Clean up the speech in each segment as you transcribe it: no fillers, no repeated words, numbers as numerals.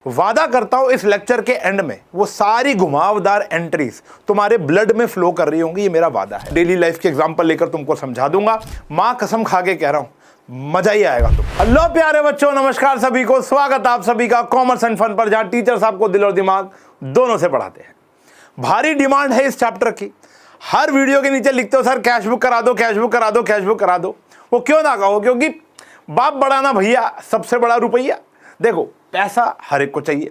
वादा करता हूं इस लेक्चर के एंड में वो सारी घुमावदार एंट्रीज तुम्हारे ब्लड में फ्लो कर रही होंगी, ये मेरा वादा है। डेली लाइफ के एग्जांपल लेकर तुमको समझा दूंगा, मां कसम खा के कह रहा हूं, मजा ही आएगा तुम। हेलो प्यारे बच्चों, नमस्कार सभी को, स्वागत आप सभी का कॉमर्स एंड फन पर, जहां टीचर्स आपको दिल और दिमाग दोनों से पढ़ाते हैं। भारी डिमांड है इस चैप्टर की। हर वीडियो के नीचे लिखते हो सर कैश बुक करा दो, कैश बुक करा दो, कैश बुक करा दो। वो क्यों ना कहो, क्योंकि बाप बड़ा ना भैया, सबसे बड़ा रुपया। देखो पैसा हर एक को चाहिए,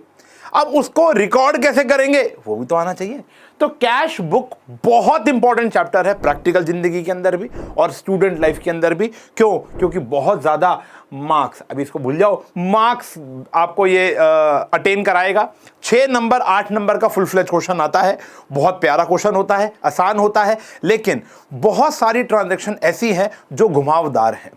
अब उसको रिकॉर्ड कैसे करेंगे वो भी तो आना चाहिए। तो कैश बुक बहुत इंपॉर्टेंट चैप्टर है प्रैक्टिकल जिंदगी के अंदर भी और स्टूडेंट लाइफ के अंदर भी। क्यों? क्योंकि बहुत ज्यादा मार्क्स, अभी इसको भूल जाओ, मार्क्स आपको ये अटेन कराएगा। 6 नंबर 8 नंबर का फुल फ्लेज क्वेश्चन आता है, बहुत प्यारा क्वेश्चन होता है, आसान होता है, लेकिन बहुत सारी ट्रांजैक्शन ऐसी हैं जो घुमावदार हैं।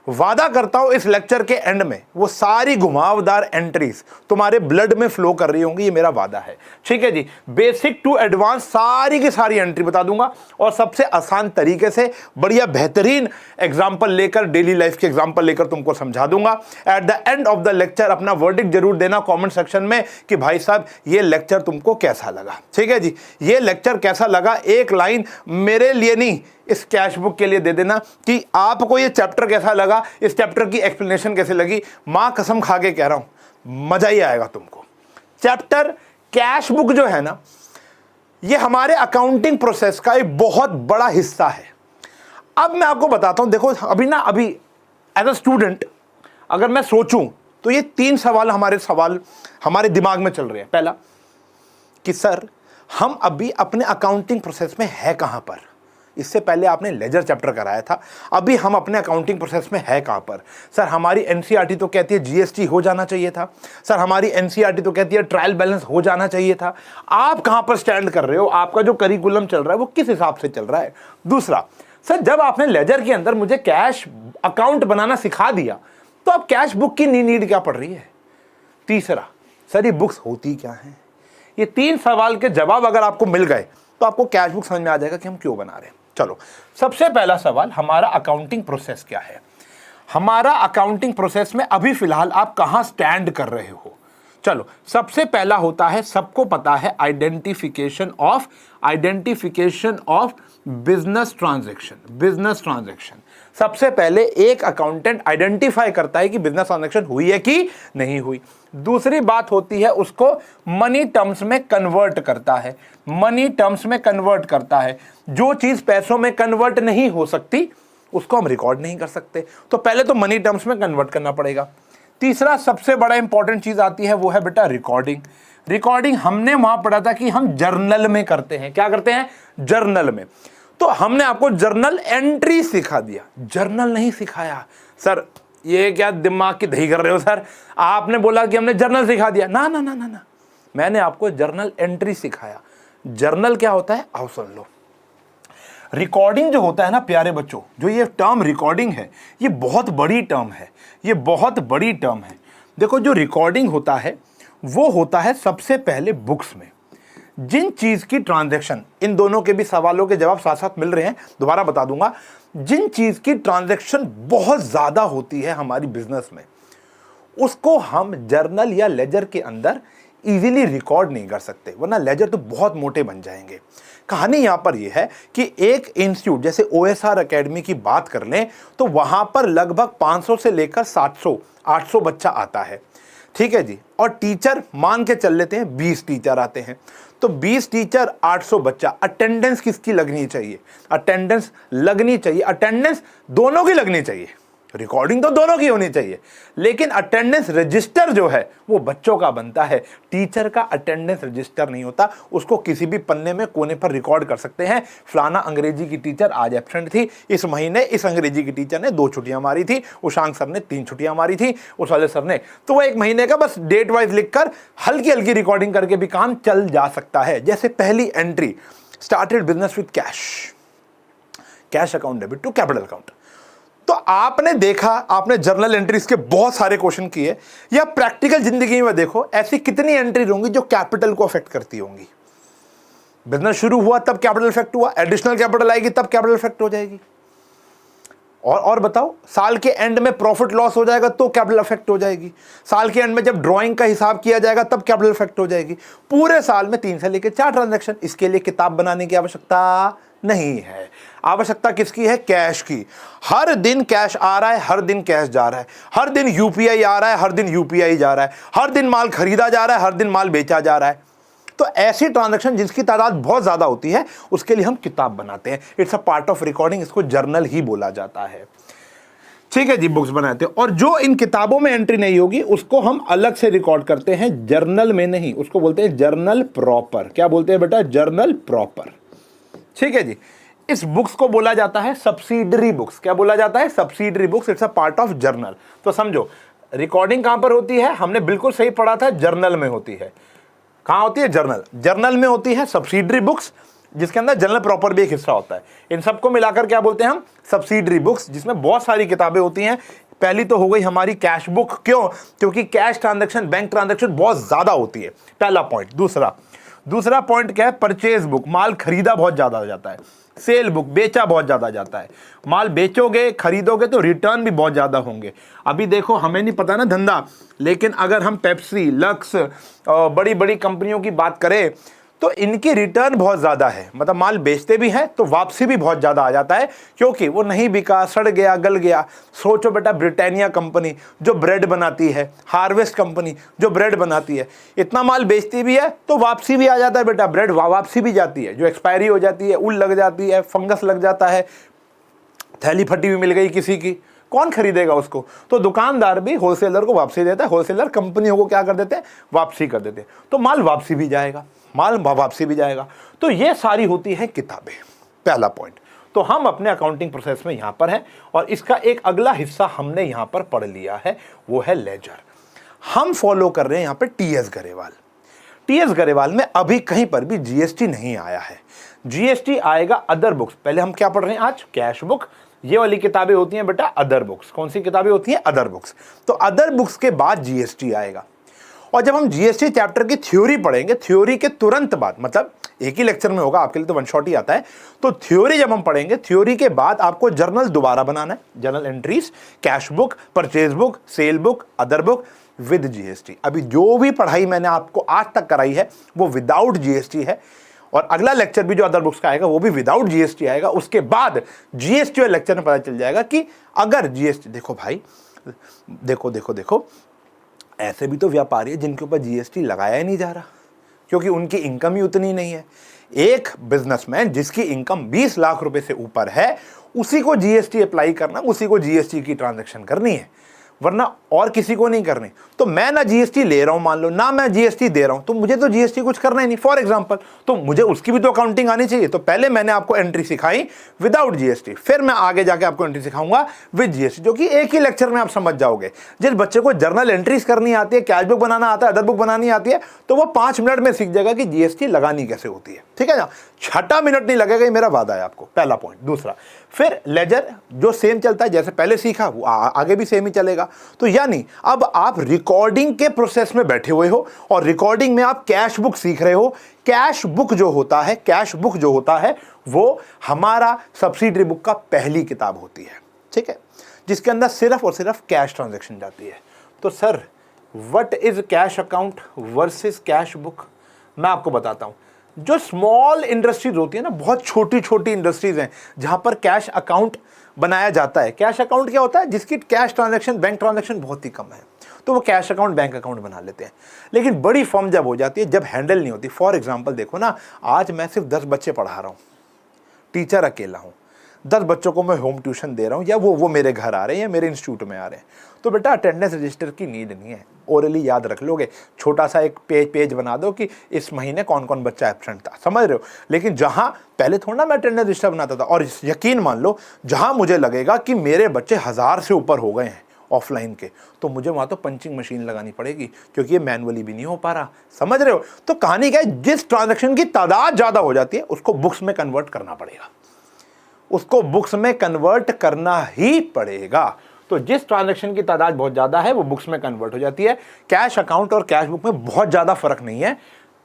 वादा करता हूं इस लेक्चर के एंड में वो सारी घुमावदार एंट्रीज तुम्हारे ब्लड में फ्लो कर रही होंगी, ये मेरा वादा है। ठीक है जी, बेसिक टू एडवांस सारी की सारी एंट्री बता दूंगा और सबसे आसान तरीके से बढ़िया बेहतरीन एग्जांपल लेकर, डेली लाइफ के एग्जांपल लेकर तुमको समझा दूंगा। At the end of the lecture अपना वर्डिक्ट जरूर देना कॉमेंट सेक्शन में कि भाई साहब ये लेक्चर तुमको कैसा लगा। ठीक है जी, ये लेक्चर कैसा लगा, एक लाइन मेरे लिए नहीं, इस कैश बुक के लिए दे देना कि आपको ये चैप्टर कैसा लगा, इस चैप्टर की एक्सप्लेनेशन कैसे लगी। मां कसम खा के कह रहा हूं, मजा ही आएगा तुमको। चैप्टर कैश बुक जो है ना, ये हमारे अकाउंटिंग प्रोसेस का एक बहुत बड़ा हिस्सा है। अब मैं आपको बताता हूं, देखो अभी एज अ स्टूडेंट अगर मैं सोचूं तो ये 3 सवाल हमारे दिमाग में चल रहे हैं। पहला कि सर हम अभी अपने अकाउंटिंग प्रोसेस में है कहां पर। इससे पहले आपने लेजर चैप्टर कराया था, अभी हम अपने अकाउंटिंग प्रोसेस में है कहां पर। सर हमारी एनसीईआरटी तो कहती है जीएसटी हो जाना चाहिए था, सर हमारी एनसीईआरटी तो कहती है ट्रायल बैलेंस हो जाना चाहिए था। आप कहां पर स्टैंड कर रहे हो, आपका जो करिकुलम चल रहा है वो किस हिसाब से चल रहा है। दूसरा, सर जब आपने लेजर के अंदर मुझे कैश अकाउंट बनाना सिखा दिया तो अब कैश बुक की नीड क्या पड़ रही है। तीसरा, सर ये बुक्स होती क्या है। ये 3 सवाल के जवाब अगर आपको मिल गए तो आपको कैश बुक समझ में आ जाएगा कि हम क्यों बना रहे हैं। चलो, सबसे पहला सवाल, हमारा अकाउंटिंग प्रोसेस क्या है। हमारा अकाउंटिंग प्रोसेस में अभी फिलहाल आप कहां स्टैंड कर रहे हो। चलो, सबसे पहला होता है, सबको पता है, आइडेंटिफिकेशन ऑफ बिजनेस ट्रांजैक्शन। सबसे पहले एक अकाउंटेंट आइडेंटिफाई करता है कि बिजनेस ट्रांजैक्शन हुई है कि नहीं हुई। दूसरी बात होती है, उसको मनी टर्म्स में कन्वर्ट करता है। जो चीज पैसों में कन्वर्ट नहीं हो सकती उसको हम रिकॉर्ड नहीं कर सकते, तो पहले तो मनी टर्म्स में कन्वर्ट करना पड़ेगा। तीसरा सबसे बड़ा इंपॉर्टेंट चीज आती है, वो है बेटा रिकॉर्डिंग। हमने वहां पढ़ा था कि हम जर्नल में करते हैं। क्या करते हैं? जर्नल में। तो हमने आपको जर्नल एंट्री सिखा दिया, जर्नल नहीं सिखाया। सर ये क्या दिमाग की दही कर रहे हो सर, आपने बोला कि हमने जर्नल सिखा दिया। ना, मैंने आपको जर्नल एंट्री सिखाया। जर्नल क्या होता है आओ सुन लो। रिकॉर्डिंग जो होता है ना प्यारे बच्चों, जो ये टर्म रिकॉर्डिंग है, ये बहुत बड़ी टर्म है। देखो, जो रिकॉर्डिंग होता है वो होता है सबसे पहले बुक्स में। जिन चीज की ट्रांजैक्शन, इन दोनों के भी सवालों के जवाब साथ साथ मिल रहे हैं, दोबारा बता दूंगा। जिन चीज की ट्रांजैक्शन बहुत ज्यादा होती है हमारी बिजनेस में, उसको हम जर्नल या लेजर के अंदर इजीली रिकॉर्ड नहीं कर सकते, वरना लेजर तो बहुत मोटे बन जाएंगे। कहानी यहां पर यह है कि एक इंस्टीट्यूट जैसे ओएसआर एकेडमी की बात कर लें तो वहां पर लगभग 500 से लेकर 700-800 बच्चा आता है। ठीक है जी, और टीचर मान के चल लेते हैं 20 टीचर आते हैं, तो 20 टीचर 800 बच्चा। अटेंडेंस किसकी लगनी चाहिए? अटेंडेंस दोनों की लगनी चाहिए। रिकॉर्डिंग तो दोनों की होनी चाहिए, लेकिन अटेंडेंस रजिस्टर जो है वो बच्चों का बनता है। टीचर का अटेंडेंस रजिस्टर नहीं होता, उसको किसी भी पन्ने में कोने पर रिकॉर्ड कर सकते हैं। फलाना अंग्रेजी की टीचर आज एब्सेंट थी, इस महीने इस अंग्रेजी की टीचर ने 2 छुट्टियां मारी थी, उशांक सर ने 3 छुट्टियां मारी थी, उस वाले सर ने, तो वो 1 महीने का बस डेट वाइज लिखकर हल्की हल्की रिकॉर्डिंग करके भी काम चल जा सकता है। जैसे पहली entry, started business with cash account debit to capital account. तो आपने देखा, आपने जर्नल एंट्रीज के बहुत सारे क्वेश्चन किए, या प्रैक्टिकल जिंदगी में देखो ऐसी कितनी एंट्री होंगी जो कैपिटल को अफेक्ट करती होंगी। बिजनेस शुरू हुआ तब कैपिटल इफेक्ट हुआ, एडिशनल कैपिटल आएगी तब कैपिटल इफेक्ट हो जाएगी। और बताओ, साल के एंड में प्रॉफिट लॉस हो जाएगा तो कैपिटल इफेक्ट हो जाएगी। साल के एंड में जब ड्राइंग का हिसाब किया जाएगा तब कैपिटल इफेक्ट हो जाएगी। पूरे साल में 3 से लेकर 4 ट्रांजैक्शन, इसके लिए किताब बनाने की आवश्यकता नहीं है। आवश्यकता किसकी है? कैश की। हर दिन कैश आ रहा है, हर दिन कैश जा रहा है, हर दिन यूपीआई आ रहा है, हर दिन यूपीआई जा रहा है, हर दिन माल खरीदा जा रहा है, हर दिन माल बेचा जा रहा है। तो ऐसी ट्रांजैक्शन जिसकी तादाद बहुत ज्यादा होती है उसके लिए हम किताब बनाते हैं। It's a part of recording, इसको जर्नल ही बोला जाता है। ठीक है जी, बुक्स बनाते हैं। और जो इन किताबों में एंट्री नहीं होगी उसको हम अलग से रिकॉर्ड करते हैं, जर्नल में नहीं। उसको बोलते हैं जर्नल प्रॉपर। क्या बोलते हैं बेटा? Journal proper. ठीक है जी। इस बुक्स को बोला जाता है सब्सिडरी बुक्स। क्या बोला जाता है? Subsidiary books. It's a part of journal. तो समझो, रिकॉर्डिंग कहां पर होती है? हमने बिल्कुल सही पढ़ा था, जर्नल में होती है। कहां होती है? जर्नल। जर्नल में होती है सब्सिडरी बुक्स, जिसके अंदर जर्नल प्रॉपर भी एक हिस्सा होता है। इन सबको मिलाकर क्या बोलते हैं हम? सब्सिडरी बुक्स, जिसमें बहुत सारी किताबें होती हैं। पहली तो हो गई हमारी कैश बुक। क्यों? क्योंकि कैश ट्रांजैक्शन, बैंक ट्रांजैक्शन बहुत ज्यादा होती है, पहला पॉइंट। दूसरा पॉइंट क्या है? परचेज बुक, माल खरीदा बहुत ज्यादा हो जाता है। सेल बुक, बेचा बहुत ज्यादा जाता है। माल बेचोगे, खरीदोगे तो रिटर्न भी बहुत ज्यादा होंगे। अभी देखो, हमें नहीं पता ना धंधा, लेकिन अगर हम पेप्सी, लक्स, बड़ी बड़ी कंपनियों की बात करें तो इनकी रिटर्न बहुत ज्यादा है। मतलब माल बेचते भी हैं तो वापसी भी बहुत ज्यादा आ जाता है, क्योंकि वो नहीं बिका, सड़ गया, गल गया। सोचो बेटा, ब्रिटानिया कंपनी जो ब्रेड बनाती है, हार्वेस्ट कंपनी जो ब्रेड बनाती है, इतना माल बेचती भी है तो वापसी भी आ जाता है बेटा। ब्रेड वापसी भी जाती है, जो एक्सपायरी हो जाती है, उल लग जाती है, फंगस लग जाता है, थैली फटी हुई मिल गई किसी की, कौन खरीदेगा उसको? तो दुकानदार भी होलसेलर को वापसी देता है, होलसेलर कंपनियों को क्या कर देते हैं? वापसी कर देते हैं। तो माल वापसी भी जाएगा, तो ये सारी होती है किताबें, पहला पॉइंट। तो हम अपने अकाउंटिंग प्रोसेस में यहां पर हैं, और इसका एक अगला हिस्सा हमने यहां पर पढ़ लिया है, वो है लेजर। हम फॉलो कर रहे हैं यहां पर टीएस गरेवाल। टीएस गरेवाल में अभी कहीं पर भी जीएसटी नहीं आया है। जीएसटी आएगा अदर बुक्स। पहले हम क्या पढ़ रहे हैं आज? Cash book. ये वाली किताबें होती हैं बेटा अदर बुक्स। कौन सी किताबें होती हैं? Other books. तो अदर बुक्स के बाद जीएसटी आएगा। और जब हम जीएसटी चैप्टर की थ्योरी पढ़ेंगे, थ्योरी के तुरंत बाद, मतलब एक ही लेक्चर में होगा, आपके लिए तो वन शॉट ही आता है। तो थ्योरी जब हम पढ़ेंगे, थ्योरी के बाद आपको जर्नल दोबारा बनाना है, journal entries, cash book, purchase book, cell book, other book with GST. अभी जो भी पढ़ाई मैंने आपको आज तक कराई है वो विदाउट जीएसटी है, और अगला लेक्चर भी जो अदर बुक्स का आएगा वो भी विदाउट जीएसटी आएगा। उसके बाद जीएसटी वाले लेक्चर में पता चल जाएगा कि अगर जीएसटी, देखो भाई, देखो ऐसे भी तो व्यापारी है जिनके ऊपर जीएसटी लगाया ही नहीं जा रहा, क्योंकि उनकी इनकम ही उतनी नहीं है। एक बिजनेसमैन जिसकी इनकम 20 लाख रुपए से ऊपर है, उसी को जीएसटी अप्लाई करना, उसी को जीएसटी की ट्रांजैक्शन करनी है, वरना और किसी को नहीं करनी। तो मैं ना जीएसटी ले रहा हूं, मान लो, ना मैं जीएसटी दे रहा हूं, तो मुझे तो जीएसटी कुछ करना ही नहीं, फॉर एग्जांपल। तो मुझे उसकी भी तो अकाउंटिंग आनी चाहिए। तो पहले मैंने आपको एंट्री सिखाई विदाउट जीएसटी, फिर मैं आगे जाके आपको एंट्री सिखाऊंगा विद जीएसटी, जो कि एक ही लेक्चर में आप समझ जाओगे। जिस बच्चे को जर्नल एंट्रीज करनी आती है, कैश बुक बनाना आता है, अदर बुक बनानी आती है, तो वो 5 मिनट में सीख जाएगा कि जीएसटी लगानी कैसे होती है। ठीक है ना? 6 मिनट नहीं लगेगा, ये मेरा वादा है आपको, पहला पॉइंट। दूसरा, फिर लेजर जो सेम चलता है, जैसे पहले सीखा वो आगे भी सेम ही चलेगा। तो यानी अब आप रिकॉर्डिंग के प्रोसेस में बैठे हुए हो, और रिकॉर्डिंग में आप कैश बुक सीख रहे हो। कैश बुक जो होता है वो हमारा सब्सिडरी बुक का पहली किताब होती है। ठीक है? जिसके अंदर सिर्फ और सिर्फ कैश ट्रांजैक्शन जाती है। तो sir, what is cash account versus cash book? मैं आपको बताता हूं। जो स्मॉल इंडस्ट्रीज होती है ना, बहुत छोटी छोटी इंडस्ट्रीज हैं जहां पर कैश अकाउंट बनाया जाता है। कैश अकाउंट क्या होता है? जिसकी कैश ट्रांजैक्शन, बैंक ट्रांजैक्शन बहुत ही कम है, तो वो कैश अकाउंट, बैंक अकाउंट बना लेते हैं। लेकिन बड़ी फर्म जब हो जाती है, जब हैंडल नहीं होती, फॉर एग्जांपल देखो ना, आज मैं सिर्फ 10 बच्चे पढ़ा रहा हूं, टीचर अकेला हूं, 10 बच्चों को मैं होम ट्यूशन दे रहा हूं, या वो मेरे घर आ रहे हैं या मेरे इंस्टीट्यूट में आ रहे हैं, तो बेटा अटेंडेंस रजिस्टर की नीड नहीं है। ओरली याद रख लोगे, छोटा सा एक पेज बना दो कि इस महीने कौन कौन बच्चा एब्सेंट था, समझ रहे हो? लेकिन जहां पहले थोड़ा मैं अटेंडेंस रजिस्टर बनाता था, और यकीन मान लो, जहां मुझे लगेगा कि मेरे बच्चे 1000 से ऊपर हो गए हैं ऑफलाइन के, तो मुझे वहां तो पंचिंग मशीन लगानी पड़ेगी, क्योंकि ये मैनुअली भी नहीं हो पा रहा। समझ रहे हो? तो कहानी क्या है? जिस ट्रांजैक्शन की तादाद ज्यादा हो जाती है उसको बुक्स में कन्वर्ट करना पड़ेगा, उसको बुक्स में कन्वर्ट करना ही पड़ेगा। तो जिस ट्रांजैक्शन की तादाद बहुत ज्यादा है वो बुक्स में कन्वर्ट हो जाती है। कैश अकाउंट और कैश बुक में बहुत ज्यादा फर्क नहीं है।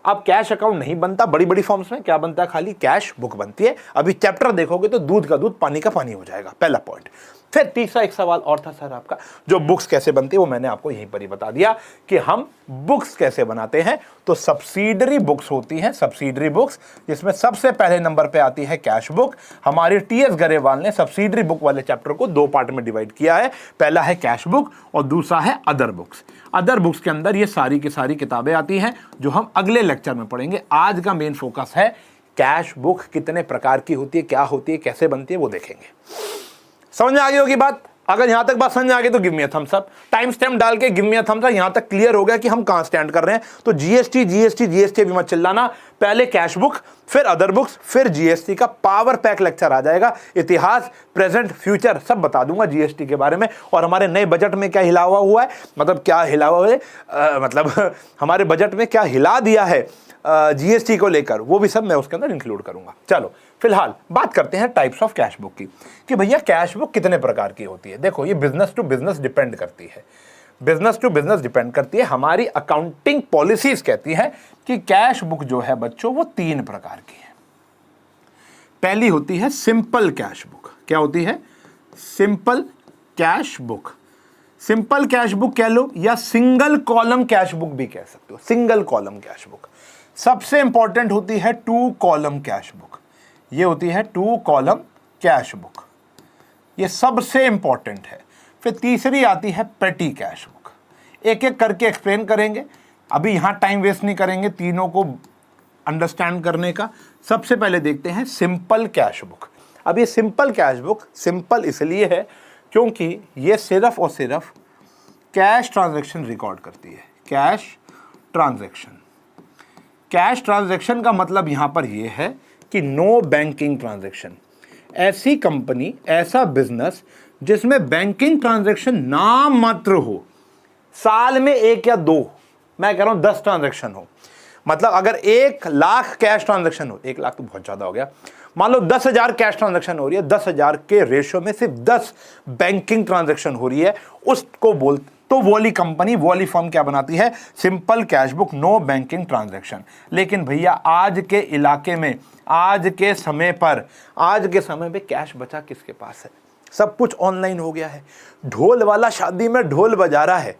अब कैश अकाउंट नहीं बनता बड़ी बड़ी फॉर्म्स में, क्या बनता है? खाली कैश बुक बनती है। अभी चैप्टर देखोगे तो दूध का दूध, पानी का पानी हो जाएगा, पहला पॉइंट। फिर तीसरा एक सवाल और था सर आपका, जो बुक्स कैसे बनती है वो मैंने आपको यहीं पर ही बता दिया कि हम बुक्स कैसे बनाते हैं। तो सब्सिडरी बुक्स होती हैं, सब्सिडरी बुक्स, जिसमें सबसे पहले नंबर पे आती है कैश बुक। हमारे टीएस गरेवाल ने सब्सिडरी बुक वाले चैप्टर को 2 पार्ट में डिवाइड किया है, पहला है कैश बुक और दूसरा है अदर बुक्स। अदर बुक्स के अंदर ये सारी की सारी किताबें आती हैं जो हम अगले लेक्चर में पढ़ेंगे। आज का मेन फोकस है कैश बुक कितने प्रकार की होती है, क्या होती है, कैसे बनती है, वो देखेंगे। समझ में आ गई होगी बात? अगर यहां तक बात समझ में आ गई तो give me a thumbs up, time stamp डाल के give me a thumbs up. यहां तक क्लियर हो गया कि हम कहां स्टैंड कर रहे हैं। तो जीएसटी जीएसटी जीएसटी अभी मत चिल्लाना, पहले कैश बुक, फिर अदर बुक्स, फिर जीएसटी का पावर पैक लेक्चर आ जाएगा। इतिहास, प्रेजेंट, फ्यूचर सब बता दूंगा जीएसटी के बारे में। और हमारे नए बजट में क्या हिलावा हुआ है, मतलब क्या हिलावा है, मतलब हमारे बजट में क्या हिला दिया है जीएसटी को लेकर, वो भी सब मैं उसके अंदर इंक्लूड करूंगा। चलो फिलहाल बात करते हैं टाइप्स ऑफ कैश बुक की, कि भैया कैश बुक कितने प्रकार की होती है। देखो ये बिजनेस टू बिजनेस डिपेंड करती है, बिजनेस टू बिजनेस डिपेंड करती है। हमारी अकाउंटिंग पॉलिसीज कहती है कि कैश बुक जो है बच्चों वो 3 प्रकार की है। पहली होती है सिंपल कैश बुक। क्या होती है? Simple cash book. Simple cash book कह लो या सिंगल कॉलम कैश बुक भी कह सकते हो, सिंगल कॉलम कैश बुक। सबसे इंपॉर्टेंट होती है 2 कॉलम कैश बुक, ये होती है 2 कॉलम कैश बुक, ये सबसे इंपॉर्टेंट है। फिर तीसरी आती है पेटी कैश बुक। एक एक करके एक्सप्लेन करेंगे, अभी यहां टाइम वेस्ट नहीं करेंगे तीनों को अंडरस्टैंड करने का। सबसे पहले देखते हैं सिंपल कैश बुक। अब ये सिंपल कैश बुक सिंपल इसलिए है क्योंकि ये सिर्फ और सिर्फ कैश ट्रांजैक्शन रिकॉर्ड करती है। कैश ट्रांजैक्शन, कैश ट्रांजैक्शन का मतलब यहां पर यह है कि नो बैंकिंग ट्रांजैक्शन। ऐसी कंपनी, ऐसा बिजनेस जिसमें बैंकिंग ट्रांजैक्शन नाम मात्र हो, साल में 1 या 2, मैं कह रहा हूं 10 ट्रांजैक्शन हो। मतलब अगर 1 लाख कैश ट्रांजैक्शन हो, 1 लाख तो बहुत ज्यादा हो गया, मान लो 10,000 कैश ट्रांजैक्शन हो रही है, 10,000 के रेशियो में सिर्फ 10 बैंकिंग ट्रांजैक्शन हो रही है, उसको बोलते तो वो वाली कंपनी, वो वाली फर्म क्या बनाती है? Simple cash book, no banking transaction. लेकिन भैया आज के इलाके में, आज के समय में कैश बचा किसके पास है? सब कुछ ऑनलाइन हो गया है। ढोल वाला शादी में ढोल बजा रहा है,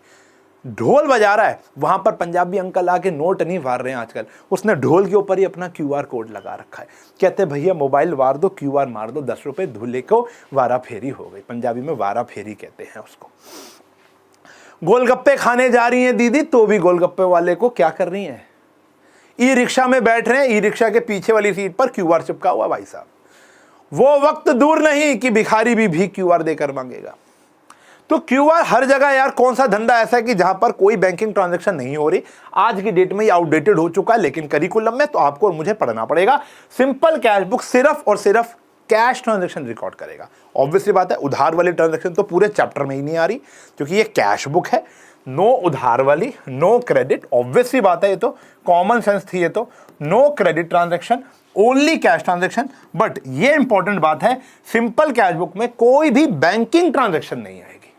ढोल बजा रहा है, वहां पर पंजाबी अंकल आके नोट नहीं वार रहे हैं आजकल, उसने ढोल के ऊपर ही अपना क्यूआर कोड लगा रखा है। कहते भैया मोबाइल वार दो, क्यूआर मार दो, 10 रुपए धूले को वारा फेरी हो गई। पंजाबी में वारा फेरी कहते हैं उसको। गोलगप्पे खाने जा रही हैं दीदी, तो भी गोलगप्पे वाले को क्या कर रही हैं? ई रिक्शा में बैठ रहे हैं, ई रिक्शा के पीछे वाली सीट पर क्यूआर चिपका हुआ। भाई साहब वो वक्त दूर नहीं कि भिखारी भी क्यूआर देकर मांगेगा। तो क्यूआर हर जगह यार, कौन सा धंधा ऐसा है कि जहां पर कोई बैंकिंग ट्रांजैक्शन नहीं हो रही? आज की डेट में ये आउटडेटेड हो चुका है, लेकिन करिकुलम में तो आपको और मुझे पढ़ना पड़ेगा। सिंपल कैश बुक सिर्फ और सिर्फ कैश ट्रांजैक्शन रिकॉर्ड करेगा। ऑब्वियसली बात है, उधार वाली ट्रांजैक्शन तो पूरे चैप्टर में ही नहीं आ रही, क्योंकि ये कैश बुक है। नो उधार वाली, नो क्रेडिट, ऑब्वियसली बात है, ये तो कॉमन सेंस थी। ये तो no credit transaction, only cash transaction. But ये इंपॉर्टेंट बात है, सिंपल कैश बुक में कोई भी बैंकिंग ट्रांजैक्शन नहीं आएगी।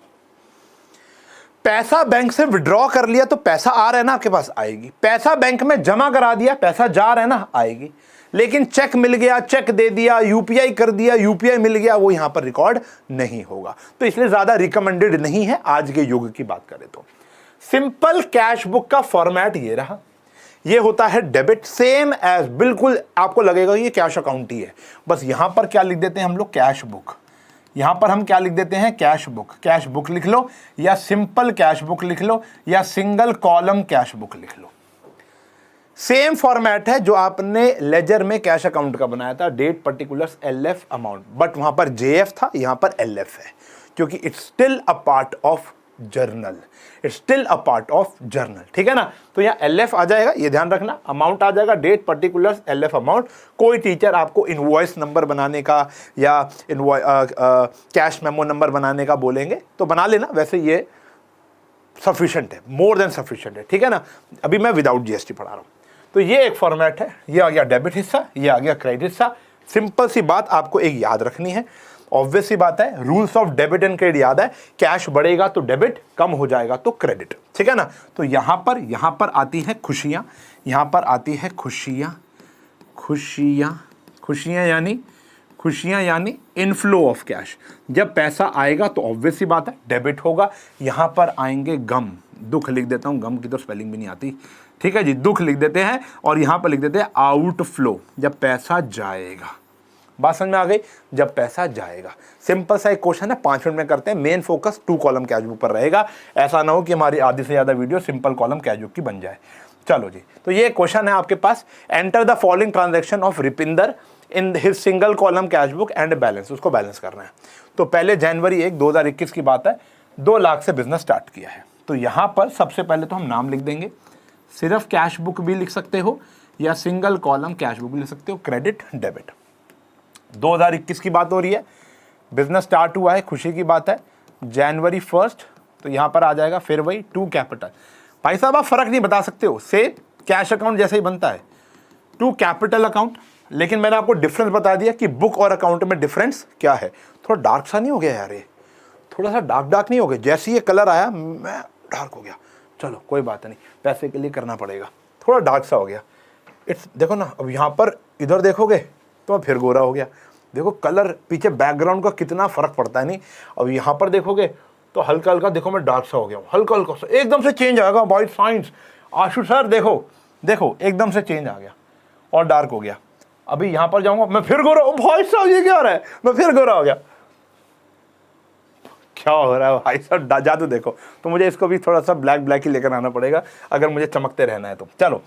पैसा बैंक से विड्रॉ कर लिया तो पैसा आ रहा है ना आपके पास, आएगी। पैसा बैंक में जमा करा दिया, पैसा जा रहा है ना, आएगी। लेकिन चेक मिल गया, चेक दे दिया, यूपीआई कर दिया, यूपीआई मिल गया, वो यहां पर रिकॉर्ड नहीं होगा। तो इसलिए ज्यादा रिकमेंडेड नहीं है आज के युग की बात करें तो। सिंपल कैश बुक का फॉर्मेट ये रहा, ये होता है डेबिट, सेम एज, बिल्कुल आपको लगेगा ये कैश अकाउंट ही है। बस यहां पर क्या लिख देते हैं हम लोग? Cash book. यहां पर हम क्या लिख देते हैं? Cash book. कैश बुक लिख लो, या सिंपल कैश बुक लिख लो, या सिंगल कॉलम कैश बुक लिख लो। सेम फॉर्मेट है जो आपने लेजर में कैश अकाउंट का बनाया था, date, particulars, LF, amount. But वहां पर जेएफ था, यहां पर एलएफ है, क्योंकि it's still a part of journal, it's still a part of journal. ठीक है ना? तो यहाँ एलएफ आ जाएगा, ये ध्यान रखना। अमाउंट आ जाएगा, डेट, पर्टिकुलर्स, एलएफ, अमाउंट। कोई टीचर आपको इनवॉइस नंबर बनाने का या कैश मेमो नंबर बनाने का बोलेंगे तो बना लेना, वैसे ये सफिशिएंट है, मोर देन सफिशिएंट है। ठीक है ना? अभी मैं विदाउट जीएसटी पढ़ा रहा हूं। तो ये एक फॉर्मेट है, ये आ गया डेबिट हिस्सा, ये आ गया क्रेडिट हिस्सा। सिंपल सी बात आपको एक याद रखनी है, ऑब्वियस सी बात है, rules of debit and credit याद है। कैश बढ़ेगा तो डेबिट, कम हो जाएगा तो क्रेडिट। ठीक है ना? तो यहां पर आती है खुशियां, यहां पर आती है खुशियां, खुशियां, खुशियां यानी खुशियां यानी इनफ्लो ऑफ कैश। जब पैसा आएगा तो ऑब्वियस सी बात है डेबिट होगा। यहां पर आएंगे गम, दुख लिख देता हूं, गम की तो स्पेलिंग भी नहीं आती, ठीक है जी, दुख लिख देते हैं और यहां पर लिख देते हैं आउटफ्लो, जब पैसा जाएगा। बात समझ में आ गई? जब पैसा जाएगा। सिंपल सा एक क्वेश्चन है, 5 मिनट में करते हैं। Main focus 2 column cash book पर रहेगा, ऐसा ना हो कि हमारी आधी से ज्यादा video simple column cash book की बन जाए। चलो जी, तो ये क्वेश्चन है आपके पास, enter the following transaction of Ripinder in his single column cash book and balance, उसको बैलेंस करना है। तो पहले जनवरी 1 2021 की बात है, 2 लाख से बिजनेस स्टार्ट किया है। तो यहां पर सबसे पहले तो हम नाम लिख देंगे, सिर्फ कैश बुक भी लिख सकते हो या सिंगल कॉलम कैश बुक भी लिख सकते हो, क्रेडिट डेबिट। 2021 की बात हो रही है, बिजनेस स्टार्ट हुआ है, खुशी की बात है, जनवरी 1, तो यहां पर आ जाएगा फिर वही 2 कैपिटल। भाई साहब आप फर्क नहीं बता सकते हो, से कैश अकाउंट जैसे ही बनता है 2 कैपिटल अकाउंट, लेकिन मैंने आपको डिफरेंस बता दिया कि बुक और अकाउंट में डिफरेंस क्या है। थोड़ा डार्क सा नहीं हो गया यार, ये थोड़ा सा डार्क नहीं हो गया, जैसे ये कलर आया मैं डार्क हो गया। चलो कोई बात नहीं, पैसे के लिए करना पड़ेगा, थोड़ा डार्क सा हो गया। इट्स देखो ना, अब यहाँ पर इधर देखोगे तो फिर गोरा हो गया। देखो कलर पीछे बैकग्राउंड का कितना फर्क पड़ता है। नहीं, अब यहाँ पर देखोगे तो हल्का हल्का देखो मैं डार्क सा हो गया हूँ, हल्का हल्का सा एकदम से चेंज आएगा बाय साइंस। आशु सर देखो देखो एकदम से चेंज आ गया और डार्क हो गया। अभी यहाँ पर जाऊंगा मैं फिर गोरा, भाई साहब ये क्या हो रहा है, मैं फिर गोरा हो गया, क्या हो रहा है भाई साहब, जादू देखो। तो मुझे इसको भी थोड़ा सा ब्लैक ब्लैक ही लेकर आना पड़ेगा अगर मुझे चमकते रहना है तो। चलो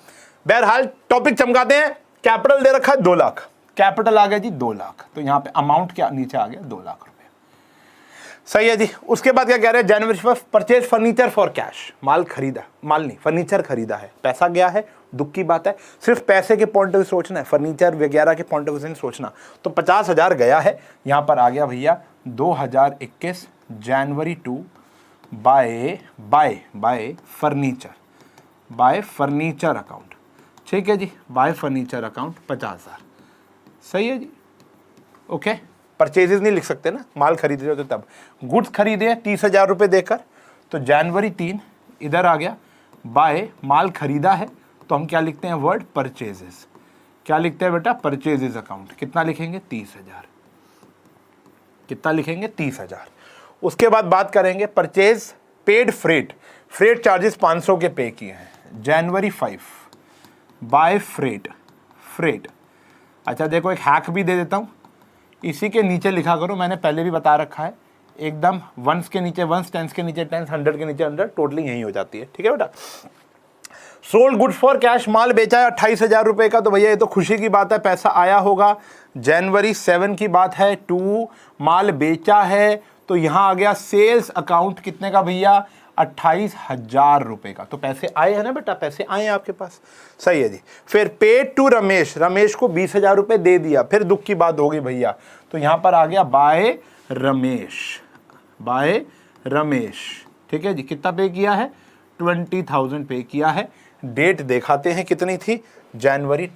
बहरहाल टॉपिक चमकाते हैं। कैपिटल दे रखा है 2 लाख, कैपिटल आ गया जी 2 लाख, तो यहाँ पे अमाउंट क्या नीचे आ गया 2 लाख रुपए, सही है जी। उसके बाद क्या कह रहे हैं, जनवरी 1 परचेज फर्नीचर फॉर कैश, माल खरीदा, माल नहीं फर्नीचर खरीदा है, पैसा गया है, दुख की बात है। सिर्फ पैसे के पॉइंट ऑफ व्यू सोचना है, फर्नीचर वगैरह के पॉइंट ऑफ व्यू से नहीं सोचना। तो 50,000 गया है, यहाँ पर आ गया भैया 2021 जनवरी 2 बाय फर्नीचर अकाउंट, ठीक है जी, बाय फर्नीचर अकाउंट 50,000, सही है जी, ओके। परचेजेस नहीं लिख सकते ना, माल खरीद रहे हो तो तब। गुड्स खरीदे 30,000 रुपये देकर, तो जनवरी 3 इधर आ गया, बाय माल खरीदा है, तो हम क्या लिखते हैं वर्ड परचेजेस, क्या लिखते हैं बेटा परचेजेस अकाउंट, कितना लिखेंगे 30,000, कितना लिखेंगे 30,000। उसके बाद बात करेंगे purchase paid freight, freight charges 500 के पे किए हैं, जनवरी 5 बाय फ्रेट। अच्छा देखो एक हैक भी दे देता हूँ, इसी के नीचे लिखा करो, मैंने पहले भी बता रखा है, एकदम वंस के नीचे वंस, टेंस के नीचे टेंस, 100 के नीचे 100, टोटलिंग यही हो जाती है, ठीक है बेटा। सोल्ड गुड्स फॉर कैश, माल बेचा है 28,000 रुपये का, तो भैया ये तो खुशी की बात है, पैसा आया होगा। जनवरी 7 की बात है, 2 माल बेचा है, तो यहाँ आ गया सेल्स अकाउंट कितने का भैया 28,000 रुपये का, तो पैसे आए हैं ना बेटा, पैसे आए हैं आपके पास, सही है जी। फिर पेड टू रमेश, रमेश को 20,000 रुपये दे दिया, फिर दुख की बात होगी भैया, तो यहाँ पर आ गया बाय रमेश, ठीक है जी। कितना पे किया है 20,000 पे किया है। डेट दिखाते हैं कितनी थी, जनवरी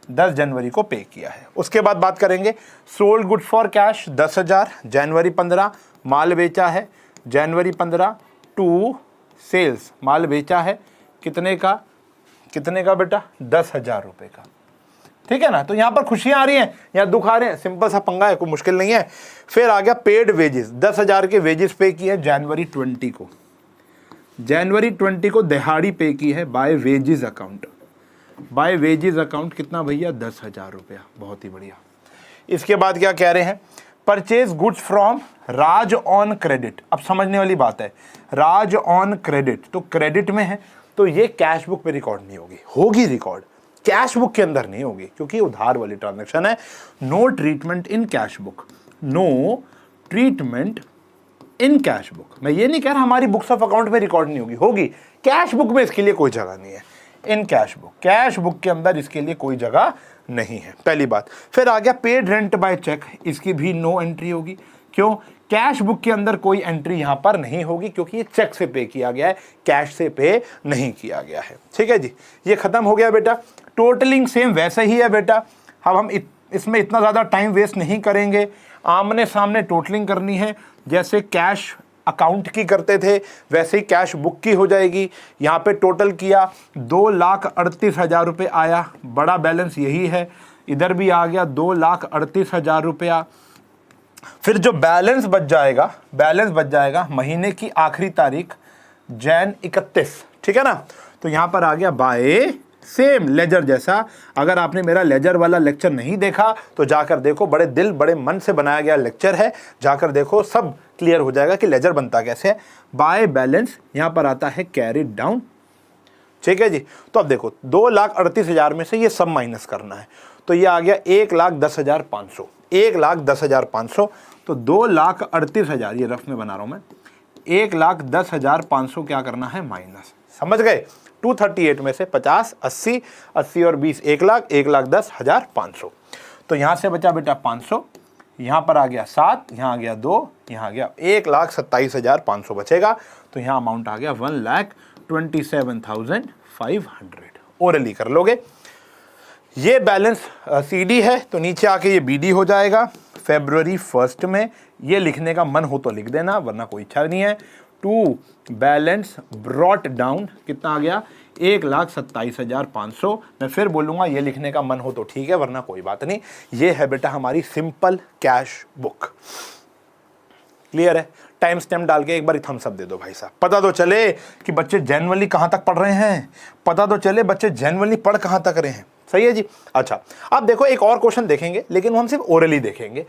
10 जनवरी को पे किया है। उसके बाद बात करेंगे सोल्ड गुड फॉर कैश 10,000, जनवरी 15 माल बेचा है, जनवरी 15 टू सेल्स माल बेचा है, कितने का बेटा 10,000 रुपये का, ठीक है ना। तो यहाँ पर खुशियाँ आ रही हैं या दुख आ रहे हैं, सिंपल सा पंगा है, कोई मुश्किल नहीं है। फिर आ गया पेड वेजेस, 10,000 के वेजेस पे किए जनवरी 20 को, जनवरी 20 को दिहाड़ी पे की है by wages account, by wages account कितना भैया 10,000 रुपया, बहुत ही बढ़िया। इसके बाद क्या कह रहे हैं, purchase goods from Raj on credit. अब समझने वाली बात है, राज ऑन क्रेडिट तो क्रेडिट में है, तो ये कैश बुक पे रिकॉर्ड नहीं होगी, होगी रिकॉर्ड कैश बुक के अंदर नहीं होगी, क्योंकि उधार वाली ट्रांजैक्शन है। No treatment in cash book, no treatment in cash book. मैं ये नहीं कह रहा हमारी बुक्स ऑफ अकाउंट में रिकॉर्ड नहीं होगी, होगी कैश बुक में, इसके लिए कोई जगह नहीं है। इन कैश बुक के अंदर इसके लिए कोई जगह नहीं है, पहली बात। फिर आ गया पेड रेंट बाय चेक, इसकी भी नो एंट्री होगी, क्यों, कैश बुक के अंदर कोई एंट्री यहां पर नहीं होगी, क्योंकि ये चेक से पे किया गया है, कैश से पे नहीं किया गया है, ठीक है जी। ये खत्म हो गया बेटा। टोटलिंग सेम वैसे ही है बेटा, अब हम इसमें इतना ज़्यादा टाइम वेस्ट नहीं करेंगे, आमने सामने टोटलिंग करनी है, जैसे कैश अकाउंट की करते थे वैसे ही कैश बुक की हो जाएगी। यहाँ पे टोटल किया 2,38,000 रुपये आया, बड़ा बैलेंस यही है। इधर भी आ गया 2,38,000 रुपया। फिर जो बैलेंस बच जाएगा महीने की आखिरी तारीख जैन 31, ठीक है ना। तो यहां पर आ गया बाय सेम लेजर जैसा। अगर आपने मेरा लेजर वाला लेक्चर नहीं देखा तो जाकर देखो, बड़े दिल बड़े मन से बनाया गया लेक्चर है, जाकर देखो, सब क्लियर हो जाएगा कि लेजर बनता कैसे है। बाय बैलेंस यहां पर आता है कैरिड डाउन, ठीक है जी। तो अब देखो 2,38,000 में से ये सब माइनस करना है, तो ये आ गया 1,10,500, 1,10,500। तो 2,38,000 ये रफ में बना रहा हूं मैं, 1,10,500 क्या करना है माइनस, समझ गए। 238 में से 50, 80, 80 और 20 1,00,000, 1,10,500। तो यहां से बचा बेटा 500, यहां पर आ गया 7, यहां आ गया 2, यहां आ गया 1,27,500 बचेगा। तो यहां अमाउंट आ गया 1,27,500। ओरली कर लोगे। ये बैलेंस सीडी है तो नीचे आके ये बीडी हो जाएगा। February 1 में ये लिखने का मन हो तो लिख देना, वरना कोई इच्छा नहीं है। टू बैलेंस ब्रॉट डाउन कितना आ गया 1,27,500। मैं फिर बोलूँगा ये लिखने का मन हो तो ठीक है, वरना कोई बात नहीं। ये है बेटा हमारी सिंपल कैश बुक। क्लियर है। टाइम स्टैम्प डाल के एक बार थम्स अप दे दो भाई साहब, पता तो चले कि बच्चे जेन्युइनली कहाँ तक पढ़ रहे हैं, पता तो चले बच्चे जेन्युइनली पढ़ कहाँ तक रहे हैं। सही है जी। अच्छा अब देखो एक और क्वेश्चन देखेंगे, लेकिन वो हम सिर्फ ओरली देखेंगे।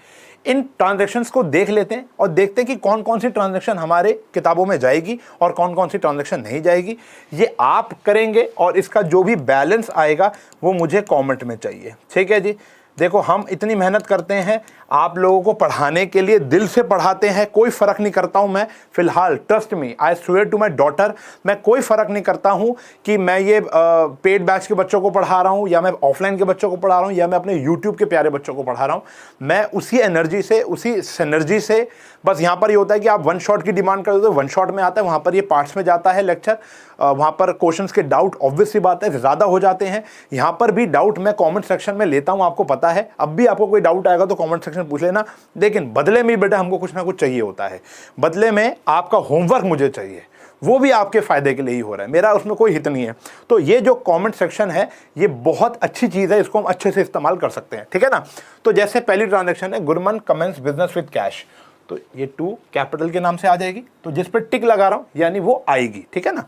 इन ट्रांजैक्शंस को देख लेते हैं और देखते हैं कि कौन कौन सी ट्रांजैक्शन हमारे किताबों में जाएगी और कौन कौन सी ट्रांजैक्शन नहीं जाएगी। ये आप करेंगे और इसका जो भी बैलेंस आएगा वो मुझे कमेंट में चाहिए, ठीक है जी। देखो हम इतनी मेहनत करते हैं आप लोगों को पढ़ाने के लिए, दिल से पढ़ाते हैं, कोई फ़र्क नहीं करता हूं मैं। फिलहाल trust me, I swear to my daughter, मैं कोई फ़र्क नहीं करता हूं कि मैं ये पेड बैच के बच्चों को पढ़ा रहा हूं या मैं ऑफलाइन के बच्चों को पढ़ा रहा हूं या मैं अपने यूट्यूब के प्यारे बच्चों को पढ़ा रहा हूं। मैं उसी एनर्जी से, उसी सिनर्जी से, बस यहाँ पर ये होता है कि आप वन शॉट की डिमांड कर दो तो वन शॉट में आता है, वहाँ पर ये पार्ट्स में जाता है लेक्चर। वहाँ पर क्वेश्चंस के डाउट ऑब्वियस सी बात है ज़्यादा हो जाते हैं। यहाँ पर भी डाउट मैं कमेंट सेक्शन में लेता हूँ, आपको पता है। अब भी आपको कोई डाउट आएगा तो कमेंट सेक्शन पूछ लेना, लेकिन बदले में बेटा हमको कुछ ना कुछ चाहिए होता है। बदले में आपका होमवर्क मुझे चाहिए, वो भी आपके फायदे के लिए ही हो रहा है, मेरा उसमें कोई हित नहीं है। तो ये जो कमेंट सेक्शन है ये बहुत अच्छी चीज़ है, इसको हम अच्छे से इस्तेमाल कर सकते हैं, ठीक है ना। तो जैसे पहली ट्रांजेक्शन है Gurman commences business with cash, तो ये 2 कैपिटल के नाम से आ जाएगी। तो जिस पर टिक लगा रहा हूं यानी वो आएगी, ठीक है ना।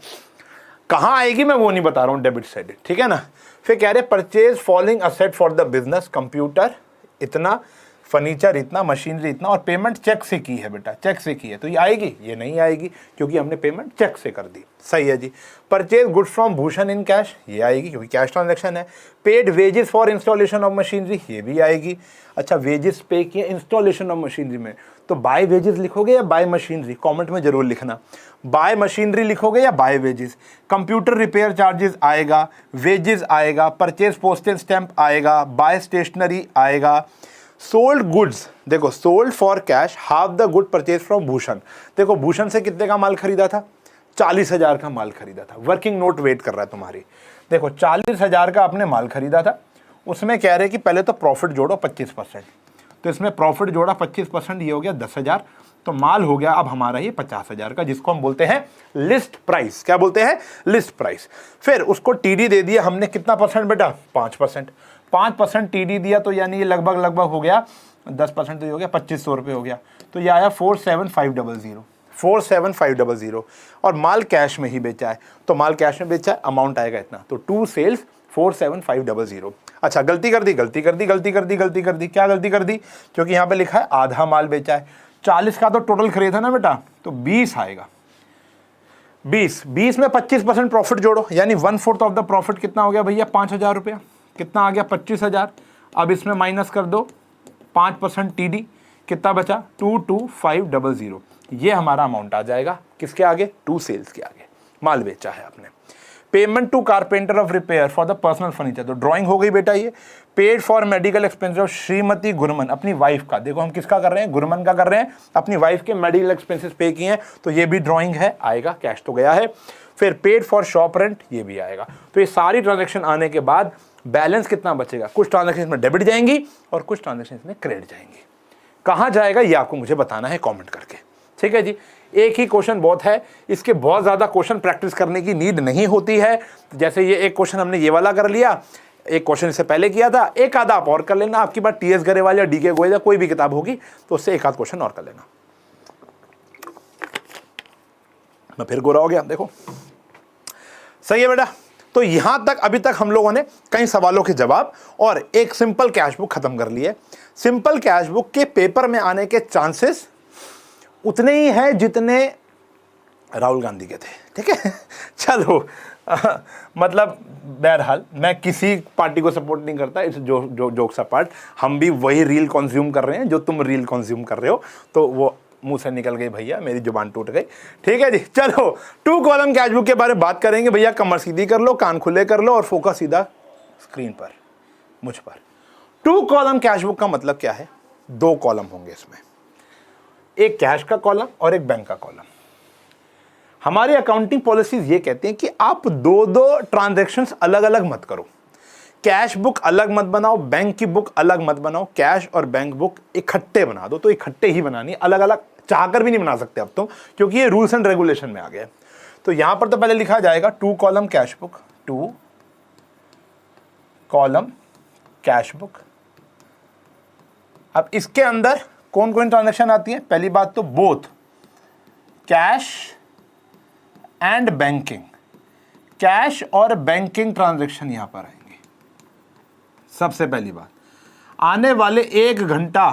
कहां आएगी मैं वो नहीं बता रहा हूं, डेबिट साइड, ठीक है ना। फिर कह रहे purchase following asset for the business, computer इतना, फर्नीचर इतना, मशीनरी इतना, और पेमेंट चेक से की है बेटा, चेक से की है। तो ये आएगी, ये नहीं आएगी क्योंकि हमने पेमेंट चेक से कर दी। सही है जी। Purchase goods from Bhushan in cash, ये आएगी क्योंकि कैश ट्रांजैक्शन है। Paid wages for installation of machinery, ये भी आएगी। अच्छा वेजेस पे किए इंस्टॉलेशन ऑफ मशीनरी में, तो बाय वेजेस लिखोगे या बाय मशीनरी, कमेंट में जरूर लिखना। बाय मशीनरी लिखोगे या by wages. Computer repair charges आएगा, वेजेस आएगा, परचेज पोस्टल स्टैंप आएगा, बाय स्टेशनरी आएगा। सोल्ड गुड्स, देखो sold for cash half the good purchase from Bhushan. देखो भूषण से कितने का माल खरीदा था, 40,000 का माल खरीदा था। वर्किंग नोट वेट कर रहा है तुम्हारी। देखो 40,000 का आपने माल खरीदा था, उसमें कह रहे कि पहले तो प्रॉफिट जोड़ो 25%। तो इसमें प्रॉफिट जोड़ा 25%, ये हो गया 10,000। तो माल हो गया अब हमारा ये 50,000 का, जिसको हम बोलते हैं लिस्ट प्राइस। क्या बोलते हैं, लिस्ट प्राइस। फिर उसको टीडी दे दिया हमने, कितना परसेंट बेटा, 5%। 5% टीडी दिया तो यानी ये लगभग हो गया 10% तो ये हो गया 2,500 रुपये हो गया। तो ये आया 4,7,500, 4,7,500। और माल कैश में ही बेचा है, तो माल कैश में बेचा है, अमाउंट आएगा इतना। तो 2 सेल्स 4,7,500। अच्छा गलती कर दी, क्या गलती कर दी, क्योंकि यहाँ पे लिखा है आधा माल बेचा है। 40 का तो टोटल खरीदा ना बेटा, तो 20 आएगा। 20 में 25% प्रॉफिट जोड़ो, यानी 1/4 ऑफ द प्रॉफिट कितना हो गया भैया, 5,000 रुपया। कितना आ गया, 25,000। अब इसमें माइनस कर दो 5% टीडी, कितना बचा, 22,500। ये हमारा अमाउंट आ जाएगा किसके आगे, 2 सेल्स के आगे। माल बेचा है आपने। Payment to carpenter of repair for the personal furniture, तो ड्राइंग हो गई बेटा ये। Paid for medical expenses of Shrimati Gurman, अपनी वाइफ का। देखो हम किसका कर रहे हैं, गुरमन का कर रहे हैं, अपनी वाइफ के मेडिकल एक्सपेंसेस पे किए हैं, तो ये भी ड्राइंग है, आएगा, कैश तो गया है। फिर पेड फॉर शॉप रेंट, ये भी आएगा। तो ये सारी ट्रांजेक्शन आने के बाद बैलेंस कितना बचेगा, कुछ ट्रांजेक्शन में डेबिट जाएंगी और कुछ ट्रांजेक्शन में क्रेडिट जाएंगी। कहाँ जाएगा ये आपको मुझे बताना है कमेंट करके, ठीक है जी। एक ही क्वेश्चन बहुत है, इसके बहुत ज़्यादा क्वेश्चन प्रैक्टिस करने की नीड नहीं होती है। जैसे ये एक क्वेश्चन हमने ये वाला कर लिया, एक क्वेश्चन इससे पहले किया था, एक आधा आप और कर लेना, आपकी बात टीएस गरेवाल या डीके गोयल या कोई भी किताब होगी तो उससे एक आध क्वेश्चन और कर लेना। मैं फिर गोरा हो गया, देखो सही है बेटा। तो यहां तक अभी तक हम लोगों ने कई सवालों के जवाब और एक सिंपल कैश बुक खत्म कर लिए। सिंपल कैश बुक के पेपर में आने के चांसेस उतने ही हैं जितने राहुल गांधी के थे, ठीक है। चलो मतलब बहरहाल मैं किसी पार्टी को सपोर्ट नहीं करता, इस जोक्स अपार्ट, हम भी वही रील कंज्यूम कर रहे हैं जो तुम रील कंज्यूम कर रहे हो, तो वो मुंह से निकल गई भैया, मेरी जुबान टूट गई, ठीक है जी। चलो 2 कॉलम कैश बुक के बारे में बात करेंगे भैया। कमर सीधी कर लो, कान खुले कर लो और फोकस सीधा स्क्रीन पर, मुझ पर। 2 कॉलम कैश बुक का मतलब क्या है? 2 कॉलम होंगे इसमें, एक कैश का कॉलम और एक बैंक का कॉलम। हमारी अकाउंटिंग पॉलिसीज ये कहते हैं कि आप 2 ट्रांजैक्शंस अलग अलग मत करो। कैश बुक अलग मत बनाओ, बैंक की बुक अलग मत बनाओ, कैश और बैंक बुक इकट्ठे बना दो। तो इकट्ठे ही बनानी, अलग अलग चाहकर भी नहीं बना सकते अब तुम, क्योंकि ये रूल्स एंड रेगुलेशन में आ गया। तो यहां पर तो पहले लिखा जाएगा 2 column cash book, 2 column cash book. अब इसके अंदर कौन कौन ट्रांजैक्शन आती है? पहली बात तो both cash and banking, cash और बैंकिंग ट्रांजैक्शन यहां पर आएंगे। सबसे पहली बात, आने वाले 1 घंटा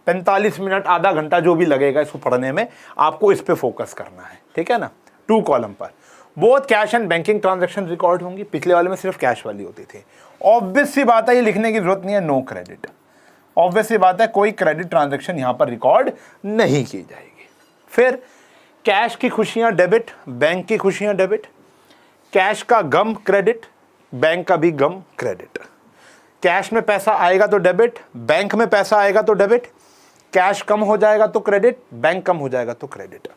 45 मिनट आधा घंटा जो भी लगेगा इसको पढ़ने में, आपको इस पे फोकस करना है, ठीक है ना। 2 कॉलम पर both cash and banking transaction record होंगी। पिछले वाले में सिर्फ कैश वाली होती थी। ऑब्वियस सी बात है, ये लिखने की जरूरत नहीं है, नो क्रेडिट। ऑब्वियस सी बात है, कोई क्रेडिट ट्रांजैक्शन यहां पर रिकॉर्ड नहीं की जाएगी। फिर कैश की खुशियां डेबिट, बैंक की खुशियां डेबिट। कैश का गम क्रेडिट, बैंक का भी गम क्रेडिट। कैश में पैसा आएगा तो डेबिट, बैंक में पैसा आएगा तो डेबिट। कैश कम हो जाएगा तो क्रेडिट, बैंक कम हो जाएगा तो क्रेडिट,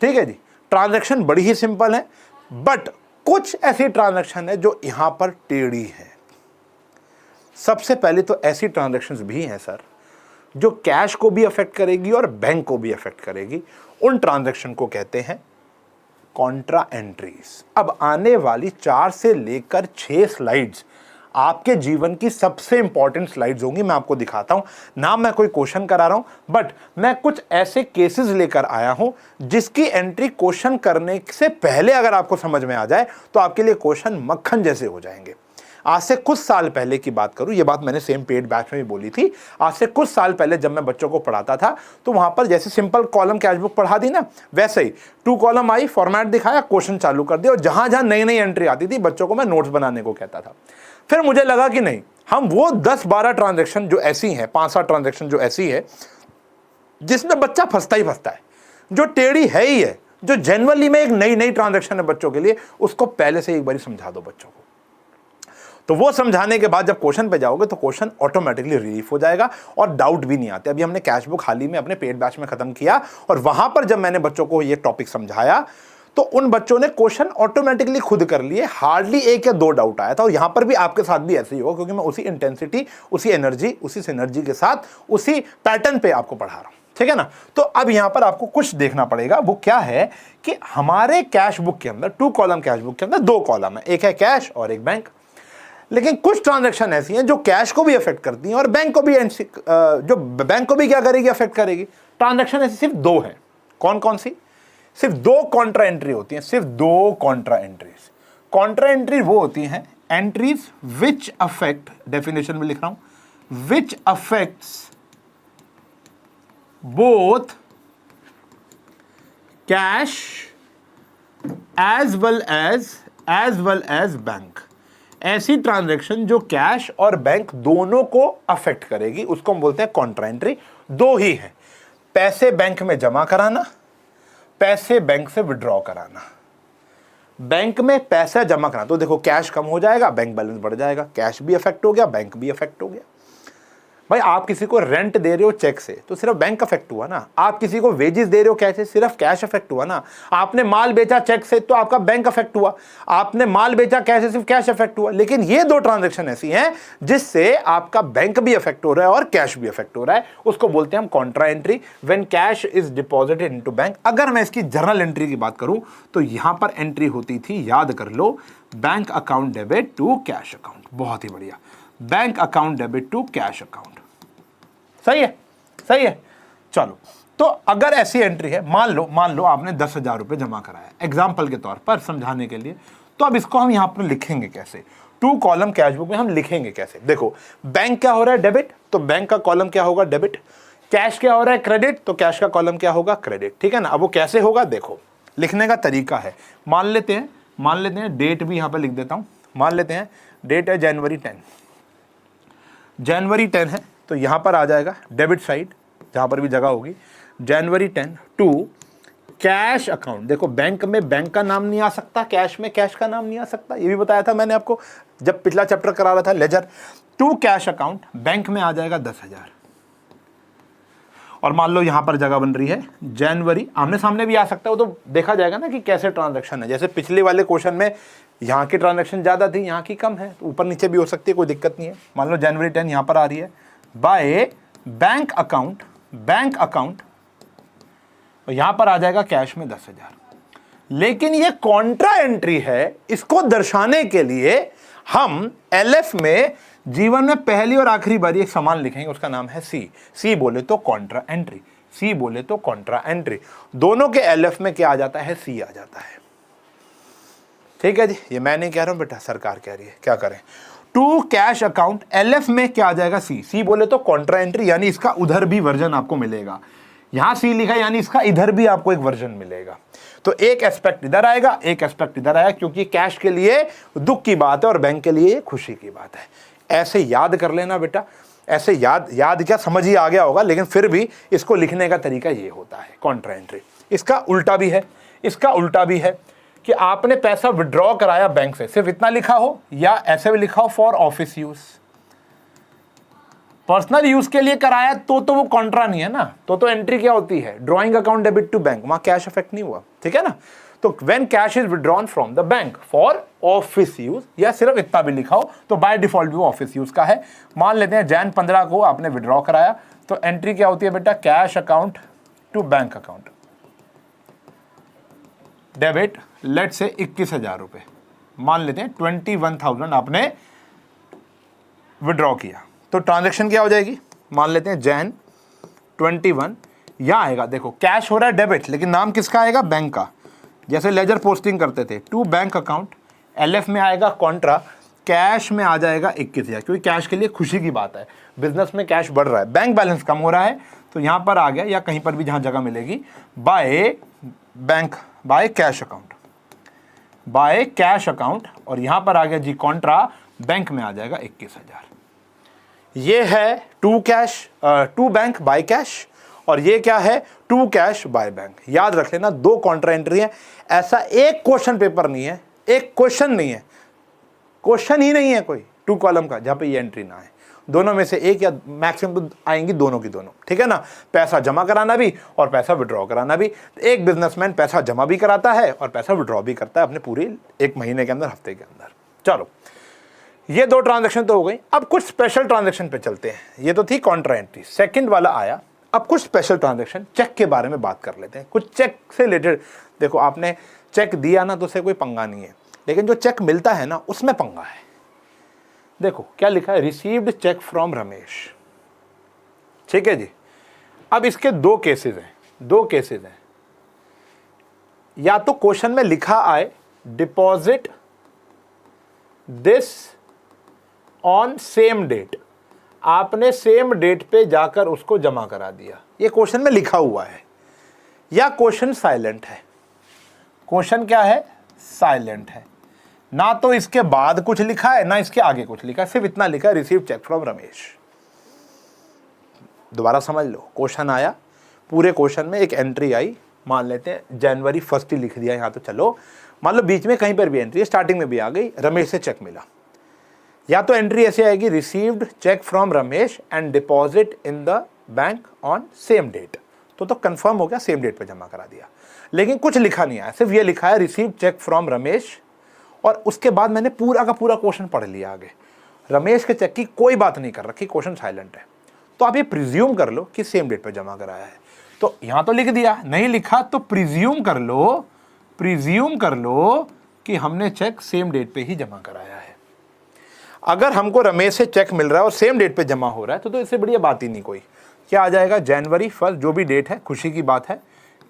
ठीक है जी। ट्रांजैक्शन बड़ी ही सिंपल है, बट कुछ ऐसी ट्रांजैक्शन है जो यहां पर टेढ़ी है। सबसे पहले तो ऐसी ट्रांजैक्शंस भी हैं सर जो कैश को भी अफेक्ट करेगी और बैंक को भी अफेक्ट करेगी। उन ट्रांजैक्शन को कहते हैं कॉन्ट्रा एंट्रीज। अब आने वाली 4 से लेकर 6 स्लाइड्स आपके जीवन की सबसे इंपॉर्टेंट स्लाइड्स होंगी। मैं आपको दिखाता हूं ना, मैं कोई क्वेश्चन करा रहा हूं, बट मैं कुछ ऐसे केसेस लेकर आया हूं जिसकी एंट्री क्वेश्चन करने से पहले अगर आपको समझ में आ जाए तो आपके लिए क्वेश्चन मक्खन जैसे हो जाएंगे। आज से कुछ साल पहले की बात करूं, ये बात मैंने सेम पेड बैच में भी बोली थी। आज से कुछ साल पहले जब मैं बच्चों को पढ़ाता था तो वहां पर जैसे सिंपल कॉलम कैश बुक पढ़ा दी ना, वैसे ही 2 कॉलम आई, फॉर्मेट दिखाया, क्वेश्चन चालू कर दिया, और जहां जहां नई नई एंट्री आती थी बच्चों को मैं नोट्स बनाने को कहता था। फिर मुझे लगा कि नहीं, हम वो 10-12 ट्रांजैक्शन जो ऐसी हैं, 5-7 ट्रांजैक्शन जो ऐसी है जिसमें बच्चा फंसता ही फंसता है, जो टेढ़ी है ही है, जो जेन्युइनली में एक नई नई ट्रांजैक्शन है बच्चों के लिए, उसको पहले से एक बार समझा दो बच्चों को। तो वो समझाने के बाद जब क्वेश्चन पे जाओगे तो क्वेश्चन ऑटोमेटिकली रिलीफ हो जाएगा और डाउट भी नहीं आते। अभी हमने कैश बुक हाल ही में अपने पेड बैच में खत्म किया, और वहां पर जब मैंने बच्चों को ये टॉपिक समझाया तो उन बच्चों ने क्वेश्चन ऑटोमेटिकली खुद कर लिए, हार्डली 1 या 2 डाउट आया था। और यहां पर भी आपके साथ भी ऐसे ही होगा, क्योंकि मैं उसी इंटेंसिटी, उसी एनर्जी, उसी सिनर्जी के साथ, उसी पैटर्न पे आपको पढ़ा रहा हूं, ठीक है ना। तो अब यहां पर आपको कुछ देखना पड़ेगा, वो क्या है कि हमारे कैश बुक के अंदर, 2 कॉलम कैश बुक के अंदर 2 कॉलम है, एक है कैश और एक बैंक। लेकिन कुछ ट्रांजैक्शन ऐसी हैं जो कैश को भी अफेक्ट करती हैं और बैंक को भी, जो बैंक को भी क्या करेगी, अफेक्ट करेगी। ट्रांजैक्शन ऐसी सिर्फ 2 हैं। कौन कौन सी? सिर्फ 2 कॉन्ट्रा एंट्री होती हैं, सिर्फ 2 कॉन्ट्रा एंट्रीज। कॉन्ट्रा एंट्री वो होती हैं एंट्रीज विच अफेक्ट, डेफिनेशन में लिख रहा हूं, which affects both cash as well as bank. ऐसी ट्रांजैक्शन जो कैश और बैंक दोनों को अफेक्ट करेगी, उसको हम बोलते हैं कॉन्ट्रा एंट्री। 2 ही है, पैसे बैंक में जमा कराना, पैसे बैंक से विड्रॉ कराना। बैंक में पैसा जमा कराना तो देखो कैश कम हो जाएगा, बैंक बैलेंस बढ़ जाएगा, कैश भी अफेक्ट हो गया, बैंक भी अफेक्ट हो गया। भाई आप किसी को रेंट दे रहे हो चेक से तो सिर्फ बैंक अफेक्ट हुआ ना, आप किसी को वेजेस दे रहे हो कैसे, सिर्फ कैश अफेक्ट हुआ ना, आपने माल बेचा चेक से तो आपका बैंक अफेक्ट हुआ, आपने माल बेचा कैश से सिर्फ कैश अफेक्ट हुआ। लेकिन ये दो ट्रांजैक्शन ऐसी हैं जिससे आपका बैंक भी अफेक्ट हो रहा है और कैश भी अफेक्ट हो रहा है, उसको बोलते हैं हम Contra entry, when cash is deposited into bank. अगर मैं इसकी जर्नल एंट्री की बात करूं तो यहां पर एंट्री होती थी, याद कर लो, bank account debit to cash account. बहुत ही बढ़िया, bank account debit to cash account. सही है, सही है। चलो, तो अगर ऐसी एंट्री है, मान लो आपने 10,000 रुपए जमा कराया एग्जाम्पल के तौर पर समझाने के लिए, तो अब इसको हम यहां पर लिखेंगे कैसे, 2 कॉलम कैश बुक में हम लिखेंगे कैसे। देखो, बैंक क्या हो रहा है, डेबिट, तो बैंक का कॉलम क्या होगा, डेबिट। कैश क्या हो रहा है, क्रेडिट, तो कैश का कॉलम क्या होगा, क्रेडिट। ठीक है ना। अब वो कैसे होगा, देखो लिखने का तरीका है। मान लेते हैं डेट भी यहां पर लिख देता हूं, मान लेते हैं डेट है जनवरी 10, जनवरी 10 है, तो यहां पर आ जाएगा डेबिट साइड, जहां पर भी जगह होगी, जनवरी 10 टू कैश अकाउंट। देखो, बैंक में बैंक का नाम नहीं आ सकता, कैश में कैश का नाम नहीं आ सकता, ये भी बताया था मैंने आपको जब पिछला चैप्टर करा रहा था, ledger to cash account. Bank में आ जाएगा 10,000, और मान लो यहां पर जगह बन रही है जनवरी, आमने सामने भी आ सकता है, वो तो देखा जाएगा ना कि कैसे ट्रांजैक्शन है। जैसे पिछले वाले क्वेश्चन में यहाँ की ट्रांजैक्शन ज़्यादा थी, यहाँ की कम है, तो ऊपर नीचे भी हो सकती है, कोई दिक्कत नहीं है। मान लो जनवरी 10 यहाँ पर आ रही है, बाय बैंक अकाउंट, और यहाँ पर आ जाएगा कैश में 10,000। लेकिन ये कॉन्ट्रा एंट्री है, इसको दर्शाने के लिए हम एलएफ में जीवन में पहली और आखिरी बार एक समान लिखेंगे, उसका नाम है सी। सी बोले तो कॉन्ट्रा एंट्री, सी बोले तो कॉन्ट्रा एंट्री। दोनों के एलएफ में क्या आ जाता है, सी आ जाता है। ठीक है जी, ये मैं नहीं कह रहा हूं बेटा, सरकार कह रही है, क्या करें। टू कैश अकाउंट, एलएफ में क्या आ जाएगा, सी। सी बोले तो कॉन्ट्रा एंट्री, यानी इसका उधर भी वर्जन आपको मिलेगा। यहां सी लिखा यानी इसका इधर भी आपको एक वर्जन मिलेगा। तो एक एस्पेक्ट इधर आएगा, एक एस्पेक्ट इधर आएगा, क्योंकि कैश के लिए दुख की बात है और बैंक के लिए खुशी की बात है। ऐसे याद कर लेना बेटा, ऐसे याद क्या, समझ ही आ गया होगा, लेकिन फिर भी इसको लिखने का तरीका ये होता है कॉन्ट्रा एंट्री। इसका उल्टा भी है, इसका उल्टा भी है कि आपने पैसा विड्रॉ कराया बैंक से, सिर्फ इतना लिखा हो, या ऐसे भी लिखा हो for office use, personal use के लिए कराया, तो वो कॉन्ट्रा नहीं है ना, तो एंट्री क्या होती है, drawing account debit to bank, वहां कैश अफेक्ट नहीं हुआ। ठीक है ना। तो when cash is withdrawn from the bank for office use, या सिर्फ इतना भी लिखा हो तो बाय डिफॉल्ट भी वो ऑफिस यूज का है। मान लेते हैं जैन 15 को आपने विड्रॉ कराया, तो एंट्री क्या होती है बेटा, cash account to bank account, debit, लेट से 21,000 रुपए, मान लेते हैं 21,000 आपने विड्रॉ किया, तो ट्रांजैक्शन क्या हो जाएगी, मान लेते हैं जैन 21, यहां आएगा, देखो कैश हो रहा है डेबिट, लेकिन नाम किसका आएगा, बैंक का, जैसे लेजर पोस्टिंग करते थे, टू बैंक अकाउंट, एलएफ में आएगा कॉन्ट्रा, कैश में आ जाएगा 21,000, क्योंकि कैश के लिए खुशी की बात है, बिजनेस में कैश बढ़ रहा है, बैंक बैलेंस कम हो रहा है, तो यहां पर आ गया, या कहीं पर भी जहां जगह मिलेगी, by bank, by cash account, by cash account, और यहां पर आ गया जी कॉन्ट्रा, बैंक में आ जाएगा 21,000। ये है to cash, to bank by cash, और ये क्या है, टू कैश बाय बैंक। याद रख लेना, दो कॉन्ट्रा एंट्री है। ऐसा एक क्वेश्चन पेपर नहीं है, एक क्वेश्चन नहीं है, क्वेश्चन ही नहीं है कोई टू कॉलम का जहां पे ये एंट्री ना है। दोनों में से एक या मैक्सिमम तो आएंगी, दोनों की दोनों। ठीक है ना। पैसा जमा कराना भी और पैसा विड्रॉ कराना भी। एक बिजनेसमैन पैसा जमा भी कराता है और पैसा विड्रॉ भी करता है अपने पूरे एक महीने के अंदर, हफ्ते के अंदर। चलो, ये दो ट्रांजैक्शन तो हो गई। अब कुछ स्पेशल ट्रांजैक्शन पे चलते हैं। ये तो थी कॉन्ट्रा एंट्री, सेकंड वाला आया। अब कुछ स्पेशल ट्रांजैक्शन, चेक के बारे में बात कर लेते हैं। कुछ चेक से रिलेटेड, देखो आपने चेक दिया ना तो उससे कोई पंगा नहीं है, लेकिन जो चेक मिलता है ना उसमें पंगा है। देखो क्या लिखा है, रिसीव्ड चेक फ्रॉम रमेश। ठीक है जी। अब इसके दो केसेस हैं, दो केसेस हैं। या तो क्वेश्चन में लिखा आए deposit this on same date, आपने सेम डेट पे जाकर उसको जमा करा दिया, ये क्वेश्चन में लिखा हुआ है। या क्वेश्चन साइलेंट है। क्वेश्चन क्या है, साइलेंट है, ना तो इसके बाद कुछ लिखा है ना इसके आगे कुछ लिखा है, सिर्फ इतना लिखा है रिसीव चेक फ्रॉम रमेश। दोबारा समझ लो, क्वेश्चन आया, पूरे क्वेश्चन में एक एंट्री आई, मान लेते हैं जनवरी 1 ही लिख दिया यहां, तो चलो मान लो बीच में कहीं पर भी एंट्री, स्टार्टिंग में भी आ गई, रमेश से चेक मिला। या तो एंट्री ऐसे आएगी, received cheque from Ramesh and deposit in the bank on same date, तो कंफर्म हो गया, सेम डेट पे जमा करा दिया। लेकिन कुछ लिखा नहीं है, सिर्फ ये लिखा है रिसीव्ड चेक फ्रॉम रमेश, और उसके बाद मैंने पूरा का पूरा क्वेश्चन पढ़ लिया आगे। रमेश के चेक की कोई बात नहीं कर रखी, क्वेश्चन साइलेंट है। तो आप ये प्रिज्यूम कर लो कि सेम डेट पे जमा कराया है। तो यहां तो लिख दिया, नहीं लिखा तो प्रिज्यूम कर लो कि हमने चेक सेम डेट पे ही जमा कराया है। अगर हमको रमेश से चेक मिल रहा है और सेम डेट पे जमा हो रहा है तो इससे बढ़िया बात ही नहीं कोई। क्या आ जाएगा, जनवरी 1, जो भी डेट है, खुशी की बात है।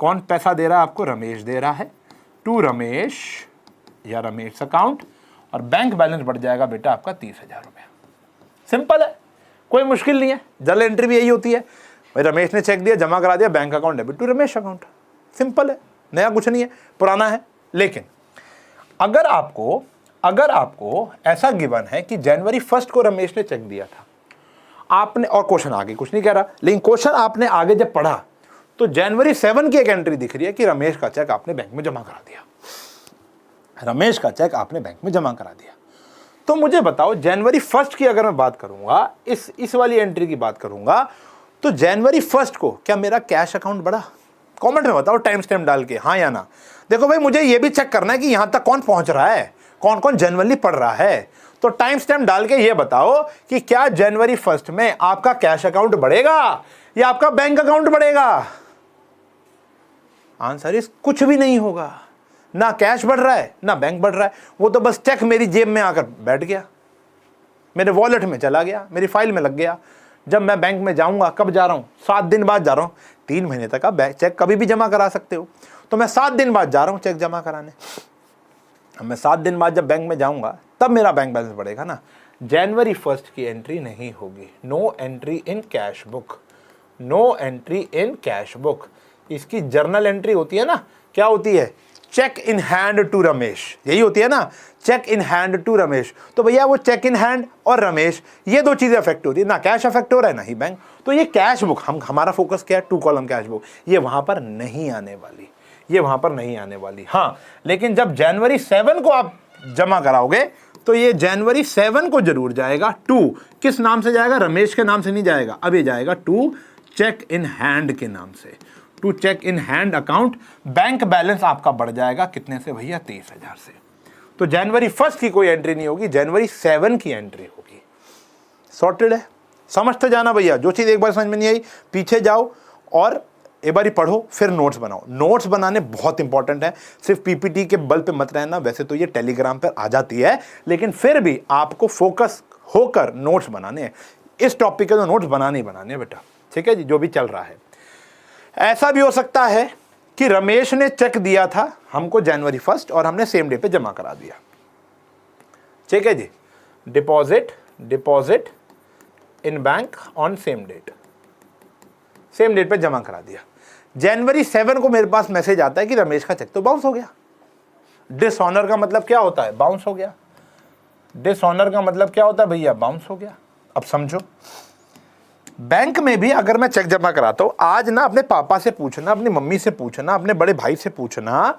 कौन पैसा दे रहा है आपको, रमेश दे रहा है, टू रमेश या रमेश अकाउंट, और बैंक बैलेंस बढ़ जाएगा बेटा आपका 30,000 रुपया। सिंपल है, कोई मुश्किल नहीं है। जर्नल एंट्री भी यही होती है, भाई रमेश ने चेक दिया, जमा करा दिया, bank account debit to Ramesh account. Simple है, नया कुछ नहीं है, पुराना है। लेकिन अगर आपको ऐसा गिवन है कि जनवरी 1 को रमेश ने चेक दिया था आपने, और क्वेश्चन आगे कुछ नहीं कह रहा, लेकिन क्वेश्चन आपने आगे जब पढ़ा तो जनवरी 7 की एक एंट्री दिख रही है कि रमेश का चेक आपने बैंक में जमा करा दिया, रमेश का चेक आपने बैंक में जमा करा दिया। तो मुझे बताओ, जनवरी 1 की अगर मैं बात करूंगा, इस वाली एंट्री की बात करूंगा, तो जनवरी 1 को क्या मेरा कैश अकाउंट बढ़ा? कमेंट में बताओ टाइम स्टैम्प डाल के, हाँ या ना। देखो भाई, मुझे ये भी चेक करना है कि यहां तक कौन पहुंच रहा है, कौन कौन जनवरी पढ़ रहा है। तो टाइम स्टैम्प डाल के ये बताओ कि क्या जनवरी 1 में आपका कैश अकाउंट बढ़ेगा या आपका बैंक अकाउंट बढ़ेगा? आंसर इस कुछ भी नहीं होगा। ना कैश बढ़ रहा है ना बैंक बढ़ रहा है, वो तो बस चेक मेरी जेब में आकर बैठ गया, मेरे वॉलेट में चला गया, मेरी फाइल में लग गया। जब मैं बैंक में जाऊंगा, कब जा रहा हूं, 7 दिन बाद जा रहा हूं। 3 महीने तक आप चेक कभी भी जमा करा सकते हो, तो मैं 7 दिन बाद जा रहा हूं चेक जमा कराने। मैं 7 दिन बाद जब बैंक में जाऊंगा तब मेरा बैंक बैलेंस बढ़ेगा ना। जनवरी 1 की एंट्री नहीं होगी, no entry in cash book, no entry in cash book. इसकी जर्नल एंट्री होती है ना, क्या होती है, cheque in hand to Ramesh, यही होती है ना, cheque in hand to Ramesh. तो भैया वो चेक इन हैंड और रमेश, ये दो चीजें अफेक्ट होती है ना, कैश अफेक्ट हो रहा है ना ही बैंक। तो ये कैश बुक, हमारा फोकस क्या है, 2 कॉलम कैश बुक, ये वहां पर नहीं आने वाली, ये वहां पर नहीं आने वाली। हाँ, लेकिन जब जनवरी 7 को आप जमा कराओगे तो ये जनवरी 7 को जरूर जाएगा। 2 किस नाम से जाएगा, रमेश के नाम से नहीं जाएगा, अब ये जाएगा 2 चेक इन हैंड के नाम से, to cheque in hand account. Bank balance आपका बढ़ जाएगा कितने से भैया, 23,000 से। तो जनवरी 1 की कोई एंट्री नहीं होगी, जनवरी 7 की एंट्री होगी। सॉर्टेड है, समझते जाना भैया। जो चीज़ एक बार समझ में नहीं आई, पीछे जाओ और एक बार पढ़ो, फिर नोट्स बनाओ। नोट्स बनाने बहुत इंपॉर्टेंट है, सिर्फ पीपीटी के बल पे मत रहना। वैसे तो ये टेलीग्राम पर आ जाती है, लेकिन फिर भी आपको फोकस होकर नोट्स बनाने हैं। इस टॉपिक के तो नोट्स बनाने ही बनाने बेटा, ठीक है जी, जो भी चल रहा है। ऐसा भी हो सकता है कि रमेश ने चेक दिया था हमको जनवरी 1 और हमने सेम डे पे जमा करा दिया, ठीक है जी, deposit in bank on same date पे जमा करा दिया। जनवरी 7 को मेरे पास मैसेज आता है कि रमेश का चेक तो बाउंस हो गया। डिसऑनर का मतलब क्या होता है, बाउंस हो गया। डिसऑनर का मतलब क्या होता है भैया, बाउंस हो गया। अब समझो, बैंक में भी अगर मैं चेक जमा कराता हूं, आज ना अपने पापा से पूछना, अपनी मम्मी से पूछना, अपने बड़े भाई से पूछना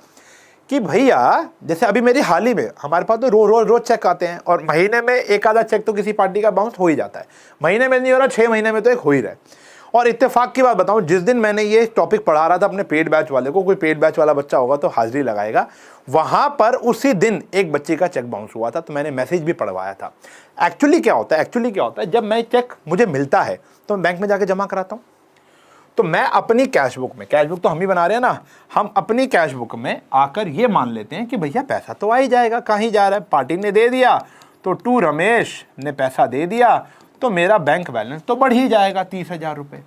कि भैया, जैसे अभी मेरी हाल ही में हमारे पास तो रोज चेक आते हैं, और महीने में एक आधा चेक तो किसी पार्टी का बाउंस हो ही जाता है। महीने में नहीं हो रहा, 6 महीने में तो एक हो ही रहा है। और इत्तेफाक की बात बताऊं, जिस दिन मैंने ये टॉपिक पढ़ा रहा था अपने पेड बैच वाले को, कोई पेड बैच वाला बच्चा होगा तो हाजिरी लगाएगा, वहां पर उसी दिन एक बच्चे का चेक बाउंस हुआ था, तो मैंने मैसेज भी पढ़वाया था। एक्चुअली क्या होता है, जब मैं चेक मुझे मिलता है तो मैं बैंक में जाके जमा कराता हूं। तो मैं अपनी कैश बुक में, कैश बुक तो हम ही बना रहे हैं ना, हम अपनी कैश बुक में आकर ये मान लेते हैं कि भैया पैसा तो आ ही जाएगा, कहीं जा रहा है, पार्टी ने दे दिया तो टू रमेश ने पैसा दे दिया, तो मेरा बैंक बैलेंस तो बढ़ ही जाएगा 30,000 रुपये।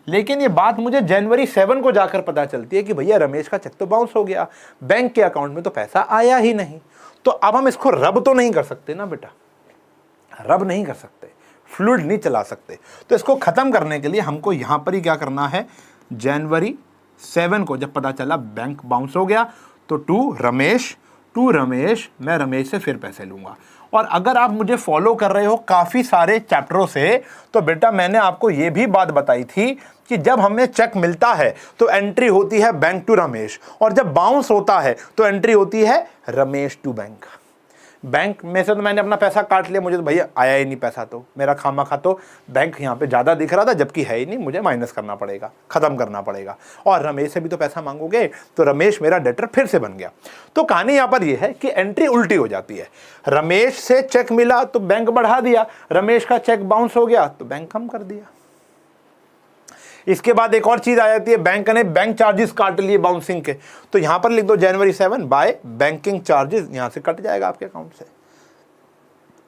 लेकिन ये बात मुझे जनवरी 7 को जाकर पता चलती है कि भैया रमेश का चेक तो बाउंस हो गया, बैंक के अकाउंट में तो पैसा आया ही नहीं। तो अब हम इसको रब तो नहीं कर सकते ना बेटा, रब नहीं कर सकते, फ्लूइड नहीं चला सकते। तो इसको खत्म करने के लिए हमको यहां पर ही क्या करना है, जनवरी 7 को जब पता चला बैंक बाउंस हो गया तो टू रमेश, मैं रमेश से फिर पैसे लूंगा। और अगर आप मुझे फॉलो कर रहे हो काफ़ी सारे चैप्टरों से, तो बेटा मैंने आपको ये भी बात बताई थी कि जब हमें चेक मिलता है तो एंट्री होती है बैंक टू रमेश, और जब बाउंस होता है तो एंट्री होती है रमेश टू बैंक। बैंक में से तो मैंने अपना पैसा काट लिया, मुझे तो भैया आया ही नहीं पैसा, तो मेरा खामा तो बैंक यहाँ पे ज़्यादा दिख रहा था जबकि है ही नहीं, मुझे माइनस करना पड़ेगा, ख़त्म करना पड़ेगा। और रमेश से भी तो पैसा मांगोगे, तो रमेश मेरा डेटर फिर से बन गया। तो कहानी यहाँ पर यह है कि एंट्री उल्टी हो जाती है। रमेश से चेक मिला तो बैंक बढ़ा दिया, रमेश का चेक बाउंस हो गया तो बैंक कम कर दिया। इसके बाद एक और चीज आ जाती है, बैंक ने बैंक चार्जेस काट लिए बाउंसिंग के, तो यहां पर लिख दो जनवरी 7 बाय बैंकिंग चार्जेस, यहां से कट जाएगा आपके अकाउंट से,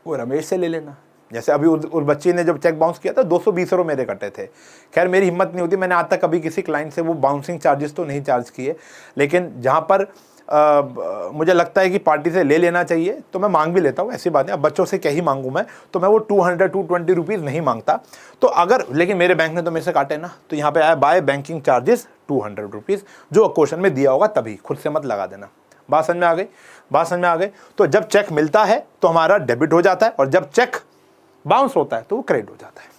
वो रमेश से ले लेना। जैसे अभी उस बच्ची ने जब चेक बाउंस किया था 220 रुपये मेरे कटे थे। खैर मेरी हिम्मत नहीं होती, मैंने आज तक कभी किसी क्लाइंट से वो बाउंसिंग चार्जेस तो नहीं चार्ज किए, लेकिन जहां पर मुझे लगता है कि पार्टी से ले लेना चाहिए तो मैं मांग भी लेता हूँ, ऐसी बात नहीं। अब बच्चों से क्या ही मांगूँ मैं, तो मैं वो 220 रुपीज़ नहीं मांगता। तो अगर, लेकिन मेरे बैंक ने तो मेरे से काटे ना, तो यहाँ पे आया बाय बैंकिंग चार्जेस 200 रुपीज़, जो क्वेश्चन में दिया होगा तभी, खुद से मत लगा देना। बात समझ में आ गई? बात समझ में आ गई? तो जब चेक मिलता है तो हमारा डेबिट हो जाता है, और जब चेक बाउंस होता है तो वो क्रेडिट हो जाता है।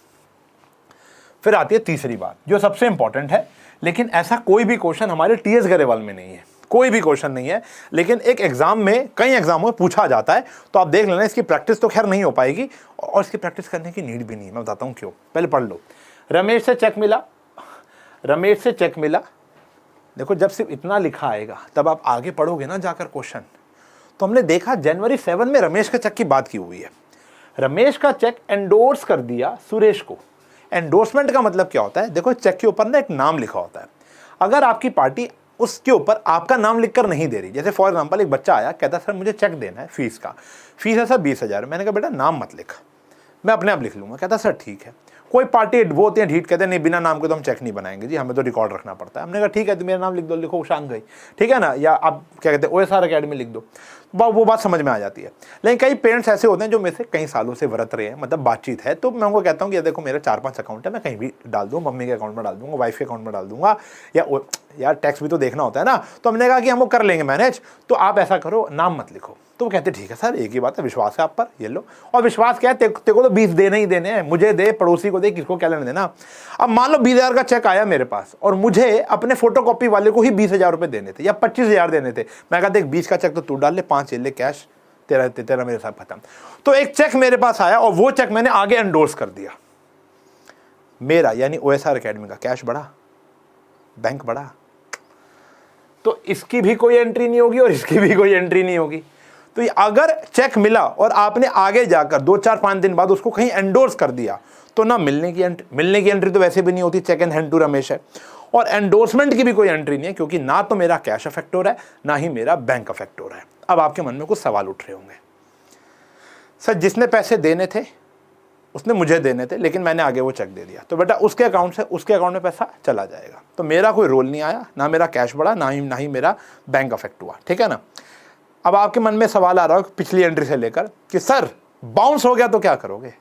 फिर आती है तीसरी बात जो सबसे इंपॉर्टेंट है, लेकिन ऐसा कोई भी क्वेश्चन हमारे टीएस गरेवाल में नहीं है, कोई भी क्वेश्चन नहीं है, लेकिन एक एग्जाम में, कई एग्जामों में पूछा जाता है। तो आप देख लेना, इसकी प्रैक्टिस तो खैर नहीं हो पाएगी, और इसकी प्रैक्टिस करने की नीड भी नहीं है, मैं बताता हूं क्यों। पहले पढ़ लो, रमेश से चेक मिला, रमेश से चेक मिला। देखो जब सिर्फ इतना लिखा आएगा तब आप आगे पढ़ोगे ना जाकर क्वेश्चन। तो हमने देखा जनवरी 7 में रमेश के चेक की बात की हुई है, रमेश का चेक एंडोर्स कर दिया सुरेश को। एंडोर्समेंट का मतलब क्या होता है? देखो चेक के ऊपर ना एक नाम लिखा होता है, अगर आपकी पार्टी उसके ऊपर आपका नाम लिखकर नहीं दे रही, जैसे फॉर एग्जांपल एक बच्चा आया कहता सर मुझे चेक देना है फीस का, फीस है सर 20,000, मैंने कहा बेटा नाम मत लिख, मैं अपने आप लिख लूंगा। कहता सर ठीक है। कोई पार्टी वो होती है ढीठ, कहते हैं नहीं बिना नाम के तो हम चेक नहीं बनाएंगे जी, हमें तो रिकॉर्ड रखना पड़ता है। हमने कहा ठीक है तो मेरा नाम लिख दो, लिखो शांत गई, ठीक है ना, या आप क्या कहते हैं OSR अकेडमी लिख दो, वो बात समझ में आ जाती है। लेकिन कई पेरेंट्स ऐसे होते हैं जो मेरे से कई सालों से व्रत रहे हैं, मतलब बातचीत है, तो मैं उनको कहता हूँ कि देखो मेरे 4-5 अकाउंट है, मैं कहीं भी डाल दूँ, मम्मी के अकाउंट में डाल दूंगा, वाइफ के अकाउंट में डाल दूंगा, या यार टैक्स भी तो देखना होता है ना। तो हमने कहा कि हम वो कर लेंगे मैनेज, तो आप ऐसा करो नाम मत लिखो। तो वो कहते ठीक है सर, एक ही बात है, विश्वास है आप पर, ये लो। और विश्वास क्या है, तेरे को तो 20 देने ही देने हैं, मुझे दे, पड़ोसी को दे, किसको क्या लेने देना। अब मान लो 20,000 का चेक आया मेरे पास, और मुझे अपने फोटोकॉपी वाले को ही 20,000 रुपये देने थे या 25,000 देने थे। मैं कहा देख 20 का चेक तो तू डाल ले, 5 ले कैश, तेरा मेरे साथ खत्म। तो एक चेक मेरे पास आया, और वो चेक मैंने आगे एंडोर्स कर दिया, मेरा यानी OSR अकेडमी का कैश बढ़ा, बैंक बढ़ा, तो इसकी भी कोई एंट्री नहीं होगी और इसकी भी कोई एंट्री नहीं होगी। तो अगर चेक मिला और आपने आगे जाकर 2-4-5 दिन बाद उसको कहीं एंडोर्स कर दिया, तो ना मिलने की एंट्री तो वैसे भी नहीं होती, cheque in hand to Ramesh है, और एंडोर्समेंट की भी कोई एंट्री नहीं है, क्योंकि ना तो मेरा कैश अफेक्ट हो रहा है ना ही मेरा बैंक अफेक्ट हो रहा है। अब आपके मन में कुछ सवाल उठ रहे होंगे, सर जिसने पैसे देने थे उसने मुझे देने थे, लेकिन मैंने आगे वो चेक दे दिया, तो बेटा उसके अकाउंट से उसके अकाउंट में पैसा चला जाएगा, तो मेरा कोई रोल नहीं आया, ना मेरा कैश बढ़ा, ना ही मेरा बैंक अफेक्ट हुआ, ठीक है ना। अब आपके मन में सवाल आ रहा है पिछली एंट्री से लेकर कि सर बाउंस हो गया तो क्या करोगे?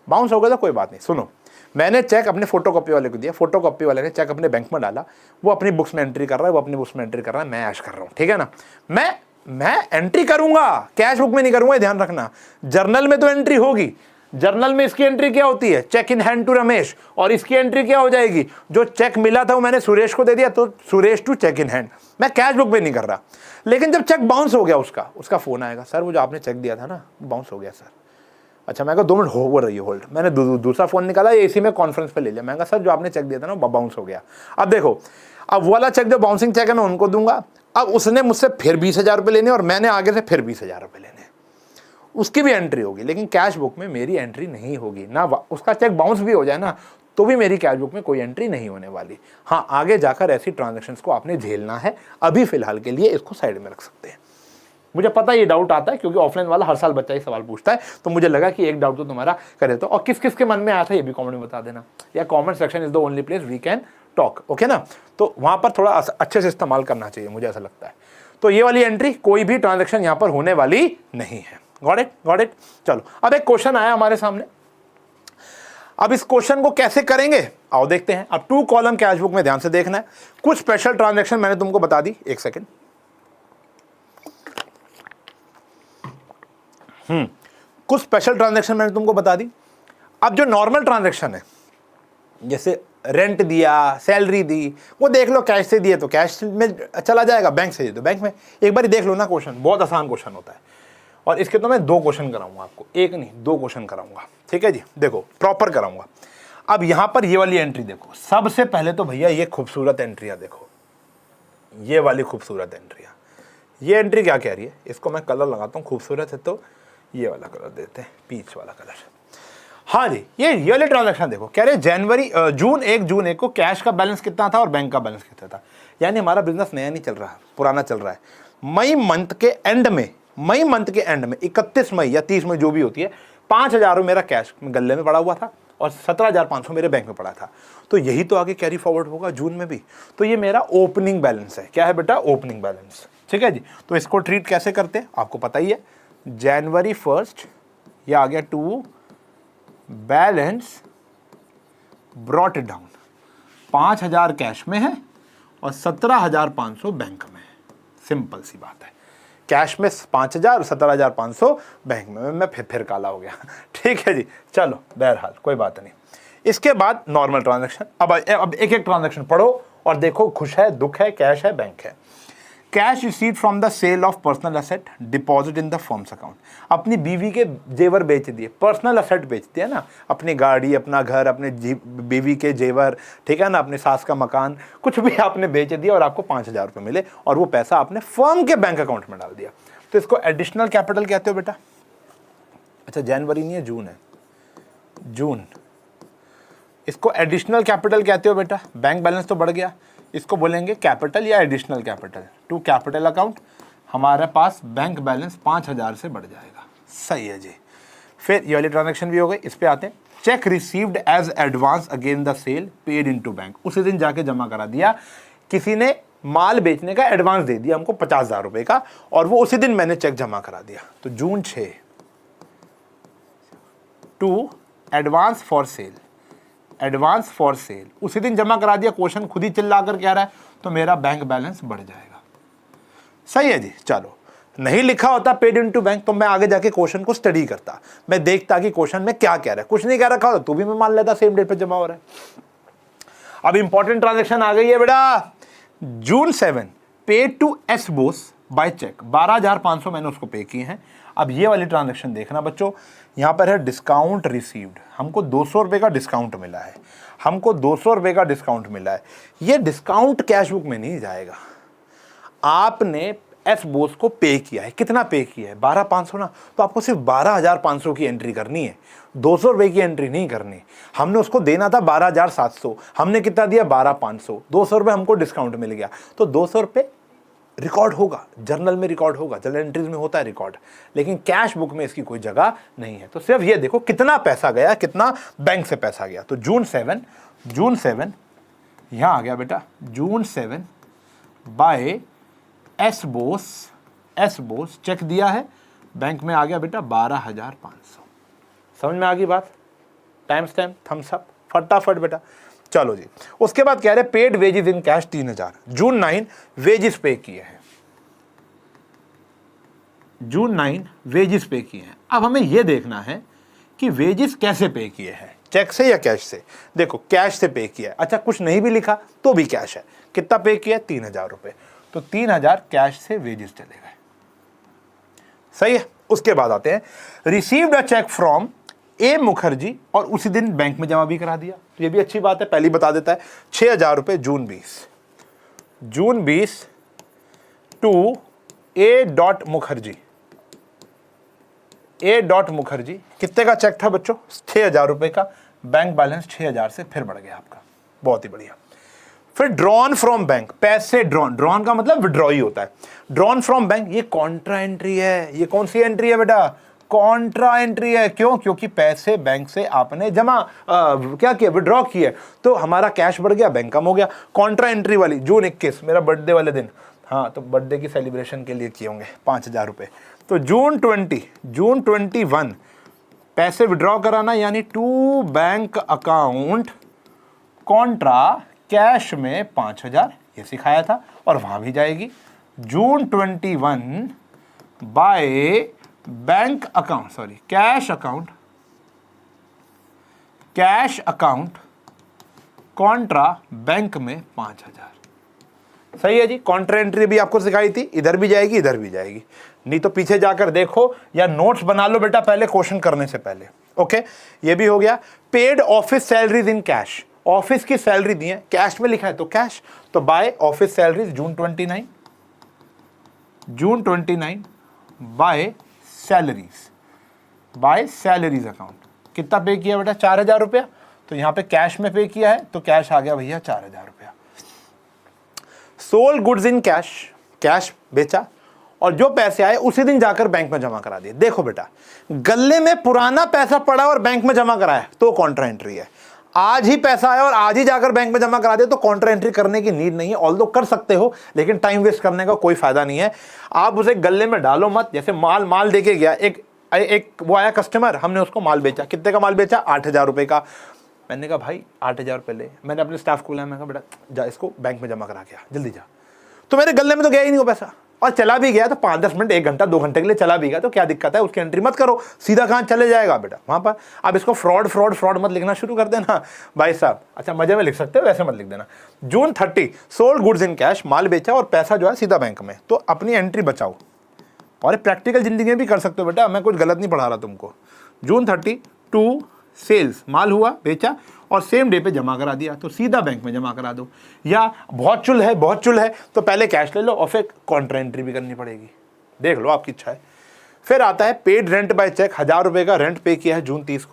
बाउंस हो गया तो कोई बात नहीं, सुनो, मैंने चेक अपने फोटोकॉपी वाले को दिया, फोटोकॉपी वाले ने चेक अपने बैंक में डाला, वो अपनी बुक्स में एंट्री कर रहा है, वो अपनी बुक्स में एंट्री कर रहा है, मैं ऐश कर रहा हूँ, ठीक है ना। मैं एंट्री करूंगा, कैश बुक में नहीं करूंगा, ध्यान रखना। जर्नल में तो एंट्री होगी, जर्नल में इसकी एंट्री क्या होती है, cheque in hand to Ramesh, और इसकी एंट्री क्या हो जाएगी, जो चेक मिला था वो मैंने सुरेश को दे दिया, तो Suresh to cheque in hand, मैं कैश बुक में नहीं कर रहा। लेकिन जब चेक बाउंस हो गया उसका फोन आएगा, सर वो जो आपने चेक दिया था ना बाउंस हो गया सर। अच्छा, मैं कहा 2 मिनट हो रही है होल्ड, मैंने दूसरा फोन निकाला, इसी में कॉन्फ्रेंस पे ले लिया, मैं कहा सर जो आपने चेक दिया था ना वो बाउंस हो गया। अब देखो, अब वो वाला चेक जो बाउंसिंग चेक है मैं उनको दूंगा, अब उसने मुझसे फिर 20,000 रुपये लेने और मैंने आगे से फिर 20,000 रुपये लेने, उसकी भी एंट्री होगी, लेकिन कैश बुक में मेरी एंट्री नहीं होगी ना। उसका चेक बाउंस भी हो जाए ना तो भी मेरी कैश बुक में कोई एंट्री नहीं होने वाली। हाँ, आगे जाकर ऐसी ट्रांजैक्शंस को आपने झेलना है, अभी फिलहाल के लिए इसको साइड में रख सकते हैं। मुझे पता ये डाउट आता है क्योंकि ऑफलाइन वाला हर साल बच्चा ही सवाल पूछता है, तो मुझे लगा कि एक डाउट तो तुम्हारा करे तो, और किस किस के मन में आया था ये भी कमेंट में बता देना, या comment section is the only place we can talk, okay ना। तो वहां पर थोड़ा अच्छे से इस्तेमाल करना चाहिए, मुझे ऐसा लगता है। तो ये वाली एंट्री, कोई भी ट्रांजेक्शन यहाँ पर होने वाली नहीं है। Got it. चलो, अब एक क्वेश्चन आया हमारे सामने, अब इस क्वेश्चन को कैसे करेंगे आओ देखते हैं। अब 2 कॉलम कैश बुक में ध्यान से देखना है। कुछ स्पेशल ट्रांजैक्शन मैंने तुमको बता दी, एक सेकंड। कुछ स्पेशल ट्रांजैक्शन मैंने तुमको बता दी। अब जो नॉर्मल ट्रांजैक्शन है, जैसे रेंट दिया, सैलरी दी, वो देख लो, कैश से दिए तो कैश में चला जाएगा, बैंक से दिए तो बैंक में। एक बार देख लो ना क्वेश्चन, बहुत आसान क्वेश्चन होता है। और इसके तो मैं 2 क्वेश्चन कराऊंगा आपको, 1 नहीं 2 क्वेश्चन कराऊंगा, ठीक है जी। देखो प्रॉपर कराऊंगा। अब यहां पर ये वाली एंट्री देखो, सबसे पहले तो भैया ये खूबसूरत एंट्रियां देखो, ये वाली खूबसूरत एंट्रियां। ये एंट्री क्या कह रही है, इसको मैं कलर लगाता हूँ, खूबसूरत है तो ये वाला कलर देते हैं, पीच वाला कलर। हाँ जी, ये वाले ट्रांजैक्शन देखो, कह रहे जून 1 को कैश का बैलेंस कितना था और बैंक का बैलेंस कितना था। यानी हमारा बिजनेस नया नहीं चल रहा, पुराना चल रहा है। मई मंथ के एंड में 31 मई या 30 मई जो भी होती है, 5,000 मेरा कैश गले में पड़ा हुआ था और 17,500 मेरे बैंक में पड़ा था। तो यही तो आगे कैरी फॉरवर्ड होगा जून में भी। तो ये मेरा ओपनिंग बैलेंस है। क्या है बेटा, ओपनिंग बैलेंस, ठीक है जी। तो इसको ट्रीट कैसे करते हैं आपको पता ही है, जनवरी 1 ये आ गया to balance brought down, 5,000 cash में है और 17,500 बैंक में है। सिंपल सी बात है, कैश में 5,000, 17,500 बैंक में। मैं फिर काला हो गया ठीक है जी। चलो बहरहाल कोई बात नहीं। इसके बाद नॉर्मल ट्रांजैक्शन। अब एक एक ट्रांजैक्शन पढ़ो और देखो, खुश है, दुख है, कैश है, बैंक है। Cash received from the sale of personal asset deposit in the firm's account. अपनी बीवी के जेवर बेच दिए, पर्सनल एसेट बेच दिया ना, अपनी गाड़ी, अपना घर, अपने बीवी के जेवर, ठीक है ना, अपने सास का मकान, कुछ भी आपने बेच दिया और आपको 5,000 रुपये मिले और वो पैसा आपने फर्म के बैंक अकाउंट में डाल दिया। तो इसको एडिशनल कैपिटल कहते हो बेटा। अच्छा जनवरी नहीं है, जून है, जून। इसको एडिशनल कैपिटल कहते हो बेटा। बैंक बैलेंस तो बढ़ गया, इसको बोलेंगे कैपिटल या additional capital. To capital account हमारे पास बैंक बैलेंस 5,000 से बढ़ जाएगा। सही है जी। फिर ये वाली ट्रांजैक्शन भी हो गई। इस पे आते हैं, cheque received as advance again the sale paid into bank. उसी दिन जाके जमा करा दिया, किसी ने माल बेचने का एडवांस दे दिया हमको 50,000 रुपए का और वो उसी दिन मैंने चेक जमा करा दिया। तो June 6 to advance for sale, advance for sale उसी दिन जमा करा दिया। क्वेश्चन खुद ही चिल्ला कर कह रहा है, तो मेरा बैंक बैलेंस बढ़ जाएगा। सही है जी। चलो, नहीं लिखा होता पेड इनटू बैंक तो मैं आगे जाके क्वेश्चन को स्टडी करता, मैं देखता कि क्वेश्चन में क्या कह रहा है। कुछ नहीं कह रखा होता तो भी मैं मान लेता सेम डेट पे जमा हो रहा है। अब इंपॉर्टेंट ट्रांजैक्शन आ गई है बेटा। June 7 paid to S Bose by cheque, 12,500 मैंने उसको पे किए हैं। अब ये वाली ट्रांजैक्शन देखना बच्चों, यहां पर है डिस्काउंट रिसीव्ड। हमको 200 रुपए का डिस्काउंट मिला है, हमको 200 रुपए का डिस्काउंट मिला है। ये डिस्काउंट कैश बुक में नहीं जाएगा। आपने एस बोस को पे किया है, कितना पे किया है, 12,500 ना, तो आपको सिर्फ 12,500 की एंट्री करनी है, 200 रुपए की एंट्री नहीं करनी। हमने उसको देना था 12,700, हमने कितना दिया 12,500, 200 रुपए हमको डिस्काउंट मिल गया। तो 200 रुपए रिकॉर्ड होगा, जर्नल में रिकॉर्ड होगा, जर्नल एंट्रीज में होता है रिकॉर्ड, लेकिन कैश बुक में इसकी कोई जगह नहीं है। तो सिर्फ ये देखो कितना पैसा गया, कितना बैंक से पैसा गया। तो जून 7 यहां आ गया बेटा, June 7 by S Bose check दिया है, बैंक में आ गया बेटा 12,500। समझ में आ गई बात? टाइम स्टैम्प, थम्स अप, फटाफट बेटा। चलो जी, उसके बाद कह रहे paid wages in cash 3,000। June 9 wages पे किए हैं, जून 9 वेजेस पे किए हैं। अब हमें यह देखना है कि वेजेस कैसे पे किए हैं, चेक से या कैश से। देखो कैश से पे किया है। अच्छा कुछ नहीं भी लिखा तो भी कैश है। कितना पे किया है, 3,000 रुपए। तो 3,000 कैश से वेजेस चले गए। सही है। उसके बाद आते हैं, रिसीव्ड अ चेक फ्रॉम ए मुखर्जी और उसी दिन बैंक में जमा भी करा दिया। तो ये भी अच्छी बात है, पहले बता देता है। 6,000 रुपए जून 20 टू ए डॉट मुखर्जी। कितने का चेक था बच्चों, 6,000 रुपए का। बैंक बैलेंस 6,000 से फिर बढ़ गया आपका, बहुत ही बढ़िया। फिर ड्रॉन फ्रॉम बैंक, पैसे ड्रॉन का मतलब विड्रॉ ही होता है। ड्रॉन फ्रॉम बैंक ये कॉन्ट्रा एंट्री है। ये कौन सी एंट्री है बेटा, कॉन्ट्रा एंट्री है। क्यों, क्योंकि पैसे बैंक से आपने जमा क्या किया, विड्रॉ किया, तो हमारा कैश बढ़ गया, बैंक कम हो गया। कॉन्ट्रा एंट्री वाली जून 21 मेरा बर्थडे वाले दिन, हाँ तो बर्थडे की सेलिब्रेशन के लिए किए होंगे 5,000 रुपए। तो जून 21 पैसे विड्रॉ कराना, यानी to bank account contra cash में 5,000, ये सिखाया था और वहां भी जाएगी। June 21 by bank account, sorry cash account contra bank में 5,000। सही है जी। कॉन्ट्रा एंट्री भी आपको सिखाई थी, इधर भी जाएगी इधर भी जाएगी, नहीं तो पीछे जाकर देखो या नोट्स बना लो बेटा पहले क्वेश्चन करने से पहले। ओके, ये भी हो गया। Paid office salaries in cash, office की सैलरी दी है, कैश में लिखा है तो कैश, तो बाय ऑफिस सैलरीज जून 29, जून 29 बाय सैलरीज अकाउंट। कितना पे किया बेटा? 4,000 रुपया। तो यहां पे कैश में पे किया है तो कैश आ गया भैया 4,000 रुपया। Sold goods in cash, cash बेचा और जो पैसे आए उसी दिन जाकर बैंक में जमा करा दिए। देखो बेटा, गल्ले में पुराना पैसा पड़ा और बैंक में जमा कराया तो कॉन्ट्रा एंट्री है। आज ही पैसा आया और आज ही जाकर बैंक में जमा करा दिया तो कॉन्ट्रा एंट्री करने की नीड नहीं है। ऑल्दो कर सकते हो लेकिन टाइम वेस्ट करने का कोई फायदा नहीं है। आप उसे गल्ले में डालो मत। जैसे माल देके गया, एक वो आया कस्टमर, हमने उसको माल बेचा। कितने का माल बेचा? 8,000 रुपये का। मैंने कहा भाई 8,000 रुपये ले। मैंने अपने स्टाफ को बुलाया, मैं कहा बेटा जा इसको बैंक में जमा करा के आ, जल्दी जा। तो मेरे गले में तो गया ही नहीं वो पैसा, और चला भी गया तो 5-10 मिनट 1 घंटा 2 घंटे के लिए चला भी गया तो क्या दिक्कत है? उसकी एंट्री मत करो, सीधा कहाँ चले जाएगा बेटा वहाँ पर। अब इसको फ्रॉड मत लिखना शुरू कर देना भाई साहब। अच्छा मजे में लिख सकते हो, वैसे मत लिख देना। जून 30 सोल्ड गुड्स इन कैश, माल बेचा और पैसा जो है सीधा बैंक में, तो अपनी एंट्री बचाओ। और प्रैक्टिकल जिंदगी में भी कर सकते हो बेटा, मैं कुछ गलत नहीं पढ़ा रहा तुमको। जून 30 टू सेल्स, माल हुआ बेचा और सेम डे पे जमा करा दिया तो सीधा बैंक में जमा करा दो। या बहुत चुल है तो पहले कैश ले लो और फिर कॉन्ट्रा एंट्री भी करनी पड़ेगी, देख लो आपकी इच्छा है। फिर आता है पेड रेंट बाय चेक, 1,000 रुपये का रेंट पे किया है जून 30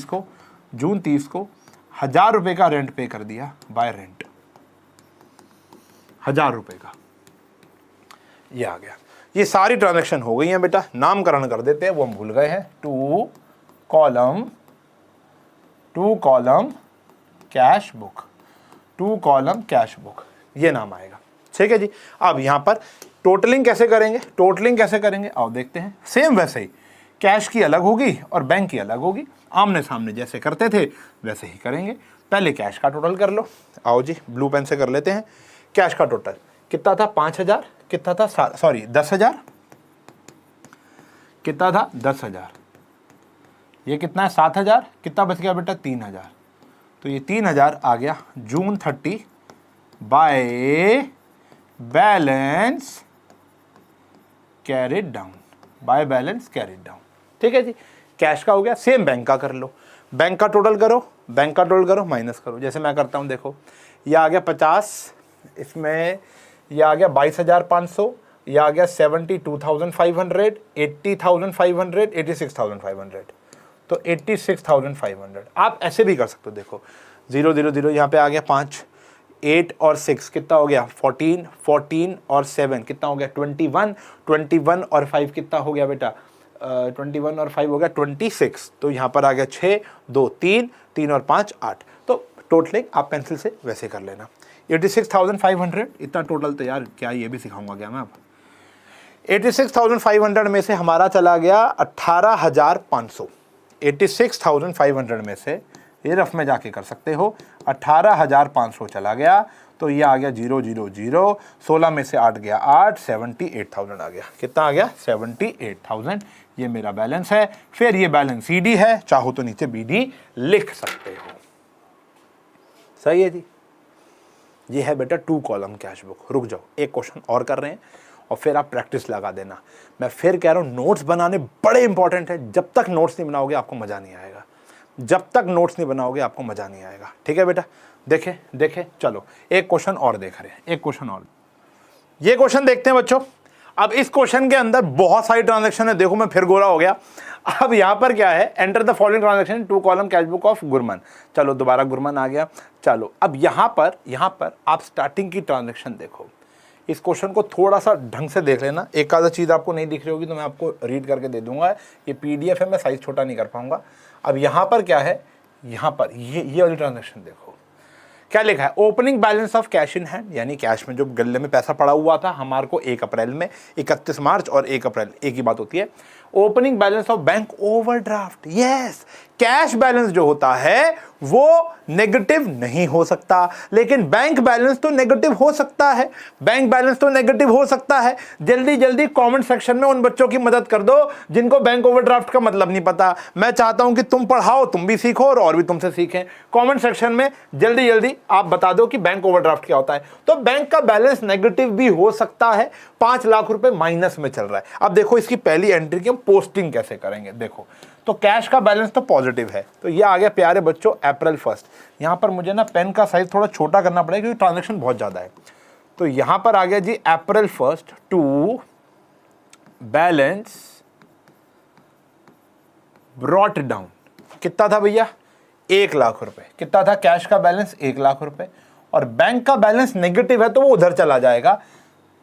को 1,000 रुपये का रेंट पे कर दिया बाय रेंट, 1,000 रुपये का, ये आ गया। ये सारी ट्रांजैक्शन हो गई हैं बेटा। नामकरण कर देते हैं, वो हम भूल गए हैं। टू कॉलम कैश बुक, ये नाम आएगा। ठीक है जी। अब यहां पर टोटलिंग कैसे करेंगे आओ देखते हैं। सेम वैसे ही, कैश की अलग होगी और बैंक की अलग होगी, आमने सामने जैसे करते थे वैसे ही करेंगे। पहले कैश का टोटल कर लो, आओ जी ब्लू पेन से कर लेते हैं। कैश का टोटल कितना था? 5,000। कितना था? 10,000। कितना था? 10,000। ये कितना है? 7,000। कितना बच गया बेटा? 3,000। तो ये 3,000 आ गया जून 30 बाय बैलेंस कैरिड डाउन, ठीक है जी। कैश का हो गया। सेम बैंक का कर लो, बैंक का टोटल करो माइनस करो, जैसे मैं करता हूँ। देखो ये आ गया 50, इसमें ये आ गया 22,500, ये आ गया 72,500, 80,500, 86,500, तो 86,500। आप ऐसे भी कर सकते हो। देखो 0 0 0 यहाँ पे आ गया 5, 8 और 6 कितना हो गया? 14, 14 और 7 कितना हो गया? 21, 21 और 5 कितना हो गया बेटा? 21 और 5 हो गया 26। तो यहाँ पर आ गया 6, 2, 3, 3 और 5, 8। तो टोटलिंग आप पेंसिल से वैसे कर लेना। 86,500 इतना टोटल, तो यार क्या ये भी सिखाऊंगा क्या मैं अब? 86,500 में से हमारा चला गया 18,500। 86,500 में से ये रफ में जाके कर सकते हो, 18,500 चला गया तो ये आ गया 0 0 0, 16 में से 8 गया 8, 78,000 आ गया। कितना आ गया? 78,000। ये मेरा बैलेंस है। फिर ये बैलेंस CD है, चाहो तो नीचे BD लिख सकते हो। सही है जी। ये है बेटा 2 कॉलम कैश बुक। रुक जाओ, एक क्वेश्चन और कर रहे हैं और फिर आप प्रैक्टिस लगा देना। मैं फिर कह रहा हूँ नोट्स बनाने बड़े इंपॉर्टेंट है। जब तक नोट्स नहीं बनाओगे आपको मज़ा नहीं आएगा, ठीक है बेटा। देखे चलो एक क्वेश्चन और देख रहे हैं, एक क्वेश्चन और। ये क्वेश्चन देखते हैं बच्चों। अब इस क्वेश्चन के अंदर बहुत सारी ट्रांजैक्शन है। देखो मैं फिर गोरा हो गया। अब यहां पर क्या है? Enter the following transaction 2 column cash book of Gurman. चलो दोबारा गुरमन आ गया। चलो अब यहां पर आप स्टार्टिंग की ट्रांजैक्शन देखो। इस क्वेश्चन को थोड़ा सा ढंग से देख लेना। एक आधा चीज़ आपको नहीं दिख रही होगी तो मैं आपको रीड करके दे दूंगा। ये PDF है, मैं साइज छोटा नहीं कर पाऊंगा। अब यहाँ पर क्या है? यहाँ पर ये वाली ट्रांजैक्शन देखो क्या लिखा है? Opening balance of cash in hand, यानी कैश में जो गले में पैसा पड़ा हुआ था हमारे को 1 अप्रैल में, 31 मार्च और 1 अप्रैल एक ही बात होती है। Opening balance of bank overdraft. Yes, cash balance जो होता है वो नेगेटिव नहीं हो सकता, लेकिन बैंक बैलेंस तो नेगेटिव हो सकता है। बैंक बैलेंस तो नेगेटिव हो सकता है। जल्दी जल्दी कमेंट सेक्शन में उन बच्चों की मदद कर दो जिनको बैंक ओवरड्राफ्ट का मतलब नहीं पता। मैं चाहता हूं कि तुम पढ़ाओ, तुम भी सीखो और भी तुमसे सीखें। कमेंट सेक्शन में जल्दी जल्दी आप बता दो कि बैंक ओवरड्राफ्ट क्या होता है। तो बैंक का बैलेंस नेगेटिव भी हो सकता है, 5 लाख रुपए माइनस में चल रहा है। अब देखो इसकी पहली एंट्री की हम पोस्टिंग कैसे करेंगे। देखो, तो कैश का बैलेंस तो पॉजिटिव है, तो ये आ गया प्यारे बच्चों अप्रैल 1। यहां पर मुझे ना पेन का साइज थोड़ा छोटा करना पड़ेगा क्योंकि ट्रांजैक्शन बहुत ज्यादा है। तो यहां पर आ गया जी अप्रैल 1 टू बैलेंस ब्रॉट डाउन। कितना था भैया? 1 लाख रुपए। कितना था कैश का बैलेंस? 1 लाख रुपए। और बैंक का बैलेंस नेगेटिव है तो वो उधर चला जाएगा।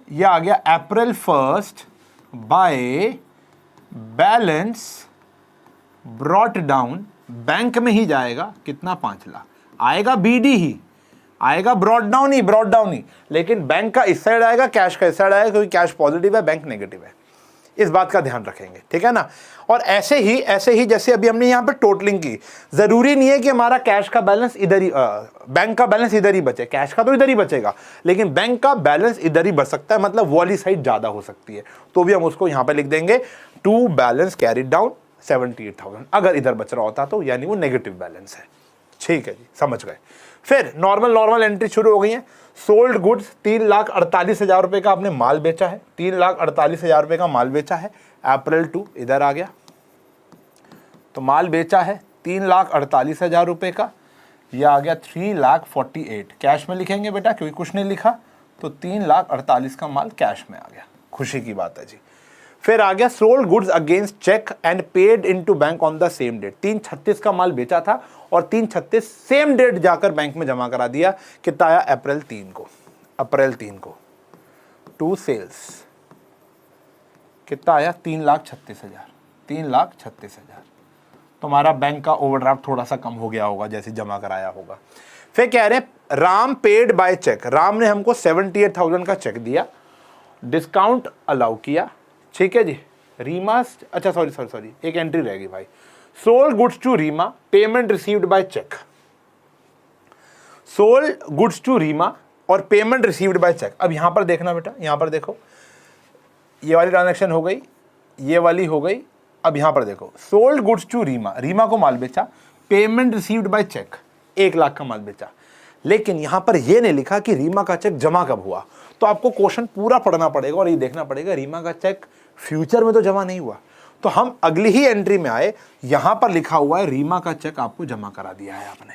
ये आ गया अप्रैल 1 by balance brought down, bank में ही जाएगा। कितना? 5 लाख आएगा, बीडी ही आएगा, ब्रॉट डाउन ही, लेकिन बैंक का इस साइड आएगा, कैश का इस साइड आएगा, क्योंकि कैश पॉजिटिव है, बैंक नेगेटिव है। इस बात का ध्यान रखेंगे, ठीक है ना। और ऐसे ही जैसे अभी हमने यहां पे टोटलिंग की, जरूरी नहीं है कि हमारा कैश का बैलेंस इधर ही बैंक का बैलेंस इधर ही बचे, कैश का तो इधर ही बचेगा, लेकिन बैंक का बैलेंस इधर ही बच सकता है, मतलब वो वाली साइड ज्यादा हो सकती है। तो भी हम उसको यहां पे लिख देंगे टू बैलेंस कैरिड डाउन 78,000। अगर इधर बच रहा होता तो यानी वो नेगेटिव बैलेंस है। ठीक है जी, समझ गए। फिर नॉर्मल एंट्री शुरू हो गई है। सोल्ड गुड्स 3,48,000 रुपए का आपने माल बेचा है, 3,48,000 रुपए का माल बेचा है। अप्रैल 2 इधर आ गया, तो माल बेचा है 3,48,000 रुपए का। यह आ गया 3,48,000। कैश में लिखेंगे बेटा क्योंकि कुछ नहीं लिखा, तो 3,48,000 का माल कैश में आ गया। खुशी की बात है जी। फिर आ गया sold goods against cheque and paid into bank on the same date. 3,36 का माल बेचा था और 3,36 सेम डेट जाकर बैंक में जमा करा दिया। कितना आया? अप्रैल 3 को टू सेल्स। कितना आया? 3,36,000। 3,36,000। तुम्हारा बैंक का ओवरड्राफ्ट थोड़ा सा कम हो गया होगा जैसे जमा कराया होगा। फिर कह रहे हैं Ram paid by cheque. Ram ने हमको 78,000 का चेक दिया, डिस्काउंट अलाउ किया। ठीक है जी। रीमा, अच्छा सॉरी, एक एंट्री रहेगी भाई। Sold goods to Reema, payment received by cheque. Sold goods to Reema और पेमेंट रिसीव्ड बाय चेक। अब यहां पर देखना बेटा, यहां पर देखो, ये वाली ट्रांजैक्शन हो गई, ये वाली हो गई। अब यहां पर देखो, sold goods to Reema, Reema को माल बेचा, payment received by cheque, 1 lakh का माल बेचा। लेकिन यहां पर यह नहीं लिखा कि रीमा का चेक जमा कब हुआ। तो आपको क्वेश्चन पूरा पढ़ना पड़ेगा और ये देखना पड़ेगा रीमा का चेक फ्यूचर में तो जमा नहीं हुआ। तो हम अगली ही एंट्री में आए, यहां पर लिखा हुआ है रीमा का चेक आपको जमा करा दिया है आपने।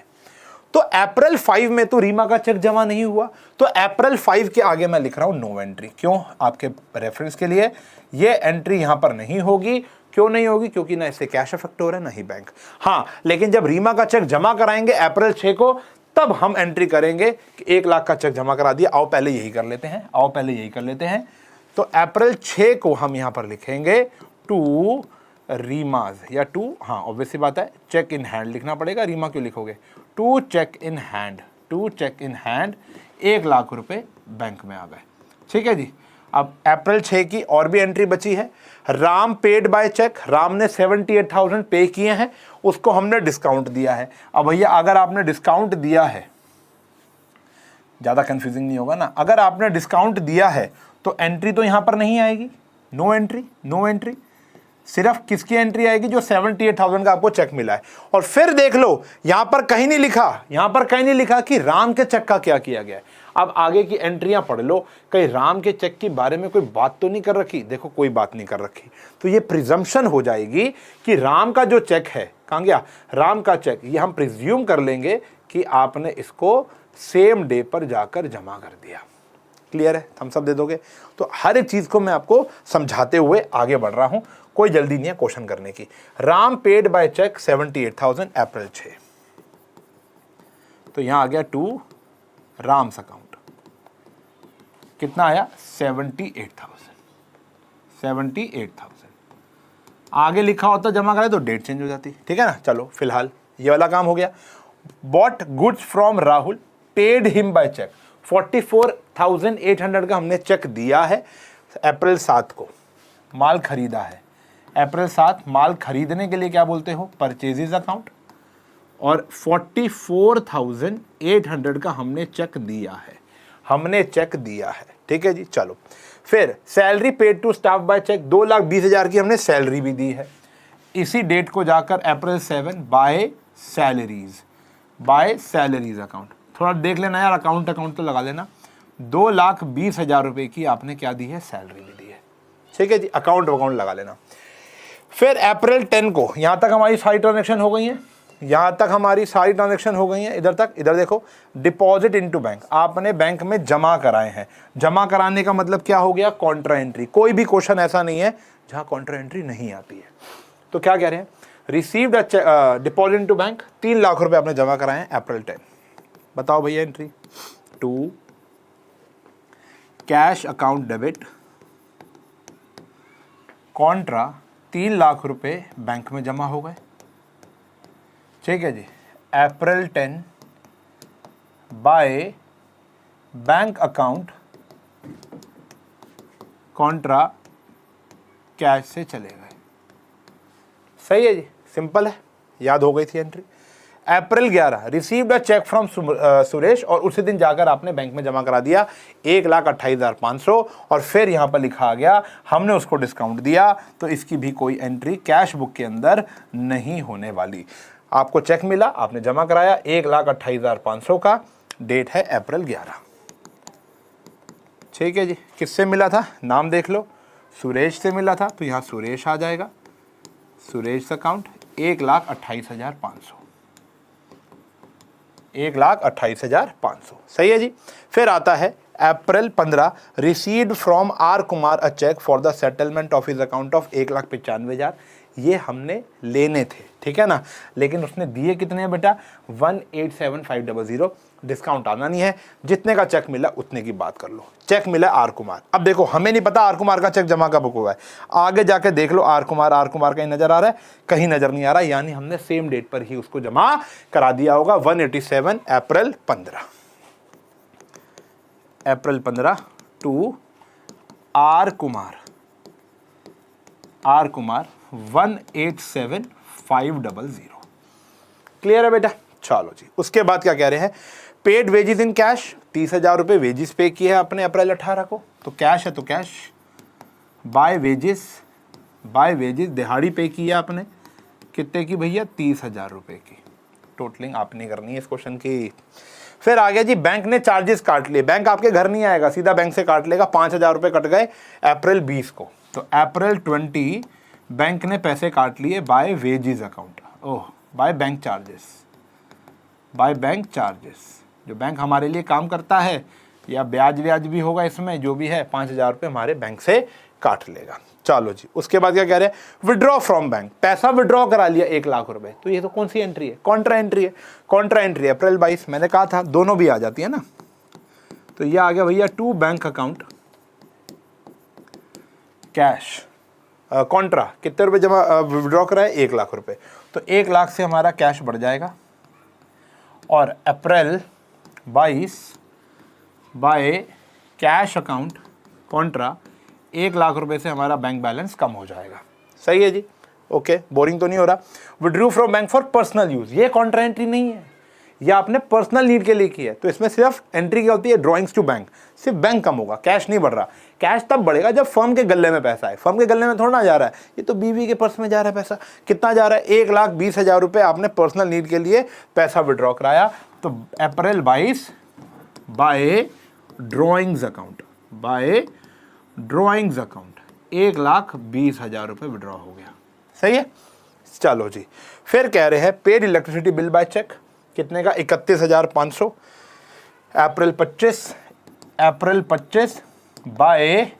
तो अप्रैल 5 में तो रीमा का चेक जमा नहीं हुआ, तो अप्रैल 5 के आगे मैं लिख रहा हूं नो एंट्री। क्यों? आपके रेफरेंस के लिए ये एंट्री यहां पर नहीं होगी। क्यों नहीं होगी? क्योंकि ना इससे कैश इफेक्ट हो रहा है ना ही बैंक। हाँ, लेकिन जब रीमा का चेक जमा कराएंगे अप्रैल 6 को, तब हम एंट्री करेंगे कि 1 लाख का चेक जमा करा दिया। आओ पहले यही कर लेते हैं। तो अप्रैल 6 को हम यहां पर लिखेंगे टू रीमाज या टू, हाँ ऑब्वियस सी बात है, चेक इन हैंड लिखना पड़ेगा। रीमा क्यों लिखोगे? To cheque in hand 1 lakh रुपए बैंक में आ गए। ठीक है जी। अब अप्रैल 6 की और भी एंट्री बची है। Ram paid by cheque, Ram ने 78,000 पे किए हैं, उसको हमने डिस्काउंट दिया है। अब भैया अगर आपने डिस्काउंट दिया है, ज्यादा कंफ्यूजिंग नहीं होगा ना, अगर आपने डिस्काउंट दिया है तो एंट्री तो यहां पर नहीं आएगी, नो एंट्री। सिर्फ किसकी एंट्री आएगी? जो 78,000 का आपको चेक मिला है। और फिर देख लो, यहां पर कहीं नहीं लिखा कि राम के चेक का क्या किया गया है। अब आगे की एंट्रियां पढ़ लो, कहीं राम के चेक के बारे में कोई बात तो नहीं कर रखी। देखो कोई बात नहीं कर रखी, तो ये प्रिजम्पशन हो जाएगी कि राम का जो चेक है, कहां गया राम का चेक, ये हम प्रिज्यूम कर लेंगे कि आपने इसको सेम डे पर जाकर जमा कर दिया। क्लियर है? थम्स अप दे दोगे? तो हर एक चीज को मैं आपको समझाते हुए आगे बढ़ रहा हूं, कोई जल्दी नहीं है क्वेश्चन करने की। राम पेड बाय चेक 78,000 अप्रैल 6। तो यहां आ गया टू राम्स अकाउंट। कितना आया? 78,000। आगे लिखा होता जमा कराए तो डेट चेंज हो जाती। ठीक है ना। चलो फिलहाल ये वाला काम हो गया। Bought goods from Rahul, paid him by cheque. 44,800 का हमने चेक दिया है अप्रैल 7 को, माल खरीदा है। अप्रैल 7 माल खरीदने के लिए क्या बोलते हो, परचेजेज अकाउंट, और 44,800 का हमने चेक दिया है, हमने चेक दिया है, ठीक है जी। चलो फिर salary paid to staff by cheque, 2,20,000 की हमने सैलरी भी दी है। इसी डेट को जाकर अप्रैल 7 बाय सैलरीज अकाउंट, थोड़ा देख लेना यार, अकाउंट तो लगा लेना। 2,20,000 रुपए की आपने क्या दी है, सैलरी भी दी है, ठीक है जी, अकाउंट लगा लेना। फिर अप्रैल 10 को, यहां तक हमारी सारी ट्रांजेक्शन हो गई है, यहां तक हमारी सारी ट्रांजेक्शन हो गई है। इधर तक, इधर देखो, डिपॉजिट इनटू बैंक, आपने बैंक में जमा कराए हैं। जमा कराने का मतलब क्या हो गया, कॉन्ट्रा एंट्री। कोई भी क्वेश्चन ऐसा नहीं है जहां कॉन्ट्रा एंट्री नहीं आती है। तो क्या कह रहे हैं, received deposit into bank, 3 lakh रुपए आपने जमा कराए हैं अप्रैल 10। बताओ भैया, entry to cash account debit contra 3 lakh रुपए बैंक में जमा हो गए, ठीक है जी। April 10 by bank account contra cash से चले गए, सही है जी, सिंपल है, याद हो गई थी entry. April 11 received a cheque from Suresh, और उसी दिन जाकर आपने बैंक में जमा करा दिया 1,28,500, और फिर यहां पर लिखा आ गया हमने उसको डिस्काउंट दिया, तो इसकी भी कोई एंट्री कैश बुक के अंदर नहीं होने वाली। आपको चेक मिला, आपने जमा कराया 1,28,500 का, डेट है अप्रैल 11, ठीक है जी। किससे मिला था, नाम देख लो, सुरेश से मिला था, तो यहां सुरेश आ जाएगा, सुरेश अकाउंट 1,28,500, 1,28,500, सही है जी। फिर आता है April 15 received from R Kumar a cheque for the settlement of his account of 1,95,000। ये हमने लेने थे, ठीक है ना, लेकिन उसने दिए कितने हैं बेटा, 1,87,500। डिस्काउंट आना नहीं है, जितने का चेक मिला उतने की बात कर लो। चेक मिला आर कुमार, अब देखो हमें नहीं पता आर कुमार का चेक जमा कब हुआ है, आगे जाके देख लो आर कुमार कहीं नजर आ रहा है, कहीं नजर नहीं आ रहा, यानी हमने सेम डेट पर ही उसको जमा करा दिया होगा। 187 अप्रैल 15, अप्रैल 15 टू आर कुमार 187,500। क्लियर है बेटा, चलो जी। उसके बाद क्या कह रहे हैं, पेड वेजेस इन कैश, 30,000 रुपए वेजेस पे किए हैं अपने अप्रैल 18 को, तो कैश है तो कैश, बाय वेजेस दिहाड़ी पे किया आपने, कितने की भैया, 30,000 रुपए की। टोटलिंग आपने करनी है इस क्वेश्चन की। फिर आ गया जी, बैंक ने चार्जेस काट लिए, बैंक आपके घर नहीं आएगा, सीधा बैंक से काट लेगा, 5,000 रुपए कट गए अप्रैल 20 को, तो अप्रैल 20 बैंक ने पैसे काट लिए by wages account, by bank charges, जो बैंक हमारे लिए काम करता है, या ब्याज भी होगा इसमें, जो भी है 5,000 रुपये हमारे बैंक से काट लेगा। चलो जी, उसके बाद क्या कह रहे हैं, विड्रॉ फ्रॉम बैंक, पैसा विड्रॉ करा लिया 1 लाख रुपए, तो ये तो कौन सी एंट्री है, कॉन्ट्रा एंट्री है। कॉन्ट्रा एंट्री अप्रैल 22, मैंने कहा था दोनों भी आ जाती है ना, तो ये आ गया भैया to bank account cash contra, कितने रुपए जमा विड्रॉ करा है, 1 लाख रुपए, तो 1 लाख से हमारा कैश बढ़ जाएगा, और अप्रैल 22 by cash account Contra 1 lakh रुपए से हमारा बैंक बैलेंस कम हो जाएगा, सही है जी, ओके, बोरिंग तो नहीं हो रहा। Withdrew from bank for personal use, ये कॉन्ट्रा एंट्री नहीं है, ये आपने पर्सनल नीड के लिए की है, तो इसमें सिर्फ एंट्री क्या होती है, ड्रॉइंग्स टू बैंक, सिर्फ बैंक कम होगा, कैश नहीं बढ़ रहा। कैश तब बढ़ेगा जब फर्म के गले में पैसा है, फर्म के गले में थोड़ा ना जा रहा है, ये तो बीवी के पर्स में जा रहा है पैसा। कितना जा रहा है, 1,20,000 रुपये आपने पर्सनल नीड के लिए पैसा विड्रॉ कराया, तो अप्रैल 22 बाय ड्रॉइंग्स अकाउंट 1,20,000 रुपये विड्रॉ हो गया, सही है। चलो जी, फिर कह रहे हैं paid electricity bill by cheque, कितने का, 31,500 अप्रैल 25 बाय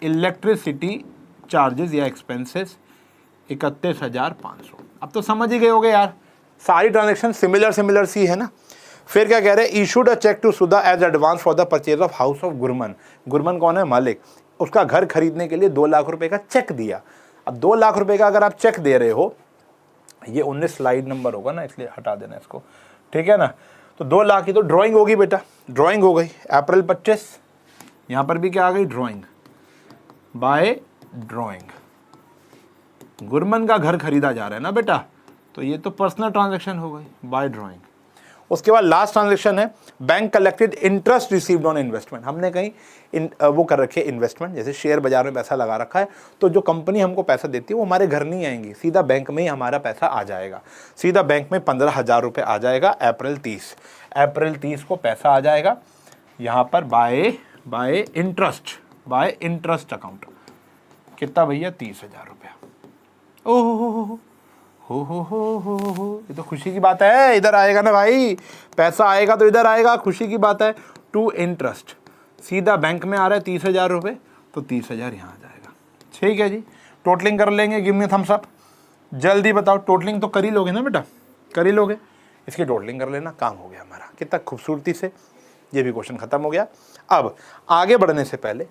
इलेक्ट्रिसिटी चार्जेस या एक्सपेंसेस 31,500। अब तो समझ ही गए होगे यार, सारी ट्रांजेक्शन सिमिलर सी है ना। फिर क्या कह रहे हैं, issued a cheque to Sudha as advance for the purchase of house of Gurman. Gurman कौन है, मालिक, उसका घर खरीदने के लिए 2 लाख रुपए का चेक दिया। अब 2 लाख रुपए का अगर आप चेक दे रहे हो, ये 19 स्लाइड नंबर होगा ना, इसलिए हटा देना इसको, ठीक है ना। तो 2 लाख की तो ड्राइंग होगी बेटा, ड्राइंग हो गई अप्रैल 25, यहाँ पर भी क्या आ गई, ड्राइंग बाय ड्राइंग, गुरमन का घर खरीदा जा रहा है ना बेटा, तो ये तो पर्सनल ट्रांजैक्शन हो गई, बाय ड्राइंग। उसके बाद लास्ट ट्रांजैक्शन है bank collected interest received on investment. हमने कहीं वो कर रखे इन्वेस्टमेंट, जैसे शेयर बाजार में पैसा लगा रखा है, तो जो कंपनी हमको पैसा देती है वो हमारे घर नहीं आएंगी, सीधा बैंक में ही हमारा पैसा आ जाएगा। सीधा बैंक में 15,000 रुपये आ जाएगा अप्रैल 30 को पैसा आ जाएगा यहाँ पर बाय इंटरेस्ट अकाउंट। कितना भैया? 30,000 रुपया। ओह हो, ये तो खुशी की बात है, इधर आएगा ना भाई, पैसा आएगा तो इधर आएगा, खुशी की बात है। टू इंटरेस्ट सीधा बैंक में आ रहा है 30,000 रुपये, तो 30,000 यहाँ आ जाएगा। ठीक है जी, टोटलिंग कर लेंगे, गिव मी थम्स अप। जल्दी बताओ, टोटलिंग तो कर ही लोगे ना बेटा, कर ही लोगे, इसकी टोटलिंग कर लेना, काम हो गया हमारा। कितना खूबसूरती से ये भी क्वेश्चन खत्म हो गया। अब आगे बढ़ने से पहले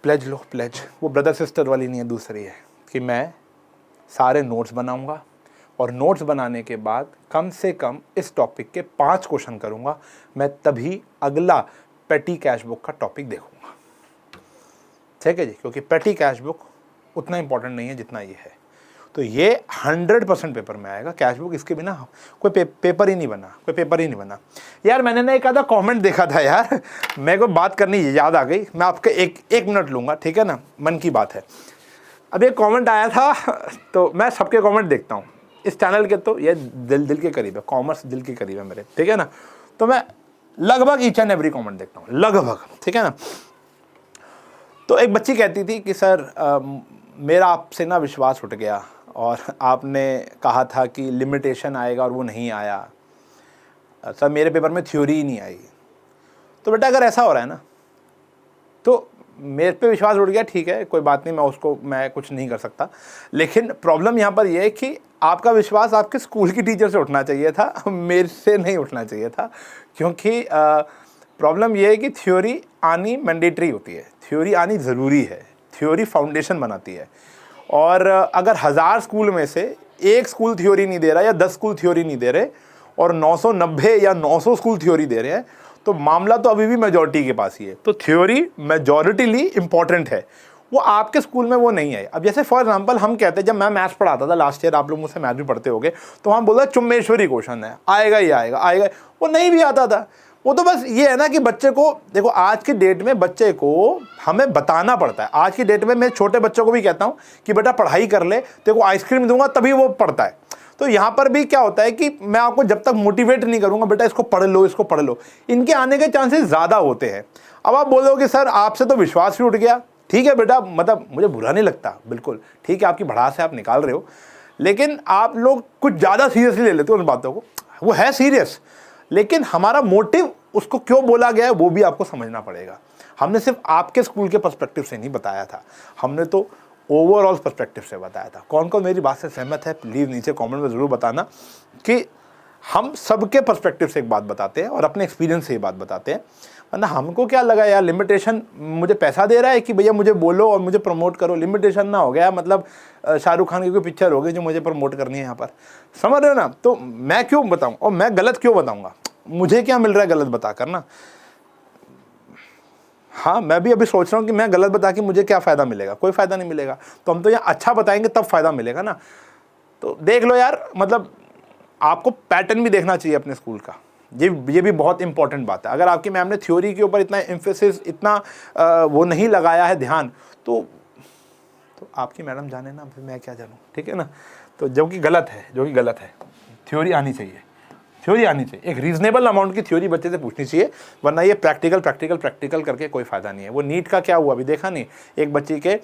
प्लेज लो, प्लेज। वो ब्रदर सिस्टर वाली नहीं है, दूसरी है कि मैं सारे नोट्स बनाऊंगा और नोट्स बनाने के बाद कम से कम इस टॉपिक के 5 क्वेश्चन करूंगा, मैं तभी अगला पेटी कैश बुक का टॉपिक देखूंगा। ठीक है जी, क्योंकि पेटी कैश बुक उतना इंपॉर्टेंट नहीं है जितना ये है। तो ये 100% पेपर में आएगा कैश बुक, इसके बिना कोई पेपर ही नहीं बना। यार मैंने ना एक आधा कमेंट देखा था यार, मेरे को बात करनी याद आ गई, मैं आपके एक मिनट लूँगा, ठीक है ना, मन की बात है। अब एक कमेंट आया था, तो मैं सबके कमेंट देखता हूँ इस चैनल के, तो ये दिल के करीब है, कॉमर्स दिल के करीब है मेरे, ठीक है ना। तो मैं लगभग ईच एंड एवरी कमेंट देखता हूँ, लगभग, ठीक है ना। तो एक बच्ची कहती थी कि सर मेरा आपसे ना विश्वास उठ गया, और आपने कहा था कि लिमिटेशन आएगा और वो नहीं आया, सर मेरे पेपर में थ्योरी ही नहीं आई। तो बेटा अगर ऐसा हो रहा है ना, तो मेरे पे विश्वास उठ गया, ठीक है, कोई बात नहीं, मैं कुछ नहीं कर सकता। लेकिन प्रॉब्लम यहाँ पर यह है कि आपका विश्वास आपके स्कूल की टीचर से उठना चाहिए था, मेरे से नहीं उठना चाहिए था। क्योंकि प्रॉब्लम यह है कि थ्योरी आनी मैंडेटरी होती है, थ्योरी आनी ज़रूरी है, थ्योरी फाउंडेशन बनाती है। और अगर 1000 स्कूल में से एक स्कूल थ्योरी नहीं दे रहा या 10 स्कूल थ्योरी नहीं दे रहे और 990 या 900 स्कूल थ्योरी दे रहे हैं, तो मामला तो अभी भी मेजॉरिटी के पास ही है। तो थ्योरी मेजॉरिटीली इंपॉर्टेंट है, वो आपके स्कूल में वो नहीं है। अब जैसे फॉर एग्जांपल हम कहते हैं, जब मैं मैथ्स पढ़ाता था लास्ट ईयर, आप लोग मुझसे मैथ भी पढ़ते होगे, तो हम बोलते चुम्बेश्वरी क्वेश्चन है, आएगा ही आएगा, वो नहीं भी आता था। वो तो बस ये है ना कि बच्चे को देखो, आज की डेट में बच्चे को हमें बताना पड़ता है। आज की डेट में मैं छोटे बच्चों को भी कहता हूँ कि बेटा पढ़ाई कर ले, तेरे को आइसक्रीम दूंगा तभी वो पढ़ता है। तो यहाँ पर भी क्या होता है कि मैं आपको जब तक मोटिवेट नहीं करूँगा, बेटा इसको पढ़ लो, इनके आने के चांसेस ज़्यादा होते हैं। अब आप बोलोगे सर आपसे तो विश्वास ही उठ गया, ठीक है बेटा, मतलब मुझे बुरा नहीं लगता, बिल्कुल ठीक है, आपकी भड़ास है, आप निकाल रहे हो, लेकिन आप लोग कुछ ज़्यादा सीरियसली ले लेते हो उन बातों को। वो है सीरियस, लेकिन हमारा मोटिव उसको क्यों बोला गया है वो भी आपको समझना पड़ेगा। हमने सिर्फ आपके स्कूल के पर्सपेक्टिव से नहीं बताया था, हमने तो ओवरऑल पर्सपेक्टिव से बताया था। कौन कौन मेरी बात से सहमत है प्लीज़ नीचे कमेंट में ज़रूर बताना कि हम सबके पर्सपेक्टिव से एक बात बताते हैं और अपने एक्सपीरियंस से ये बात बताते हैं। वरना हमको क्या लगा यार, लिमिटेशन मुझे पैसा दे रहा है कि भैया मुझे बोलो और मुझे प्रमोट करो, लिमिटेशन ना हो गया मतलब शाहरुख खान की कोई पिक्चर हो गई जो मुझे प्रमोट करनी है यहाँ पर, समझ रहे हो ना। तो मैं क्यों बताऊँ और मैं गलत क्यों बताऊँगा, मुझे क्या मिल रहा है गलत बता कर ना। हाँ मैं भी अभी सोच रहा हूँ कि मैं गलत बता के मुझे क्या फ़ायदा मिलेगा, कोई फ़ायदा नहीं मिलेगा। तो हम तो यहाँ अच्छा बताएंगे तब फ़ायदा मिलेगा ना। तो देख लो यार, मतलब आपको पैटर्न भी देखना चाहिए अपने स्कूल का, ये भी बहुत इंपॉर्टेंट बात है। अगर आपकी मैम ने थ्योरी के ऊपर इतना एम्फेसिस, इतना वो नहीं लगाया है ध्यान, तो आपकी मैडम जाने ना, फिर मैं क्या जानूँ, ठीक है ना। तो जो कि गलत है, थ्योरी आनी चाहिए, एक रीजनेबल अमाउंट की थ्योरी बच्चे से पूछनी चाहिए, वरना ये प्रैक्टिकल करके कोई फ़ायदा नहीं है। वो नीट का क्या हुआ अभी देखा नहीं, एक बच्ची के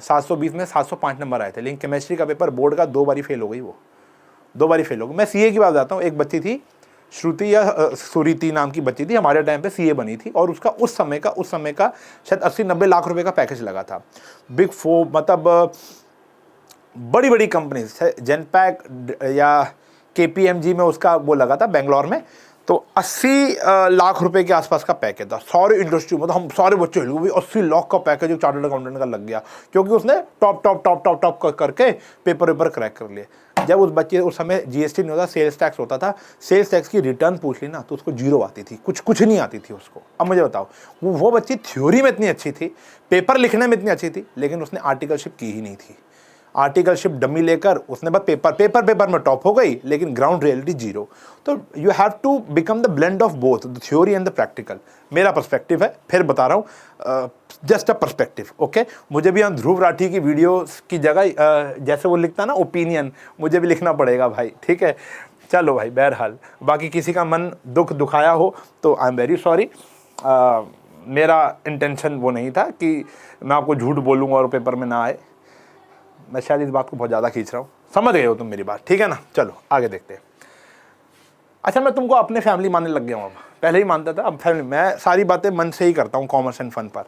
720 में 705 नंबर आए थे, लेकिन केमिस्ट्री का पेपर बोर्ड का 2 बारी फेल हो गई, वो 2 बारी फेल हो गई। मैं सीए की बात बताता हूँ, एक बच्ची थी श्रुति या सुरीति नाम की बच्ची थी, हमारे टाइम पे सीए बनी थी, और उसका उस समय का शायद 80-90 लाख रुपए का पैकेज लगा था। बिग 4 मतलब बड़ी कंपनी जेनपैक या KPMG में उसका वो लगा था बेंगलोर में, तो 80 लाख रुपए के आसपास का पैकेज था। सारे इंडस्ट्री मतलब हम सारे बच्चे हिल गए, 80 लाख का पैकेज एक चार्टर्ड अकाउंटेंट का लग गया, क्योंकि उसने टॉप करके पेपर क्रैक कर लिए। जब उस बच्चे, उस समय जीएसटी नहीं होता, सेल्स टैक्स होता था, सेल्स टैक्स की रिटर्न पूछ ली ना तो उसको जीरो आती थी, कुछ नहीं आती थी उसको। अब मुझे बताओ, वो बच्ची थ्योरी में इतनी अच्छी थी, पेपर लिखने में इतनी अच्छी थी, लेकिन उसने आर्टिकलशिप की ही नहीं थी। आर्टिकलशिप डमी लेकर उसने बस पेपर में टॉप हो गई, लेकिन ग्राउंड रियलिटी जीरो। तो you have to become the blend of both the theory and the practical. मेरा पर्सपेक्टिव है, फिर बता रहा हूँ, जस्ट अ पर्सपेक्टिव, ओके। मुझे भी हम ध्रुव राठी की वीडियो की जगह जैसे वो लिखता ना ओपिनियन, मुझे भी लिखना पड़ेगा भाई, ठीक है। चलो भाई, बहरहाल बाकी किसी का मन दुखाया हो तो आई एम वेरी सॉरी। मेरा इंटेंशन वो नहीं था कि मैं आपको झूठ बोलूँगा और पेपर में ना आए। मैं शायद इस बात को बहुत ज़्यादा खींच रहा हूँ, समझ गए हो तुम मेरी बात, ठीक है ना। चलो आगे देखते हैं। अच्छा, मैं तुमको अपने फैमिली मानने लग गया हूँ। अब पहले ही मानता था, अब फैमिली। मैं सारी बातें मन से ही करता हूँ, कॉमर्स एंड फन पर,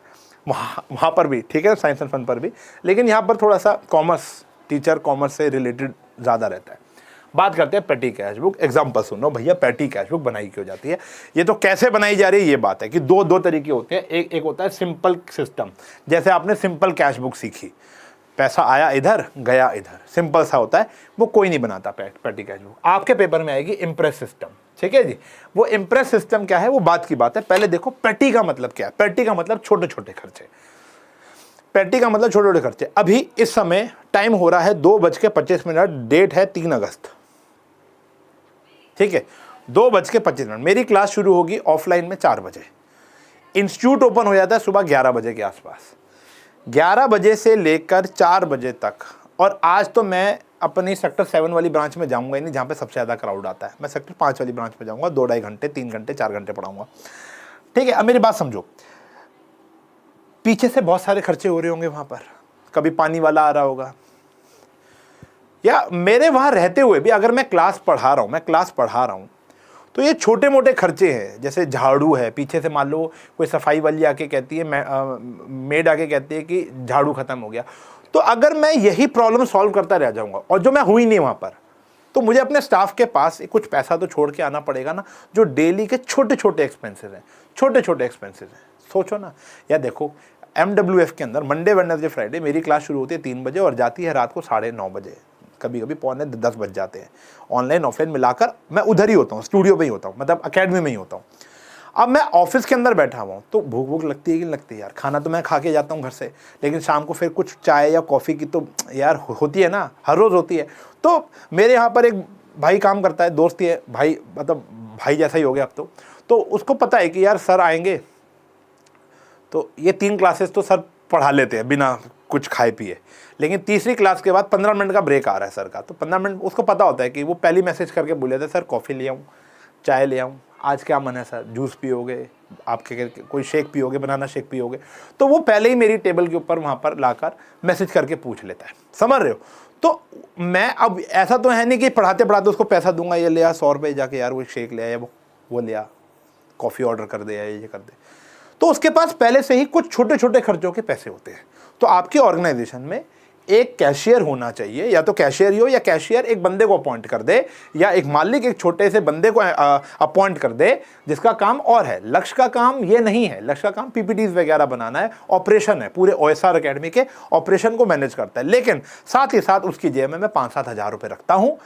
वहाँ पर भी, ठीक है, साइंस एंड फन पर भी, लेकिन यहाँ पर थोड़ा सा कॉमर्स टीचर, कॉमर्स से रिलेटेड ज़्यादा रहता है। बात करते हैं पेटी कैश बुक। एग्जाम्पल सुनो भैया, पेटी कैश बुक बनाई क्यों जाती है, ये तो कैसे बनाई जा रही है, ये बात है कि दो तरीके होते हैं। एक होता है सिंपल सिस्टम, जैसे आपने सिंपल कैश बुक सीखी, पैसा आया इधर गया इधर, सिंपल सा होता है, वो कोई नहीं बनाता पेटी कैश बुक। आपके पेपर में आएगी इम्प्रेस सिस्टम, ठीक है जी। वो इम्प्रेस सिस्टम क्या है, वो बात की बात है। पहले देखो पेटी का मतलब क्या है। पेटी का मतलब छोटे छोटे खर्चे, पेटी का मतलब छोटे छोटे खर्चे। अभी इस समय टाइम हो रहा है 2:25, डेट है 3 अगस्त, ठीक है। 2:25, मेरी क्लास शुरू होगी ऑफलाइन में 4 बजे, इंस्टीट्यूट ओपन हो जाता है सुबह 11 बजे के आसपास। 11 बजे से लेकर 4 बजे तक, और आज तो मैं अपनी सेक्टर 7 वाली ब्रांच में जाऊंगा ही नहीं, जहाँ पे सबसे ज़्यादा क्राउड आता है। मैं सेक्टर 5 वाली ब्रांच में जाऊंगा, 2-2.5 घंटे, 3 घंटे, 4 घंटे पढ़ाऊंगा, ठीक है। अब मेरी बात समझो, पीछे से बहुत सारे खर्चे हो रहे होंगे वहाँ पर, कभी पानी वाला आ रहा होगा, या मेरे वहाँ रहते हुए भी अगर मैं क्लास पढ़ा रहा हूँ, तो ये छोटे मोटे खर्चे हैं। जैसे झाड़ू है, पीछे से मान लो कोई सफाई वाली आके कहती है, मेड आके कहती है कि झाड़ू खत्म हो गया, तो अगर मैं यही प्रॉब्लम सॉल्व करता रह जाऊंगा, और जो मैं हुई नहीं वहाँ पर, तो मुझे अपने स्टाफ के पास कुछ पैसा तो छोड़ के आना पड़ेगा ना, जो डेली के छोटे छोटे एक्सपेंसेस हैं, सोचो ना यार। देखो MWF के अंदर मंडे, वेडनेसडे, फ्राइडे मेरी क्लास शुरू होती है 3 बजे और जाती है रात को 9:30 बजे, कभी कभी 9:45 बज जाते हैं। ऑनलाइन ऑफलाइन मिलाकर मैं उधर ही होता हूँ, स्टूडियो पे ही होता हूँ, मतलब अकेडमी में ही होता हूँ। अब मैं ऑफिस के अंदर बैठा हुआ हूँ, तो भूख लगती है कि नहीं लगती यार। खाना तो मैं खा के जाता हूँ घर से, लेकिन शाम को फिर कुछ चाय या कॉफ़ी की तो यार होती है ना, हर रोज़ होती है। तो मेरे यहाँ पर एक भाई काम करता है, दोस्त ही है भाई, मतलब भाई जैसा ही हो गया अब तो उसको पता है कि यार सर आएंगे तो ये 3 क्लासेस तो सर पढ़ा लेते हैं बिना कुछ खाए पिए, लेकिन तीसरी क्लास के बाद 15 मिनट का ब्रेक आ रहा है सर का, तो 15 मिनट उसको पता होता है कि वो पहली मैसेज करके बोले थे, सर कॉफ़ी ले आऊँ, चाय ले आऊँ, आज क्या मन है सर, जूस पियोगे, आपके कोई शेक पियोगे, बनाना शेक पियोगे, तो वो पहले ही मेरी टेबल के ऊपर वहाँ पर लाकर मैसेज करके पूछ लेता है, समझ रहे हो। तो मैं अब ऐसा तो है नहीं कि पढ़ाते पढ़ाते उसको पैसा दूंगा, ये ले आ 100 रुपये जाके यार वो शेक ले आया, वो ले आ, कॉफ़ी ऑर्डर कर दे या ये कर दे। तो उसके पास पहले से ही कुछ छोटे छोटे खर्चों के पैसे होते हैं। तो आपके ऑर्गेनाइजेशन में एक कैशियर होना चाहिए, या तो कैशियर ही हो, या कैशियर एक बंदे को अपॉइंट कर दे, या एक मालिक एक छोटे से बंदे को अपॉइंट कर दे, जिसका काम और है। लक्ष्य का काम ये नहीं है, लक्ष्य का काम PPTs वगैरह बनाना है, ऑपरेशन है, पूरे OSR अकेडमी के ऑपरेशन को मैनेज करता है। लेकिन साथ ही साथ उसकी जेब में मैं 5-7 हज़ार रुपये रखता हूँ,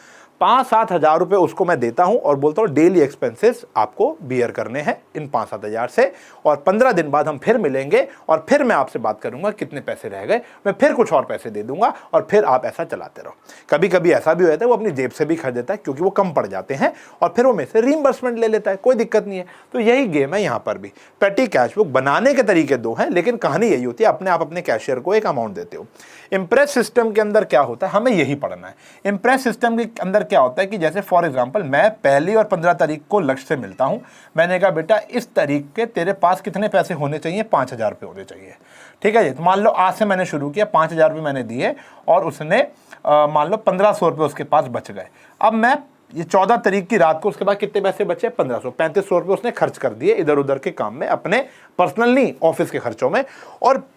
5-7 हज़ार रुपये उसको मैं देता हूं और बोलता हूं डेली एक्सपेंसेस आपको बियर करने हैं इन 5-7 हज़ार से, और 15 दिन बाद हम फिर मिलेंगे और फिर मैं आपसे बात करूंगा कितने पैसे रह गए, मैं फिर कुछ और पैसे दे दूंगा और फिर आप ऐसा चलाते रहो। कभी कभी ऐसा भी होता है वो अपनी जेब से भी खर्च देता है क्योंकि वो कम पड़ जाते हैं, और फिर वो मेरे से रीइंबर्समेंट ले लेता है, कोई दिक्कत नहीं है। तो यही गेम है यहाँ पर भी। पेटी कैश बुक बनाने के तरीके 2 हैं, लेकिन कहानी यही होती है, अपने आप अपने कैशियर को एक अमाउंट देते हो। इम्प्रेस सिस्टम के अंदर क्या होता है, हमें यही पढ़ना है। इम्प्रेस सिस्टम के अंदर क्या होता है कि जैसे फॉर एग्जांपल मैं 1 और 15 तारीख को लक्ष्य से मिलता हूं, मैंने कहा बेटा इस तारीख के तेरे पास कितने पैसे होने चाहिए, 5,000 रुपये होने चाहिए, ठीक है जी। तो मान लो आज से मैंने शुरू किया, 5,000 रुपये मैंने दिए और उसने मान लो 1,500 रुपये उसके पास बच गए। अब मैं ये 14 तारीख की रात को उसके बाद कितने पैसे बचे, 1,500, 3,500 रुपये उसने खर्च कर दिए इधर उधर के काम में, अपने पर्सनल नहीं ऑफिस के खर्चों में। और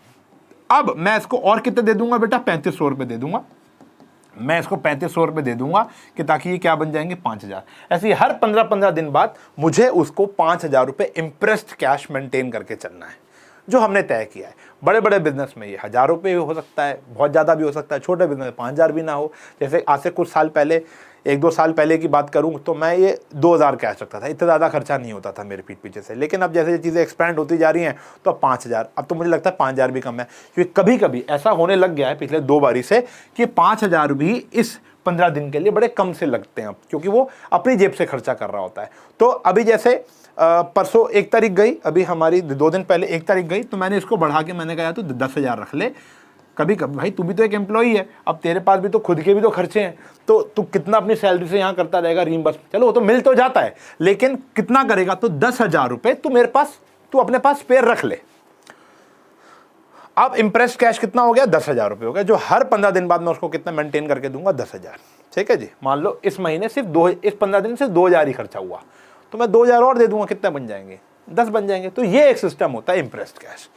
अब मैं इसको और कितने दे दूंगा बेटा, 3,500 रुपये दे दूंगा, मैं इसको 3,500 रुपये दे दूंगा कि ताकि ये क्या बन जाएंगे, 5,000। ऐसे ही हर 15-15 दिन बाद मुझे उसको 5,000 रुपये इम्प्रेस्ड कैश मेंटेन करके चलना है। जो हमने तय किया है। बड़े बड़े बिजनेस में ये 1000 रुपये हो सकता है, बहुत ज़्यादा भी हो सकता है, छोटे बिजनेस में 5000 भी ना हो। जैसे आज से कुछ साल पहले, 1-2 साल पहले की बात करूं तो मैं ये 2000 कैश रखता था, इतना ज़्यादा खर्चा नहीं होता था मेरे पीठ पीछे से। लेकिन अब जैसे चीज़ें एक्सपेंड होती जा रही हैं तो अब 5000, अब तो मुझे लगता है 5000 भी कम है, क्योंकि कभी कभी ऐसा होने लग गया है पिछले 2 बारी से कि 5000 भी इस 15 दिन के लिए बड़े कम से लगते हैं अब, क्योंकि वो अपनी जेब से खर्चा कर रहा होता है। तो अभी जैसे परसों 1 तारीख गई, अभी हमारी 2 दिन पहले 1 तारीख गई, तो मैंने इसको बढ़ा के मैंने कहा तो 10,000 रख ले। कभी कभी भाई तू भी तो एक एम्प्लॉई है, अब तेरे पास भी तो खुद के भी तो खर्चे हैं, तो तू कितना अपनी सैलरी से यहाँ करता रहेगा रीइंबर्स, चलो वो तो मिल तो जाता है, लेकिन कितना करेगा, तो 10,000 रुपये तू मेरे पास, तू अपने पास स्पेयर रख ले। अब इंप्रेस्ड कैश कितना हो गया, 10,000 रुपये हो गया, जो हर 15 दिन बाद मैं उसको कितना मेंटेन करके दूंगा, 10,000। ठीक है जी, मान लो इस महीने सिर्फ इस 15 दिन से 2,000 ही खर्चा हुआ, तो मैं 2,000 और दे दूंगा, कितना बन जाएंगे, 10 बन जाएंगे। तो ये एक सिस्टम होता है इंप्रेस्ड कैश।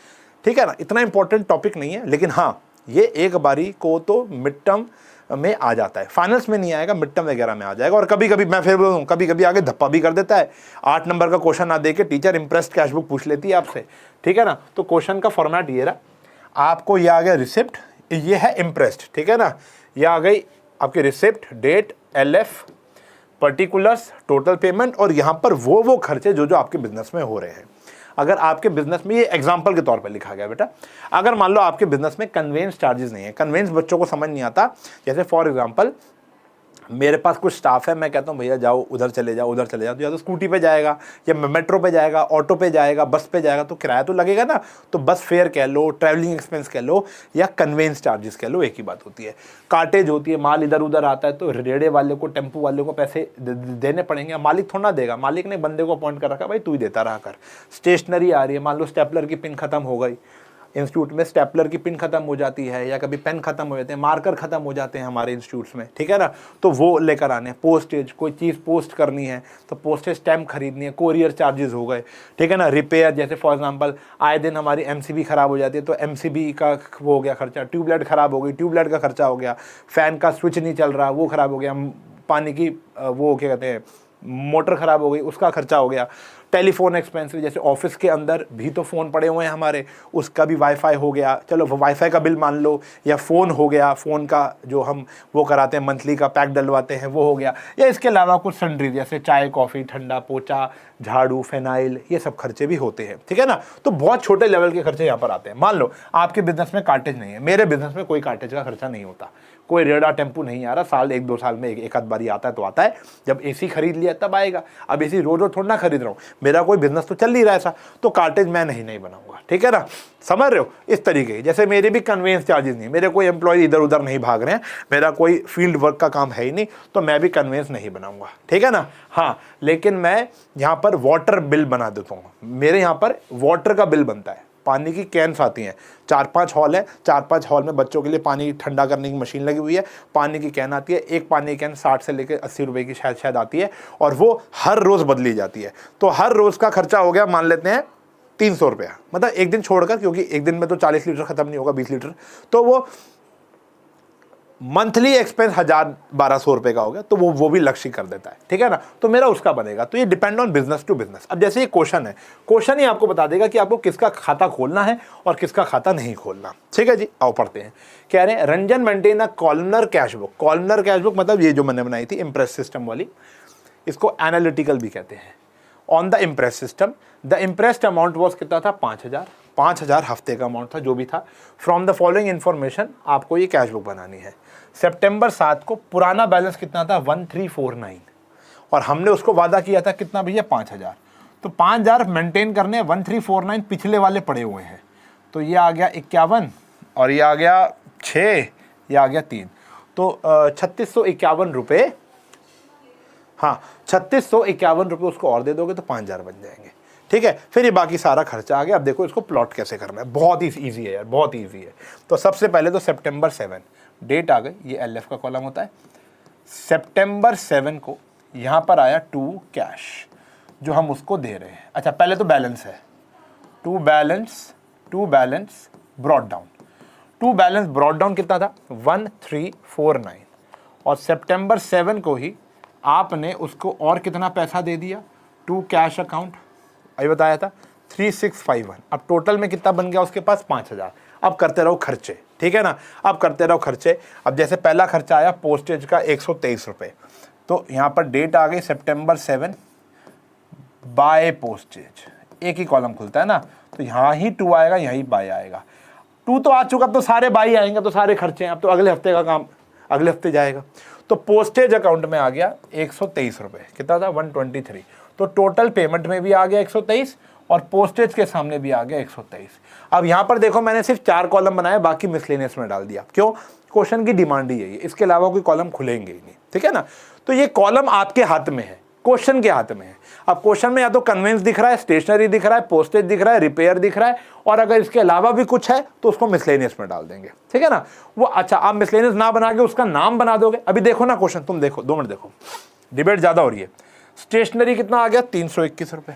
ठीक है ना, इतना इंपॉर्टेंट टॉपिक नहीं है, लेकिन हाँ ये एक बारी को तो मिड टर्म में आ जाता है, फाइनल्स में नहीं आएगा, मिड टर्म वगैरह में आ जाएगा। और कभी कभी मैं फिर बोलूँ, कभी कभी आगे धप्पा भी कर देता है। 8 नंबर का क्वेश्चन ना दे के टीचर इंप्रेस्ड कैश बुक पूछ लेती है आपसे। ठीक है ना, तो क्वेश्चन का फॉर्मेट ये रहा, आपको ये आ गया रिसिप्ट, ये है इंप्रेस्ड। ठीक है ना, ये आ गई आपकी receipt, date, LF, particulars, total payment, और यहाँ पर वो खर्चे जो जो आपके बिजनेस में हो रहे हैं। अगर आपके बिजनेस में, ये एग्जांपल के तौर पे लिखा गया बेटा, अगर मान लो आपके बिजनेस में कन्वेंस चार्जेस नहीं है, कन्वेंस बच्चों को समझ नहीं आता, जैसे फॉर एग्जांपल मेरे पास कुछ स्टाफ है, मैं कहता हूँ भैया जाओ उधर चले जाओ, उधर चले जाओ, तो या तो स्कूटी पे जाएगा, या मेट्रो पे जाएगा, ऑटो पे जाएगा, बस पे जाएगा, तो किराया तो लगेगा ना। तो बस फेयर कह लो, ट्रैवलिंग एक्सपेंस कह लो, या कन्वेंस चार्जेस कह लो, एक ही बात होती है। कार्टेज होती है, माल इधर उधर आता है, तो रेड़े वाले को, टेम्पू वाले को पैसे देने पड़ेंगे, मालिक थोड़ा देगा, मालिक ने बंदे को अपॉइंट कर रखा, भाई तू ही देता रहा कर। स्टेशनरी आ रही है, मान लो स्टेपलर की पिन खत्म हो गई, इंस्टीट्यूट में स्टेपलर की पिन खत्म हो जाती है, या कभी पेन खत्म हो जाते हैं, मार्कर खत्म हो जाते हैं हमारे इंस्टीट्यूट्स में। ठीक है ना, तो वो लेकर आने। पोस्टेज, कोई चीज़ पोस्ट करनी है तो पोस्टेज स्टैम्प खरीदनी है, कोरियर चार्जेस हो गए। ठीक है ना, रिपेयर, जैसे फॉर एग्जांपल आए दिन हमारी MCB खराब हो जाती है, तो MCB का वो हो गया खर्चा, ट्यूबलाइट खराब हो गई, ट्यूबलाइट का खर्चा हो गया, फ़ैन का स्विच नहीं चल रहा वो खराब हो गया, पानी की वो क्या कहते हैं मोटर ख़राब हो गई, उसका खर्चा हो गया। टेलीफोन एक्सपेंसिव, जैसे ऑफिस के अंदर भी तो फ़ोन पड़े हुए हैं हमारे, उसका भी वाईफाई हो गया, चलो वाईफाई का बिल मान लो, या फ़ोन हो गया, फ़ोन का जो हम वो कराते हैं मंथली का पैक डलवाते हैं वो हो गया, या इसके अलावा कुछ सन्ड्री जैसे चाय कॉफ़ी, ठंडा पोचा, झाड़ू, फेनाइल, ये सब खर्चे भी होते हैं। ठीक है ना, तो बहुत छोटे लेवल के खर्चे यहाँ पर आते हैं। मान लो आपके बिजनेस में कार्टेज नहीं है, मेरे बिजनेस में कोई कार्टेज का खर्चा नहीं होता, कोई रेडा टेम्पू नहीं आ रहा, साल 1-2 साल में एक आध बारी आता है तो आता है, जब AC खरीद लिया तब आएगा। अब AC रोज रोज थोड़ा ना खरीद रहा हूँ, मेरा कोई बिजनेस तो चल नहीं रहा ऐसा, तो कार्टेज मैं नहीं बनाऊंगा। ठीक है ना, समझ रहे हो, इस तरीके जैसे मेरे भी कन्वेंस चार्जेस नहीं, मेरे कोई एम्प्लॉय इधर उधर नहीं भाग रहे हैं, मेरा कोई फील्ड वर्क का काम है ही नहीं, तो मैं भी कन्वेंस नहीं बनाऊंगा। ठीक है ना, हाँ, लेकिन मैं यहाँ पर वाटर बिल बना देता हूँ, मेरे यहाँ पर वाटर का बिल बनता है, पानी की कैंस आती हैं, 4-5 हॉल है, 4-5 हॉल में बच्चों के लिए पानी ठंडा करने की मशीन लगी हुई है, पानी की कैन आती है, एक पानी की कैन 60 से लेकर 80 रुपए की शायद आती है, और वो हर रोज़ बदली जाती है। तो हर रोज़ का खर्चा हो गया, मान लेते हैं 300 रुपया, मतलब एक दिन छोड़कर, क्योंकि एक दिन में तो 40 लीटर खत्म नहीं होगा, 20 लीटर, तो वो मंथली एक्सपेंस 1,000-1,200 रुपए का हो गया, तो वो भी लक्ष्य कर देता है। ठीक है ना, तो मेरा उसका बनेगा। तो ये depend on business to business. अब जैसे ये क्वेश्चन है, क्वेश्चन ही आपको बता देगा कि आपको किसका खाता खोलना है और किसका खाता नहीं खोलना। ठीक है जी, आओ पढ़ते हैं। कह रहे हैं Ranjan maintain a columnar cash book. Columnar cash book मतलब ये जो मैंने बनाई थी इंप्रेस सिस्टम वाली, इसको एनालिटिकल भी कहते हैं। On the impress system, the impressed amount was कितना था, 5,000 हफ्ते का अमाउंट था, जो भी था। फ्रॉम द फॉलोइंग इन्फॉर्मेशन आपको ये कैश बुक बनानी है। सितंबर 7 को पुराना बैलेंस कितना था, 1349, और हमने उसको वादा किया था कितना भैया, 5,000। तो 5,000 मेंटेन करने 1349 पिछले वाले पड़े हुए हैं, तो ये आ गया 51, और ये आ गया 6, ये आ गया 3, तो 3651 रुपये। हाँ, 3651 रुपये उसको और दे दोगे तो 5,000 बन जाएंगे। ठीक है, फिर ये बाकी सारा खर्चा आ गया। अब देखो इसको प्लॉट कैसे करना है, बहुत ही ईजी है यार, बहुत ईजी है। तो सबसे पहले तो सितंबर 7 डेट आ गई, ये LF का कॉलम होता है। सितंबर 7 को यहाँ पर आया टू कैश, जो हम उसको दे रहे हैं। अच्छा, पहले तो बैलेंस है, to balance brought down. To balance brought down कितना था, 1349, और सितंबर 7 को ही आपने उसको और कितना पैसा दे दिया, टू कैश अकाउंट, अभी बताया था 3651। अब टोटल में कितना बन गया उसके पास 5000। अब करते रहो खर्चे, ठीक है ना, अब करते रहो खर्चे। अब जैसे पहला खर्चा आया पोस्टेज का 123 रुपये, तो यहाँ पर डेट आ गई September 7 बाय पोस्टेज, एक ही कॉलम खुलता है ना, तो यहाँ ही 2 आएगा, यहीं बाय आएगा। 2 तो आ चुका, अब तो सारे बाई आएंगे, तो सारे खर्चे हैं, अब तो अगले हफ्ते का काम अगले हफ्ते जाएगा। तो पोस्टेज अकाउंट में आ गया 123 रुपये, कितना था 123। तो टोटल पेमेंट में भी आ गया 123 और पोस्टेज के सामने भी आ गया 123। अब यहाँ पर देखो मैंने सिर्फ 4 कॉलम बनाए, बाकी मिसलेनियस में डाल दिया। क्यों? क्वेश्चन की डिमांड ही है, इसके अलावा कोई कॉलम खुलेंगे ही नहीं, ठीक है ना। तो ये कॉलम आपके हाथ में है, क्वेश्चन के हाथ में है। अब क्वेश्चन में या तो कन्वेंस दिख रहा है, स्टेशनरी दिख रहा है, पोस्टेज दिख रहा है, रिपेयर दिख रहा है, और अगर इसके अलावा भी कुछ है तो उसको मिसलेनियस में डाल देंगे, ठीक है ना। वो अच्छा, आप मिसलेनियस ना बना के उसका नाम बना दोगे। अभी देखो ना क्वेश्चन, तुम देखो 2 मिनट देखो, डिबेट ज्यादा हो रही है। स्टेशनरी कितना आ गया 321 रुपये,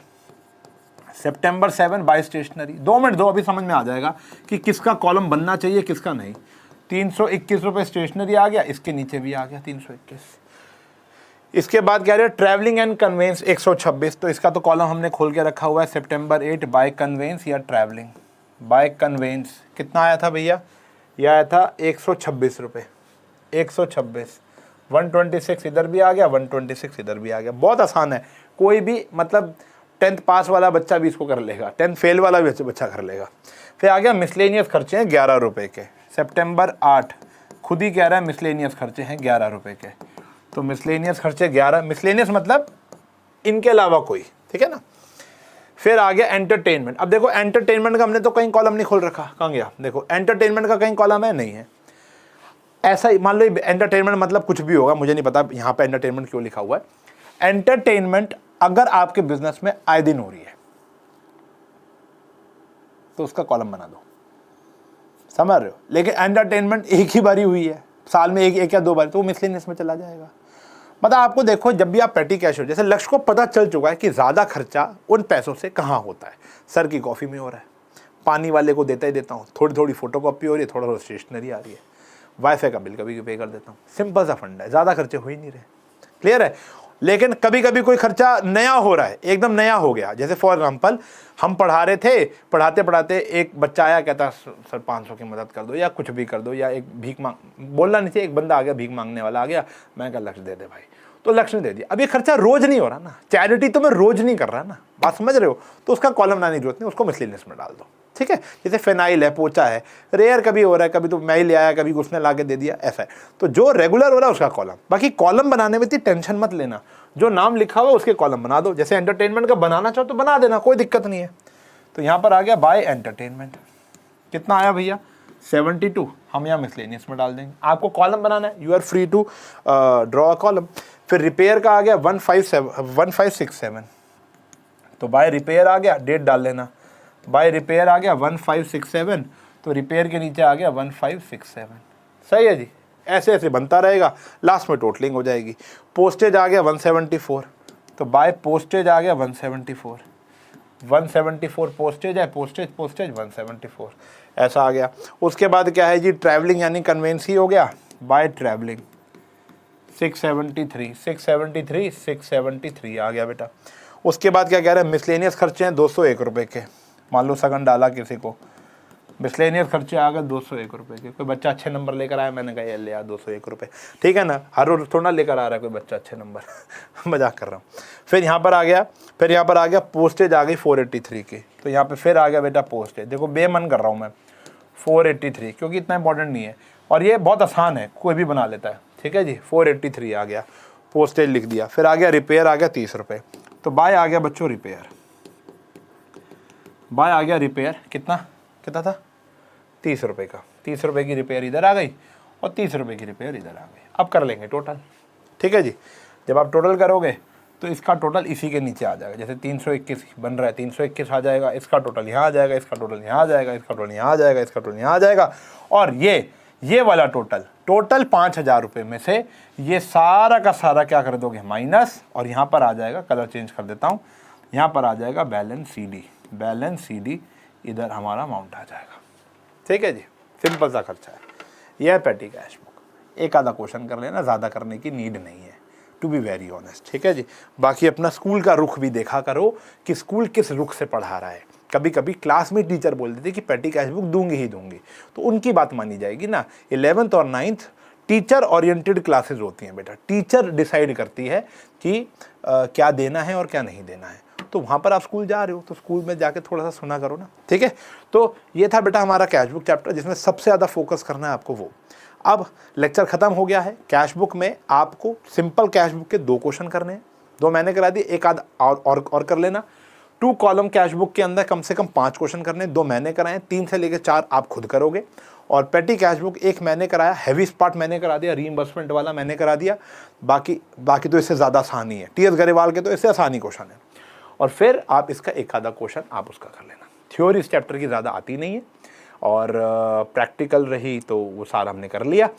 September 7 बाय स्टेशनरी। 2 मिनट दो, अभी समझ में आ जाएगा कि किसका कॉलम बनना चाहिए किसका नहीं। 321 रुपये स्टेशनरी आ गया, इसके नीचे भी आ गया 321। इसके बाद कह रहे हैं ट्रैवलिंग एंड कन्वेंस 126, तो इसका तो कॉलम हमने खोल के रखा हुआ है September 8 बाय कन्वेंस या ट्रैवलिंग। बाय कन्वेंस कितना आया था भैया? यह आया था 126 रुपये, 126। 126 इधर भी आ गया, 126 इधर भी आ गया। बहुत आसान है, कोई भी मतलब 10th पास वाला बच्चा भी इसको कर लेगा, 10th फेल वाला भी बच्चा कर लेगा। फिर आ गया मिसलेनियस खर्चे हैं 11 रुपये के, September 8 खुद ही कह रहा है मिसलेनियस खर्चे हैं 11 रुपये के। तो मिसलेनियस खर्चे 11, मिसलेनियस मतलब इनके अलावा कोई, ठीक है ना। फिर आ गया एंटरटेनमेंट। अब देखो एंटरटेनमेंट का हमने तो कहीं कॉलम नहीं खोल रखा, कहाँ गया? देखो एंटरटेनमेंट का कहीं कॉलम है नहीं है। ऐसा ही मान लो एंटरटेनमेंट मतलब कुछ भी होगा, मुझे नहीं पता यहाँ पे एंटरटेनमेंट क्यों लिखा हुआ है। एंटरटेनमेंट अगर आपके बिजनेस में आए दिन हो रही है तो उसका कॉलम बना दो, समझ रहे हो। लेकिन एंटरटेनमेंट एक ही बारी हुई है, साल में एक या 2 बार, तो वो मिसलेनियस में चला जाएगा। मतलब आपको देखो, जब भी आप पेटी कैश हो, जैसे लक्ष्य को पता चल चुका है कि ज़्यादा खर्चा उन पैसों से कहाँ होता है, सर की कॉफ़ी में हो रहा है, पानी वाले को देता ही देता हूँ, थोड़ी थोड़ी फोटो कॉपी हो रही है, थोड़ा थोड़ा स्टेशनरी आ रही है, वाईफाई का बिल कभी पे कर देता हूँ। सिंपल सा फंड है, ज़्यादा खर्चे हो ही नहीं रहे, क्लियर है। लेकिन कभी कभी कोई खर्चा नया हो रहा है, एकदम नया हो गया। जैसे फॉर एग्जांपल हम पढ़ा रहे थे, पढ़ाते पढ़ाते एक बच्चा आया, कहता सर 500 की मदद कर दो या कुछ भी कर दो, या एक भीख मांग, बोलना नहीं चाहिए, एक बंदा आ गया भीख मांगने वाला आ गया, मैं कहा लक्ष्य दे दे भाई, तो लक्ष्य ने दे दिया। अब ये खर्चा रोज नहीं हो रहा ना, चैरिटी तो मैं रोज नहीं कर रहा ना, बात समझ रहे हो। तो उसका कॉलम बनाने की जरूरत नहीं, उसको मिसलेनियस में डाल दो, ठीक है। जैसे फिनाइल है, पोचा है, रेयर कभी हो रहा है, कभी तो मैं ही ले आया, कभी उसने ला के दे दिया, ऐसा है। तो जो रेगुलर हो रहा है उसका कॉलम। बाकी कॉलम बनाने में इतनी टेंशन मत लेना, जो नाम लिखा हुआ उसके कॉलम बना दो। जैसे एंटरटेनमेंट का बनाना चाहो तो बना देना, कोई दिक्कत नहीं है। तो यहाँ पर आ गया बाय एंटरटेनमेंट, कितना आया भैया 72, हम यहाँ मिसलेनियस में डाल देंगे। आपको कॉलम बनाना है, you are free to draw a column. फिर रिपेयर का आ गया 1567, तो बाय रिपेयर आ गया, डेट डाल लेना। बाय रिपेयर आ गया 1567, तो रिपेयर के नीचे आ गया 1567, सही है जी। ऐसे ऐसे बनता रहेगा, लास्ट में टोटलिंग हो जाएगी। पोस्टेज आ गया 174, तो बाय पोस्टेज आ गया 174 पोस्टेज है, पोस्टेज 174, ऐसा आ गया। उसके बाद क्या है जी, ट्रैवलिंग यानी कन्वेंस ही हो गया, बाय ट्रैवलिंग 673 आ गया बेटा। उसके बाद क्या कह रहे हैं, मिसलेनियस खर्चे हैं 201 रुपये के, मान लो सगन डाला किसी को, मिसलेनियस खर्चे आ गए 201 रुपये के। कोई बच्चा अच्छे नंबर लेकर आया, मैंने कहा ये ले आ 201 रुपये, ठीक है ना। हर रोज थोड़ा लेकर आ रहा है कोई बच्चा अच्छे नंबर मजाक कर रहा हूँ। फिर यहाँ पर आ गया, पोस्टेज आ गई 483 की, तो यहाँ पे फिर आ गया बेटा पोस्टेज। देखो बेमन कर रहा हूँ मैं, 483 क्योंकि इतना इंपॉर्टेंट नहीं है और ये बहुत आसान है, कोई भी बना लेता है, ठीक है जी। 483 आ गया, पोस्टेज लिख दिया। फिर आ गया रिपेयर, आ गया 30 रुपये, तो बाय आ गया बच्चों रिपेयर, बाय आ गया रिपेयर, कितना था 30 रुपये का, 30 रुपये की रिपेयर इधर आ गई और 30 रुपये की रिपेयर इधर आ गई। अब कर लेंगे टोटल, ठीक है जी। जब आप टोटल करोगे तो इसका टोटल इसी के नीचे आ जाएगा। जैसे 321 बन रहा है, 321 आ जाएगा, इसका टोटल यहाँ आ जाएगा, इसका टोटल यहाँ आ जाएगा, इसका टोटल यहाँ आ जाएगा, इसका टोटल यहाँ आ जाएगा, और ये वाला टोटल 5000 रुपये में से ये सारा का सारा क्या कर दोगे माइनस, और यहाँ पर आ जाएगा, कलर चेंज कर देता हूँ, यहाँ पर आ जाएगा बैलेंस CD, इधर हमारा अमाउंट आ जाएगा, ठीक है जी। सिंपल सा खर्चा है, यह है पेटी कैश बुक। एक आधा क्वेश्चन कर लेना, ज़्यादा करने की नीड नहीं है, टू बी वेरी ऑनेस्ट, ठीक है जी। बाकी अपना स्कूल का रुख भी देखा करो कि स्कूल किस रुख से पढ़ा रहा है, कभी कभी क्लास में टीचर बोल देते कि पेटी कैश बुक दूंगी ही दूंगी, तो उनकी बात मानी जाएगी ना। 11th और 9th टीचर ओरिएंटेड क्लासेस होती हैं बेटा, टीचर डिसाइड करती है कि क्या देना है और क्या नहीं देना है। तो वहाँ पर आप स्कूल जा रहे हो तो स्कूल में जाके थोड़ा सा सुना करो ना, ठीक है। तो ये था बेटा हमारा कैश बुक चैप्टर, जिसमें सबसे ज़्यादा फोकस करना है आपको वो। अब लेक्चर ख़त्म हो गया है। कैश बुक में आपको सिंपल कैश बुक के 2 क्वेश्चन करने हैं, 2 मैंने करा दिए, एक आध और कर लेना। 2 कॉलम कैश बुक के अंदर कम से कम 5 क्वेश्चन करने, 2 मैंने कराए, 3 से लेकर 4 आप खुद करोगे। और पेटी कैश बुक 1 मैंने कराया, हैवी पार्ट मैंने करा दिया, रीइंबर्समेंट वाला मैंने करा दिया, बाकी तो इससे ज़्यादा आसान ही है। टी एस गरेवाल के तो इससे आसानी क्वेश्चन है। और फिर आप इसका एक आधा क्वेश्चन आप उसका कर लेना। थ्योरी इस चैप्टर की ज़्यादा आती नहीं है, और प्रैक्टिकल रही तो वो सारा हमने कर लिया।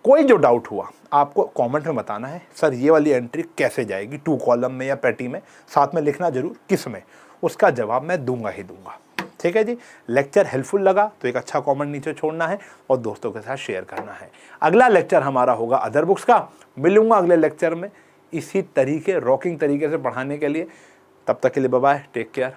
कोई जो डाउट हुआ आपको कमेंट में बताना है, सर ये वाली एंट्री कैसे जाएगी, 2 कॉलम में या पेटी में, साथ में लिखना जरूर किस में, उसका जवाब मैं दूंगा ही दूंगा, ठीक है जी। लेक्चर हेल्पफुल लगा तो एक अच्छा कमेंट नीचे छोड़ना है और दोस्तों के साथ शेयर करना है। अगला लेक्चर हमारा होगा अदर बुक्स का। मिलूंगा अगले लेक्चर में इसी तरीके रॉकिंग तरीके से पढ़ाने के लिए। तब तक के लिए बाय बाय, टेक केयर।